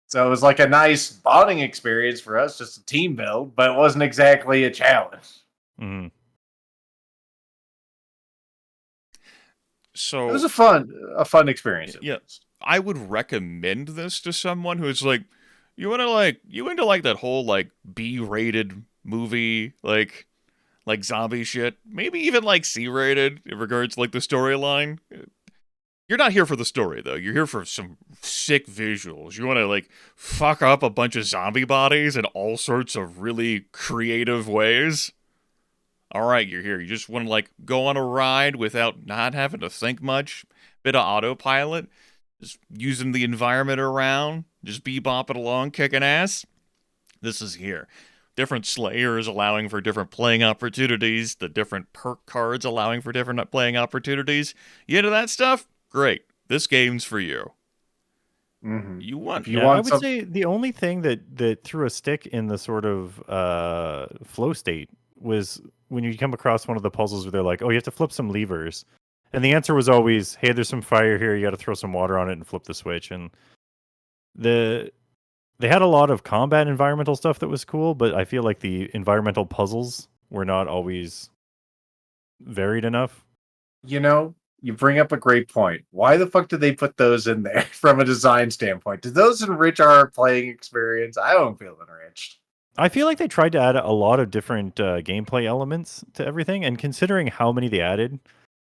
So it was like a nice bonding experience for us, just a team build, but it wasn't exactly a challenge. Mm-hmm. So it was a fun experience. Yes, I would recommend this to someone who's like, you into like that whole like B-rated movie, like zombie shit, maybe even like C-rated in regards to like the storyline. You're not here for the story though. You're here for some sick visuals. You want to like fuck up a bunch of zombie bodies in all sorts of really creative ways. All right, you're here. You just want to like go on a ride without not having to think much. Bit of autopilot. Just using the environment around, just bebopping along, kicking ass. This is here. Different slayers allowing for different playing opportunities, the different perk cards allowing for different playing opportunities. You into that stuff? Great. This game's for you. Mm-hmm. You want? I would say the only thing that threw a stick in the sort of flow state was when you come across one of the puzzles where they're like, oh, you have to flip some levers. And the answer was always, hey, there's some fire here. You got to throw some water on it and flip the switch. And they had a lot of combat environmental stuff that was cool, but I feel like the environmental puzzles were not always varied enough. You know, you bring up a great point. Why the fuck did they put those in there from a design standpoint? Did those enrich our playing experience? I don't feel enriched. I feel like they tried to add a lot of different gameplay elements to everything, and considering how many they added,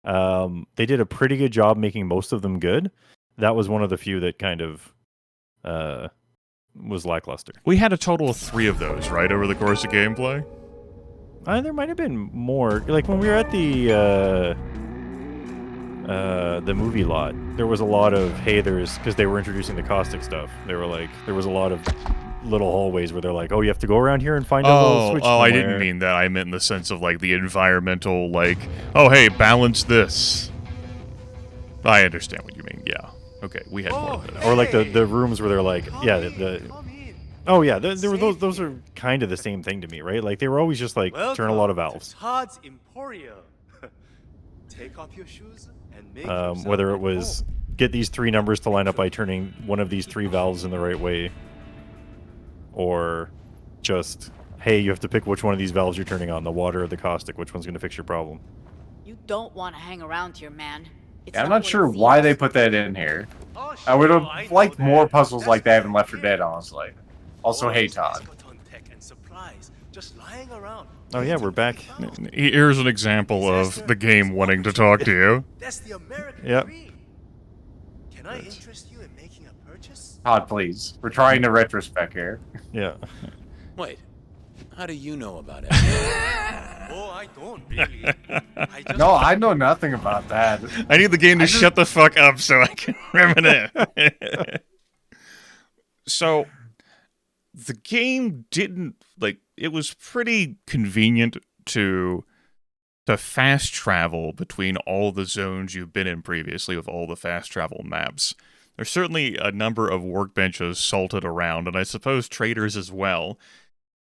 they did a pretty good job making most of them good. That was one of the few that kind of was lackluster. We had a total of 3 of those, right, over the course of gameplay? There might have been more. Like when we were at the movie lot, there was a lot of, hey, because they were introducing the caustic stuff. They were like, there was a lot of little hallways where they're like, oh, you have to go around here and find a little switch I somewhere. didn't mean that. I meant in the sense of like the environmental, like, oh hey, balance this. I understand what you mean. Yeah. Okay, we had more of that. Or like the rooms where they're like, yeah, oh yeah, there were those are kind of the same thing to me, right? Like they were always just like turn a lot of valves. Todd's Emporium. Take off your shoes and make Whether it was get these 3 numbers to line up by turning one of these 3 valves in the right way, or just, hey, you have to pick which one of these valves you're turning on, the water or the caustic, which one's going to fix your problem. You don't want to hang around here, man. It's Yeah, I'm not not what sure it why seems. they put that in here. I would have liked more puzzles like that in Left 4 Dead, honestly. Also, hey, Todd. Just lying around. Oh yeah, we're back. Here's an example of the game wanting to talk to you. That's the American dream. Can I interest you in making a purchase? Todd, please. We're trying to retrospect here. Yeah. Wait, how do you know about it? Oh, I don't really. No, I know nothing about that. I need the game to shut the fuck up so I can reminisce. So, the game didn't, like, it was pretty convenient to fast travel between all the zones you've been in previously with all the fast travel maps. There's certainly a number of workbenches salted around, and I suppose traders as well.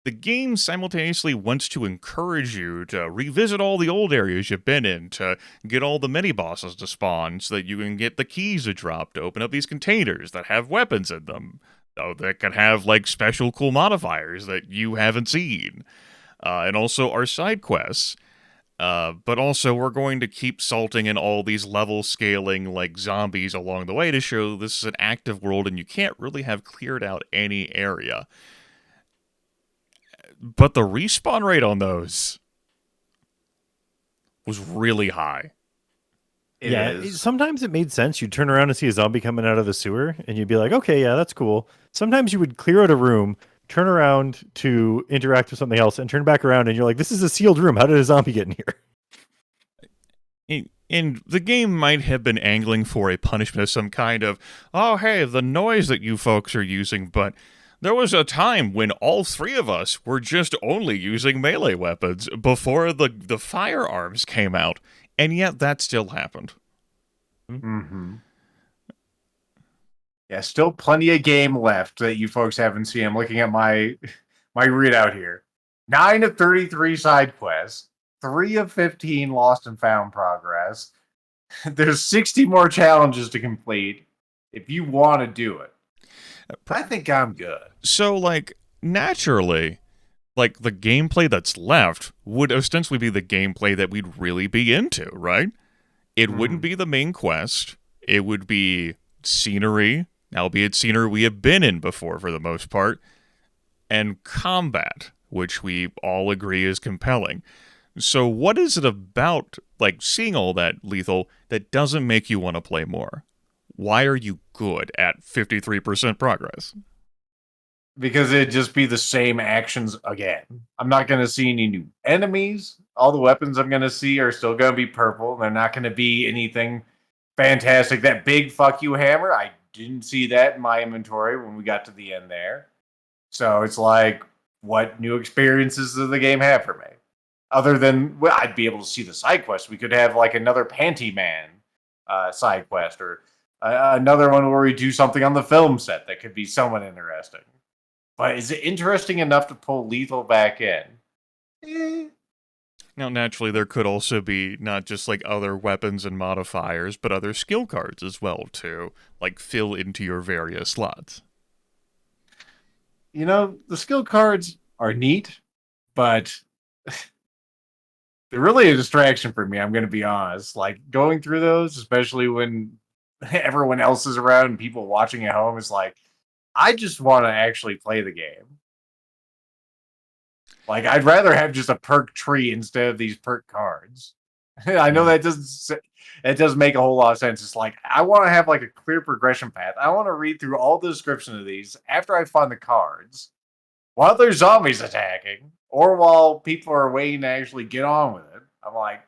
The game simultaneously wants to encourage you to revisit all the old areas you've been in, to get all the mini-bosses to spawn so that you can get the keys to drop to open up these containers that have weapons in them. That can have, like, special cool modifiers that you haven't seen. And also our side quests. But also we're going to keep salting in all these level scaling, like, zombies along the way to show this is an active world and you can't really have cleared out any area. But the respawn rate on those was really high. Sometimes it made sense. You'd turn around and see a zombie coming out of the sewer, and you'd be like, okay, yeah, that's cool. Sometimes you would clear out a room, turn around to interact with something else, and turn back around, and you're like, this is a sealed room. How did a zombie get in here? And the game might have been angling for a punishment of some kind of, oh, hey, the noise that you folks are using, but there was a time when all 3 of us were just only using melee weapons before the firearms came out. And yet that still happened. Mm-hmm. Yeah, still plenty of game left that you folks haven't seen. I'm looking at my readout here. 9 of 33 side quests, 3 of 15 lost and found progress. There's 60 more challenges to complete if you want to do it. I think I'm good. So, like, naturally, like, the gameplay that's left would ostensibly be the gameplay that we'd really be into, right? It wouldn't be the main quest. It would be scenery, albeit scenery we have been in before for the most part, and combat, which we all agree is compelling. So what is it about, like, seeing all that, Lethal, that doesn't make you want to play more? Why are you good at 53% progress? Because it'd just be the same actions again. I'm not going to see any new enemies. All the weapons I'm going to see are still going to be purple. They're not going to be anything fantastic. That big fuck you hammer, I didn't see that in my inventory when we got to the end there. So it's like, what new experiences does the game have for me? Other than, well, I'd be able to see the side quest. We could have like another Panty Man side quest, or another one where we do something on the film set that could be somewhat interesting. But is it interesting enough to pull Lethal back in? Now, naturally, there could also be not just, like, other weapons and modifiers, but other skill cards as well, to, like, fill into your various slots. You know, the skill cards are neat, but they're really a distraction for me, I'm going to be honest. Like, going through those, especially when everyone else is around and people watching at home, is like, I just want to actually play the game. Like, I'd rather have just a perk tree instead of these perk cards. I know that doesn't make a whole lot of sense. It's like, I want to have like a clear progression path. I want to read through all the description of these after I find the cards, while there's zombies attacking, or while people are waiting to actually get on with it. I'm like,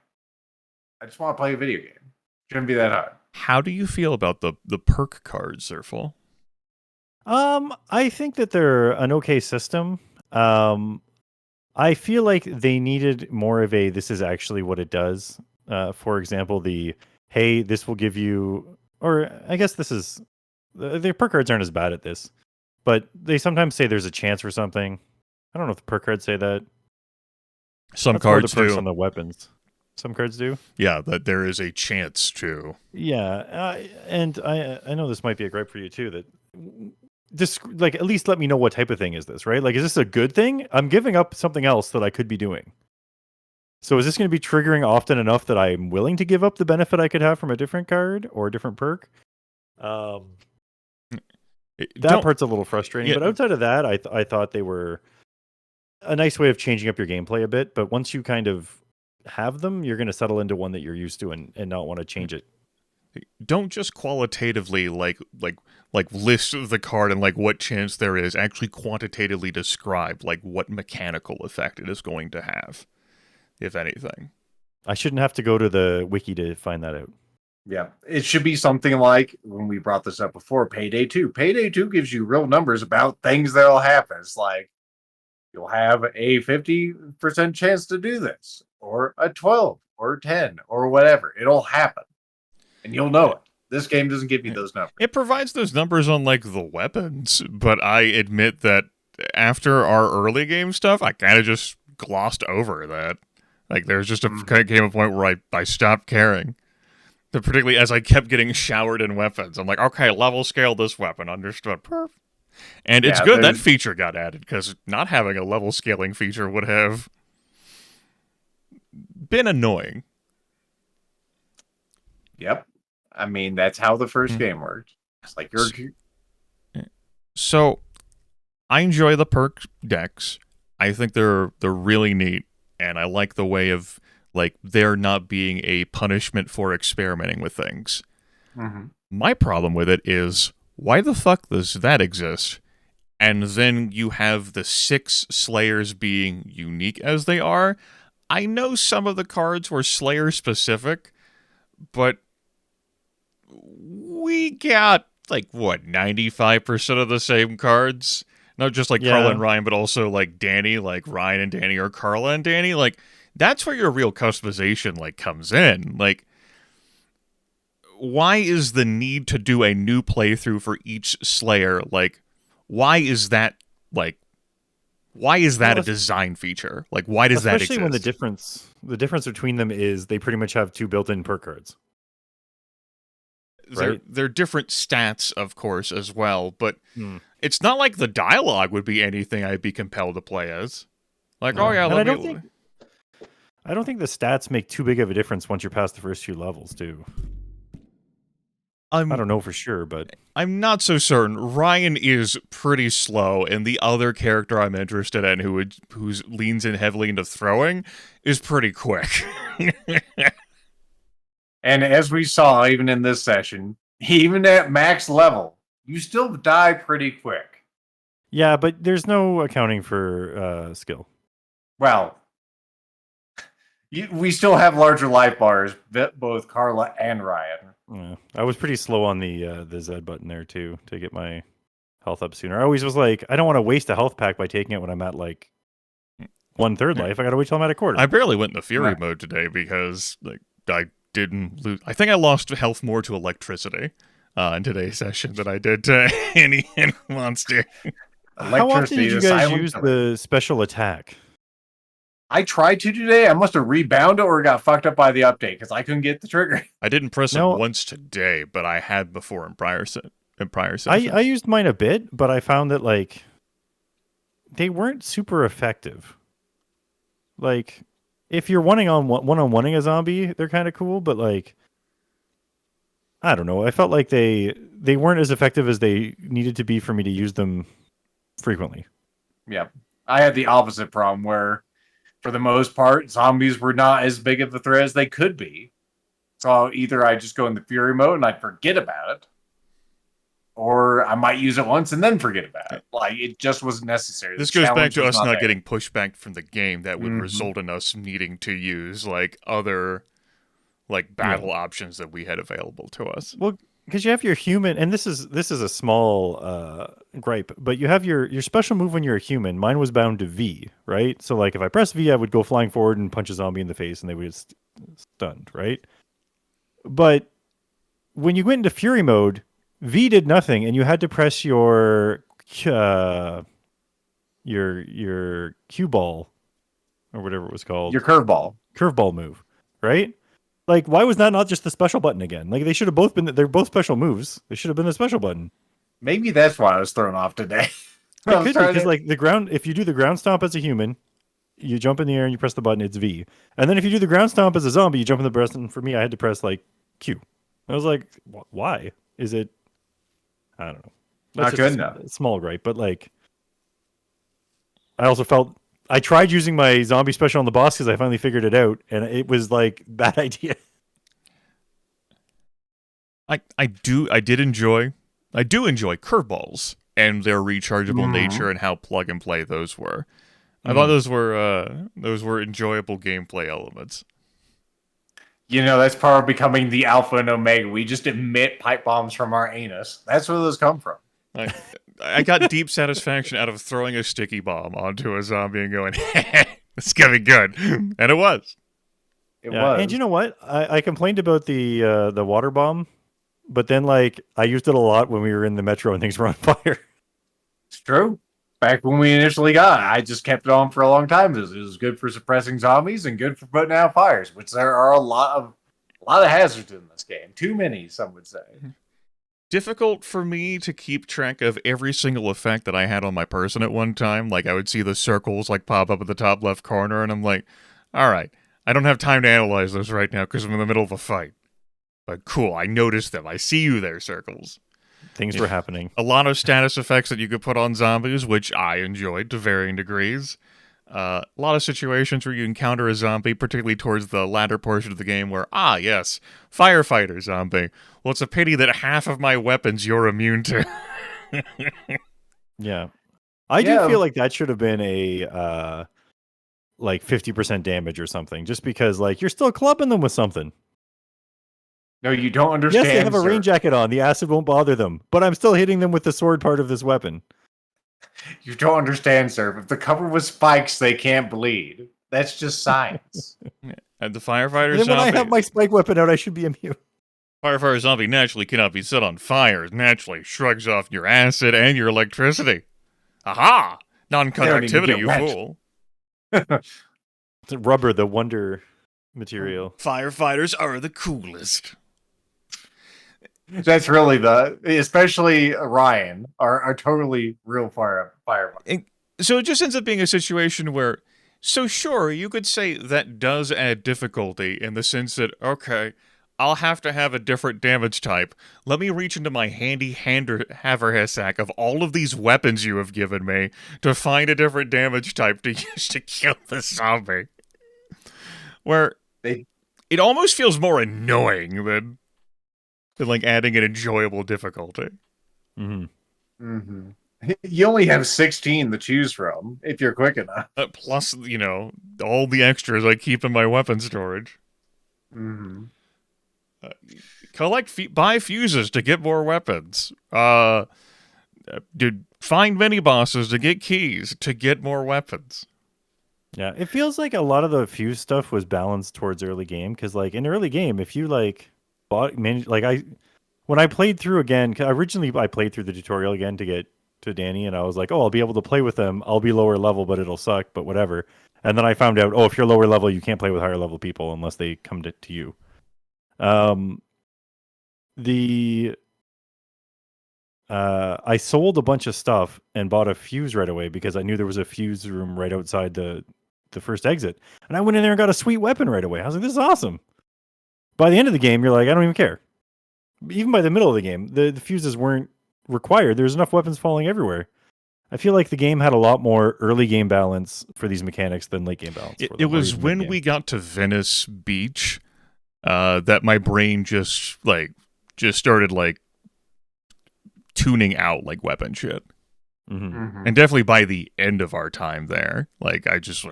I just want to play a video game. Shouldn't be that hard. How do you feel about the perk cards, Zerfall? I think that they're an okay system. I feel like they needed more of a this is actually what it does. For example, hey, this will give you, or I guess this is, the perk cards aren't as bad at this, but they sometimes say there's a chance for something. I don't know if the perk cards say that. Some That's more cards the perks do. on the weapons. Some cards do. Yeah, that there is a chance to. Yeah, and I know this might be a gripe for you too. That just like at least let me know what type of thing is this, right? Like, is this a good thing? I'm giving up something else that I could be doing. So is this going to be triggering often enough that I'm willing to give up the benefit I could have from a different card or a different perk? That part's a little frustrating. But outside of that, I thought they were a nice way of changing up your gameplay a bit. But once you kind of have them, you're going to settle into one that you're used to and not want to change it. Don't just qualitatively like list the card and like what chance there is. Actually quantitatively describe like what mechanical effect it is going to have, if anything. I shouldn't have to go to the wiki to find that out. Yeah, it should be something like, when we brought this up before, Payday 2. Payday 2 gives you real numbers about things that'll happen. It's like, you'll have a 50% chance to do this, or a 12, or 10, or whatever. It'll happen. And you'll know it. This game doesn't give you those numbers. It provides those numbers on like the weapons, but I admit that after our early game stuff, I kind of just glossed over that. Like there's just came a point where I stopped caring. But particularly as I kept getting showered in weapons. I'm like, okay, level scale this weapon, understood. Perf. And it's good that feature got added, because not having a level scaling feature would have been annoying. Yep. I mean, that's how the first game worked. It's like So, I enjoy the perk decks. I think they're really neat, and I like the way of like there not being a punishment for experimenting with things. My problem with it is, why the fuck does that exist? And then you have the 6 Slayers being unique as they are. I know some of the cards were Slayer specific, but we got, like, what, 95% of the same cards? Not just, like, Carla and Ryan, but also, like, Danny, like, Ryan and Danny, or Carla and Danny. Like, that's where your real customization, like, comes in. Like, why is the need to do a new playthrough for each Slayer? Like, why is that, like, why is that a design feature? Like, why does that exist? Especially when the difference between them is they pretty much have 2 built-in perk cards. Right? They're different stats, of course, as well, but it's not like the dialogue would be anything I'd be compelled to play as. Like, oh yeah, I don't think the stats make too big of a difference once you're past the first few levels, too. I don't know for sure, but I'm not so certain. Ryan is pretty slow, and the other character I'm interested in, who leans in heavily into throwing, is pretty quick. And as we saw, even in this session, even at max level, you still die pretty quick. Yeah, but there's no accounting for skill. Well, we still have larger life bars, both Carla and Ryan. Yeah, I was pretty slow on the Z button there too to get my health up sooner. I always was like, I don't want to waste a health pack by taking it when I'm at like 1/3 life. I gotta wait till I'm at a quarter. I barely went into Fury mode today because like I didn't lose. I think I lost health more to electricity in today's session than I did to any monster. How often did you guys use the special attack? I tried to today. I must have rebounded or got fucked up by the update because I couldn't get the trigger. I didn't press it once today, but I had before in prior sessions. I used mine a bit, but I found that like they weren't super effective. Like if you're one-on-one-ing a zombie, they're kind of cool, but like I don't know. I felt like they weren't as effective as they needed to be for me to use them frequently. Yeah. I had the opposite problem where for the most part, zombies were not as big of a threat as they could be. So either I just go in the Fury mode and I forget about it, or I might use it once and then forget about it. Like, it just wasn't necessary. This goes back to us not getting pushback from the game that would result in us needing to use, like, other, like, battle options that we had available to us. Well, because you have your human, and this is a small gripe, but you have your special move when you're a human. Mine was bound to V, right? So like if I press V, I would go flying forward and punch a zombie in the face, and they would get stunned, right? But when you went into Fury mode, V did nothing, and you had to press your cue ball or whatever it was called, your curveball move, right? Like, why was that not just the special button again? Like, they should have both been. They're both special moves. They should have been the special button. Maybe that's why I was thrown off today. It could be because, like, the ground. If you do the ground stomp as a human, you jump in the air and you press the button. It's V. And then if you do the ground stomp as a zombie, you jump in the breast. And for me, I had to press like Q. I was like, why? Is it? I don't know. Not good enough. Small gripe, but like, I also felt. I tried using my zombie special on the boss because I finally figured it out, and it was like bad idea. I do enjoy curveballs and their rechargeable nature and how plug and play those were. I thought those were enjoyable gameplay elements. You know, that's part of becoming the alpha and omega. We just emit pipe bombs from our anus. That's where those come from. I got deep satisfaction out of throwing a sticky bomb onto a zombie and going, "It's gonna be good," and it was. It was. And you know what? I complained about the water bomb, but then like I used it a lot when we were in the metro and things were on fire. It's true. Back when we initially got it, I just kept it on for a long time. It was good for suppressing zombies and good for putting out fires, which there are a lot of hazards in this game. Too many, some would say. Difficult for me to keep track of every single effect that I had on my person at one time. Like, I would see the circles like pop up at the top left corner, and I'm like, all right, I don't have time to analyze those right now because I'm in the middle of a fight. But cool, I noticed them. I see you there, circles. Things were happening. A lot of status effects that you could put on zombies, which I enjoyed to varying degrees. A lot of situations where you encounter a zombie, particularly towards the latter portion of the game where, yes, firefighter zombie. Well, it's a pity that half of my weapons you're immune to. Yeah. I do feel like that should have been a, like 50% damage or something, just because, like, you're still clubbing them with something. No, you don't understand. Yes, they have a rain jacket on. The acid won't bother them, but I'm still hitting them with the sword part of this weapon. You don't understand, sir. If the cover was spikes, they can't bleed. That's just science. And the firefighter then zombie. when I have my spike weapon out, I should be immune. Firefighter zombie naturally cannot be set on fire. It naturally shrugs off your acid and your electricity. Aha! Non-conductivity, you fool. It's rubber, the wonder material. Firefighters are the coolest. That's really especially Ryan, are totally real firefighter. So it just ends up being a situation where, so sure, you could say that does add difficulty in the sense that, okay, I'll have to have a different damage type. Let me reach into my handy haversack of all of these weapons you have given me to find a different damage type to use to kill the zombie. Where it almost feels more annoying than like adding an enjoyable difficulty. Mm-hmm. Mm-hmm. You only have 16 to choose from if you're quick enough. Plus, all the extras I keep in my weapon storage. Mm-hmm. Buy fuses to get more weapons. Find mini bosses to get keys to get more weapons. Yeah, it feels like a lot of the fuse stuff was balanced towards early game because, like, in early game, if you when I played through again, originally I played through the tutorial again to get to Danny, and I was like, oh, I'll be able to play with them. I'll be lower level, but it'll suck, but whatever. And then I found out, if you're lower level, you can't play with higher level people unless they come to you. I sold a bunch of stuff and bought a fuse right away because I knew there was a fuse room right outside the first exit. And I went in there and got a sweet weapon right away. I was like, this is awesome. By the end of the game, you're like, I don't even care. Even by the middle of the game, the fuses weren't required. There's enough weapons falling everywhere. I feel like the game had a lot more early game balance for these mechanics than late game balance. It was when we got to Venice Beach that my brain just started tuning out like weapon shit. Mm-hmm. Mm-hmm. And definitely by the end of our time there, I just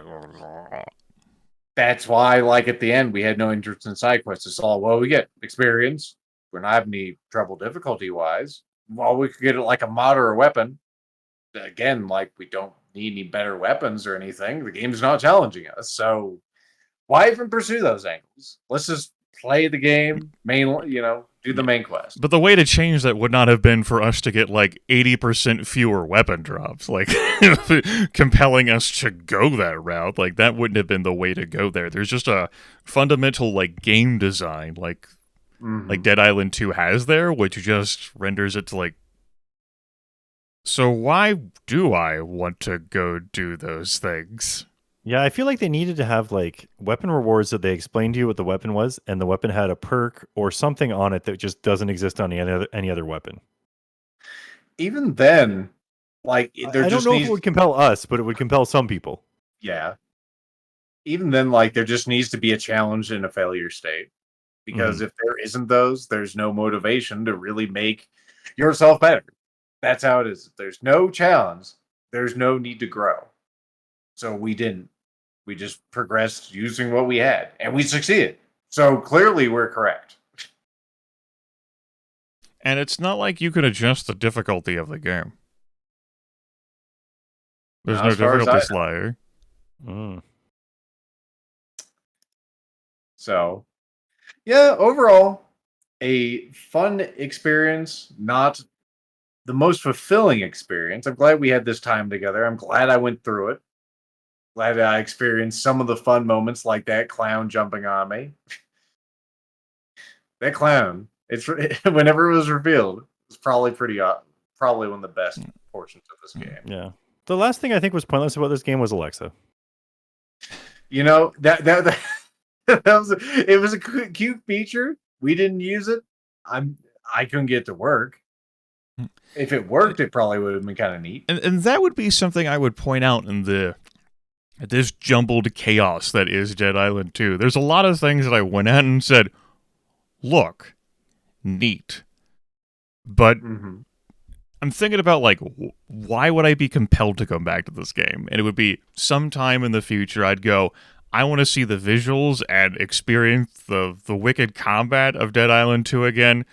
That's why, at the end, we had no interest in side quests. It's all, we get experience, we're not having any trouble difficulty-wise. Well, we could get it like a mod or a weapon. Again, like, we don't need any better weapons or anything. The game's not challenging us, so why even pursue those angles? Let's just play the game, do the main quest. But the way to change that would not have been for us to get like 80% fewer weapon drops, like compelling us to go that route. Like that wouldn't have been the way to go there. There's just a fundamental like game design, like Dead Island 2 has there, which just renders it to like. So why do I want to go do those things? Yeah, I feel like they needed to have like weapon rewards that they explained to you what the weapon was, and the weapon had a perk or something on it that just doesn't exist on any other weapon. Even then, like I don't know if it would compel us, but it would compel some people. Yeah. Even then, like there just needs to be a challenge in a failure state, because if there isn't those, there's no motivation to really make yourself better. That's how it is. If there's no challenge, there's no need to grow. So we didn't. We just progressed using what we had, and we succeeded. So clearly we're correct. And it's not like you can adjust the difficulty of the game. There's no difficulty slider. So, yeah, overall, a fun experience, not the most fulfilling experience. I'm glad we had this time together. I'm glad I went through it. Glad I experienced some of the fun moments, like that clown jumping on me. That clown, whenever it was revealed, it was probably probably one of the best portions of this game. Yeah. The last thing I think was pointless about this game was Alexa. You know, that was a cute feature. We didn't use it. I couldn't get it to work. If it worked, it probably would have been kind of neat. And that would be something I would point out in this jumbled chaos that is Dead Island 2. There's a lot of things that I went at and said, look, neat. But I'm thinking about, like, why would I be compelled to come back to this game? And it would be sometime in the future I'd go, I want to see the visuals and experience the wicked combat of Dead Island 2 again.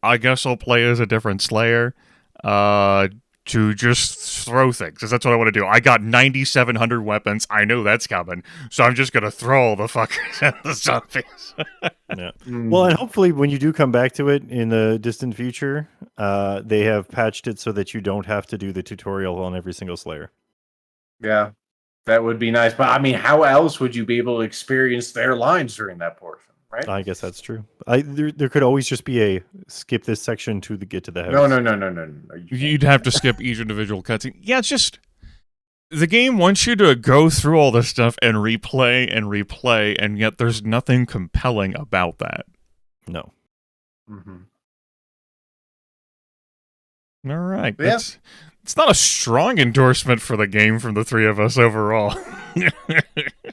I guess I'll play as a different Slayer. To just throw things, because that's what I want to do. I got 9,700 weapons. I know that's coming, so I'm just gonna throw all the fuckers at the zombies. Yeah. Well, and hopefully when you do come back to it in the distant future, they have patched it so that you don't have to do the tutorial on every single Slayer. Yeah, that would be nice. But I mean, how else would you be able to experience their lines during that portion? Right? I guess that's true. There could always just be a skip this section to get to the house. No. You'd have to skip each individual cutscene. Yeah, it's just the game wants you to go through all this stuff and replay, and yet there's nothing compelling about that. No. All right. Yeah. It's not a strong endorsement for the game from the three of us overall.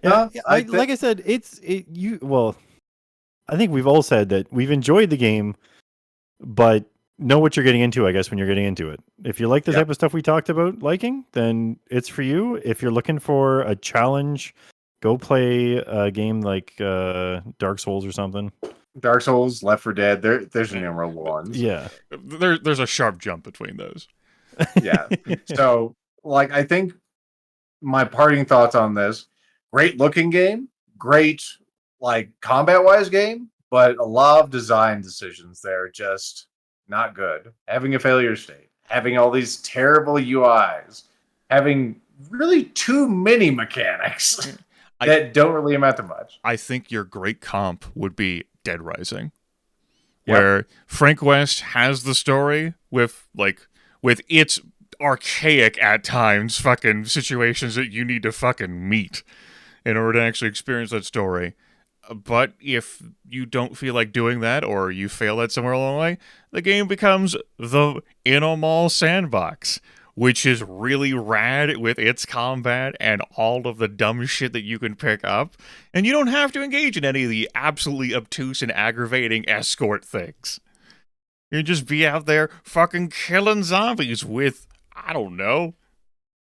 Like I said, I think we've all said that we've enjoyed the game, but know what you're getting into, I guess, when you're getting into it. If you like the type of stuff we talked about liking, then it's for you. If you're looking for a challenge, go play a game like Dark Souls or something. Dark Souls, Left 4 Dead, there's innumerable ones. Yeah. There's a sharp jump between those. Yeah. So, like, I think my parting thoughts on this, great looking game, great like combat-wise game, but a lot of design decisions there just not good. Having a failure state, having all these terrible UIs, having really too many mechanics that don't really amount to much. I think your great comp would be Dead Rising, where Frank West has the story with its archaic at times fucking situations that you need to fucking meet in order to actually experience that story. But if you don't feel like doing that, or you fail at somewhere along the way, the game becomes the in-a-mall sandbox, which is really rad with its combat and all of the dumb shit that you can pick up. And you don't have to engage in any of the absolutely obtuse and aggravating escort things. You just be out there fucking killing zombies with, I don't know,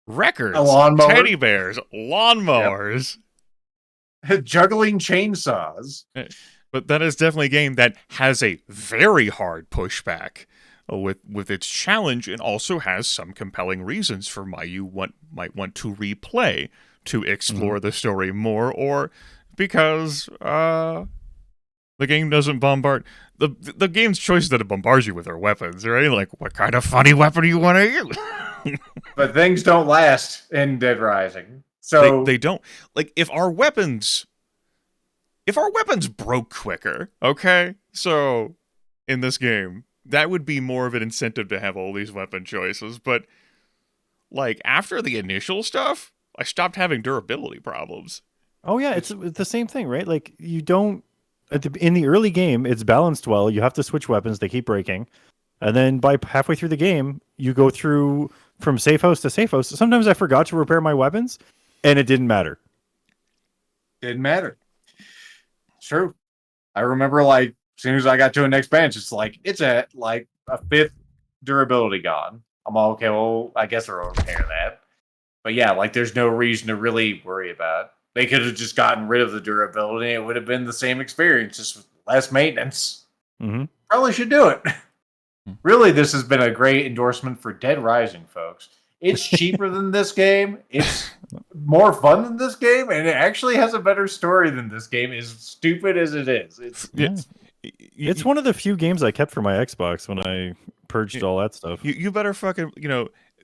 records, teddy bears, lawnmowers. Juggling chainsaws. But But that is definitely a game that has a very hard pushback with its challenge, and also has some compelling reasons for why you might want to replay to explore the story more, or because the game doesn't bombard the game's choices that it bombards you with are weapons, right? Like, what kind of funny weapon do you want to use? But things don't last in Dead Rising, so they don't. Like, if our weapons broke quicker, okay, so in this game, that would be more of an incentive to have all these weapon choices. But like, after the initial stuff, I stopped having durability problems. Oh yeah, it's the same thing, right? Like, you don't in the early game, it's balanced well. You have to switch weapons; they keep breaking, and then by halfway through the game, you go through from safe house to safe house. Sometimes I forgot to repair my weapons, and it didn't matter. Didn't matter. True. I remember, like, as soon as I got to a next bench, it's like, it's at like a 5th durability gone. I'm all, okay, well, I guess I'll repair that. But yeah, like, there's no reason to really worry about. They could have just gotten rid of the durability. It would have been the same experience, just with less maintenance. Mm-hmm. Probably should do it. Really, this has been a great endorsement for Dead Rising, folks. It's cheaper than this game. It's more fun than this game, and it actually has a better story than this game, as stupid as it is. It's one of the few games I kept for my Xbox when I purged all that stuff. You better fucking,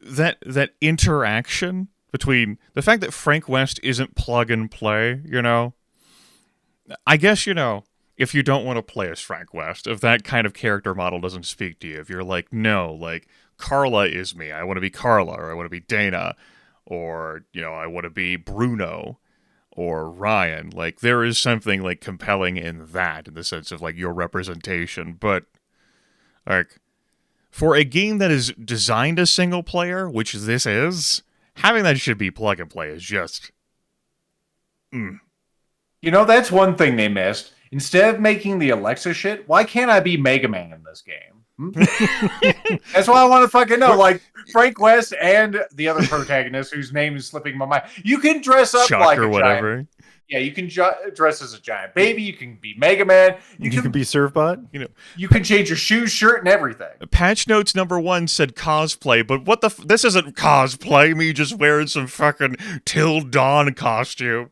that interaction between the fact that Frank West isn't plug and play, I guess, if you don't want to play as Frank West, if that kind of character model doesn't speak to you, if you're like, no, like, Carla is me, I want to be Carla, or I want to be Dana, or, I want to be Bruno, or Ryan. Like, there is something, like, compelling in that, in the sense of, like, your representation. But, like, for a game that is designed as single player, which this is, having that should be plug and play is just... That's one thing they missed. Instead of making the Alexa shit, why can't I be Mega Man in this game? That's what I want to fucking know. Like, Frank West and the other protagonist, whose name is slipping my mind. You can dress up Chuck like or a whatever. Giant. Yeah, you can dress as a giant baby. You can be Mega Man. You can be Surfbot. You can change your shoes, shirt, and everything. Patch notes #1 said cosplay, but what the? This isn't cosplay. Me just wearing some fucking Till Dawn costume.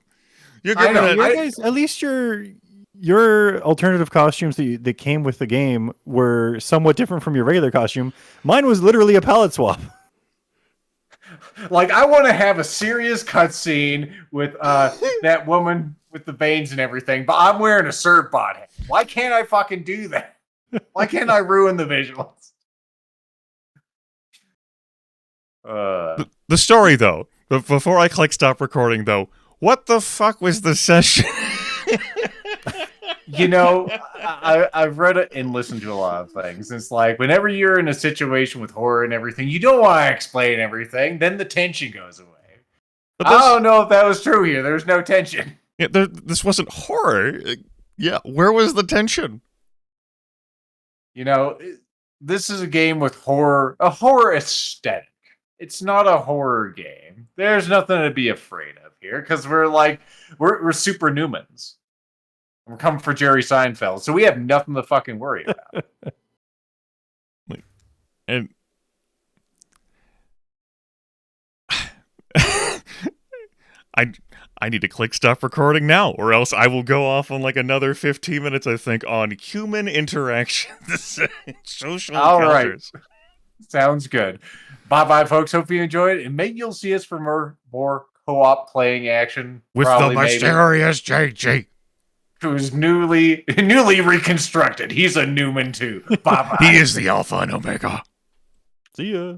You're gonna guys, at least your alternative costumes that came with the game were somewhat different from your regular costume. Mine was literally a palette swap. Like, I want to have a serious cutscene with that woman with the veins and everything, but I'm wearing a Surfbot hat. Why can't I fucking do that? Why can't I ruin the visuals? The story, though. Before I click stop recording, though, what the fuck was the session? I've read it and listened to a lot of things. It's like, whenever you're in a situation with horror and everything, you don't want to explain everything. Then the tension goes away. I don't know if that was true here. There's no tension. Yeah, this wasn't horror. Yeah, where was the tension? This is a game with a horror aesthetic. It's not a horror game. There's nothing to be afraid of here, because we're super Newmans. We're coming for Jerry Seinfeld, so we have nothing to fucking worry about. And I need to click stop recording now, or else I will go off on like another 15 minutes, I think, on human interactions, social encounters. Right. Sounds good. Bye-bye, folks. Hope you enjoyed it, and maybe you'll see us for more co-op playing action. With the mysterious JG. Who's newly reconstructed. He's a Newman too. Bye-bye. He is the Alpha and Omega. See ya.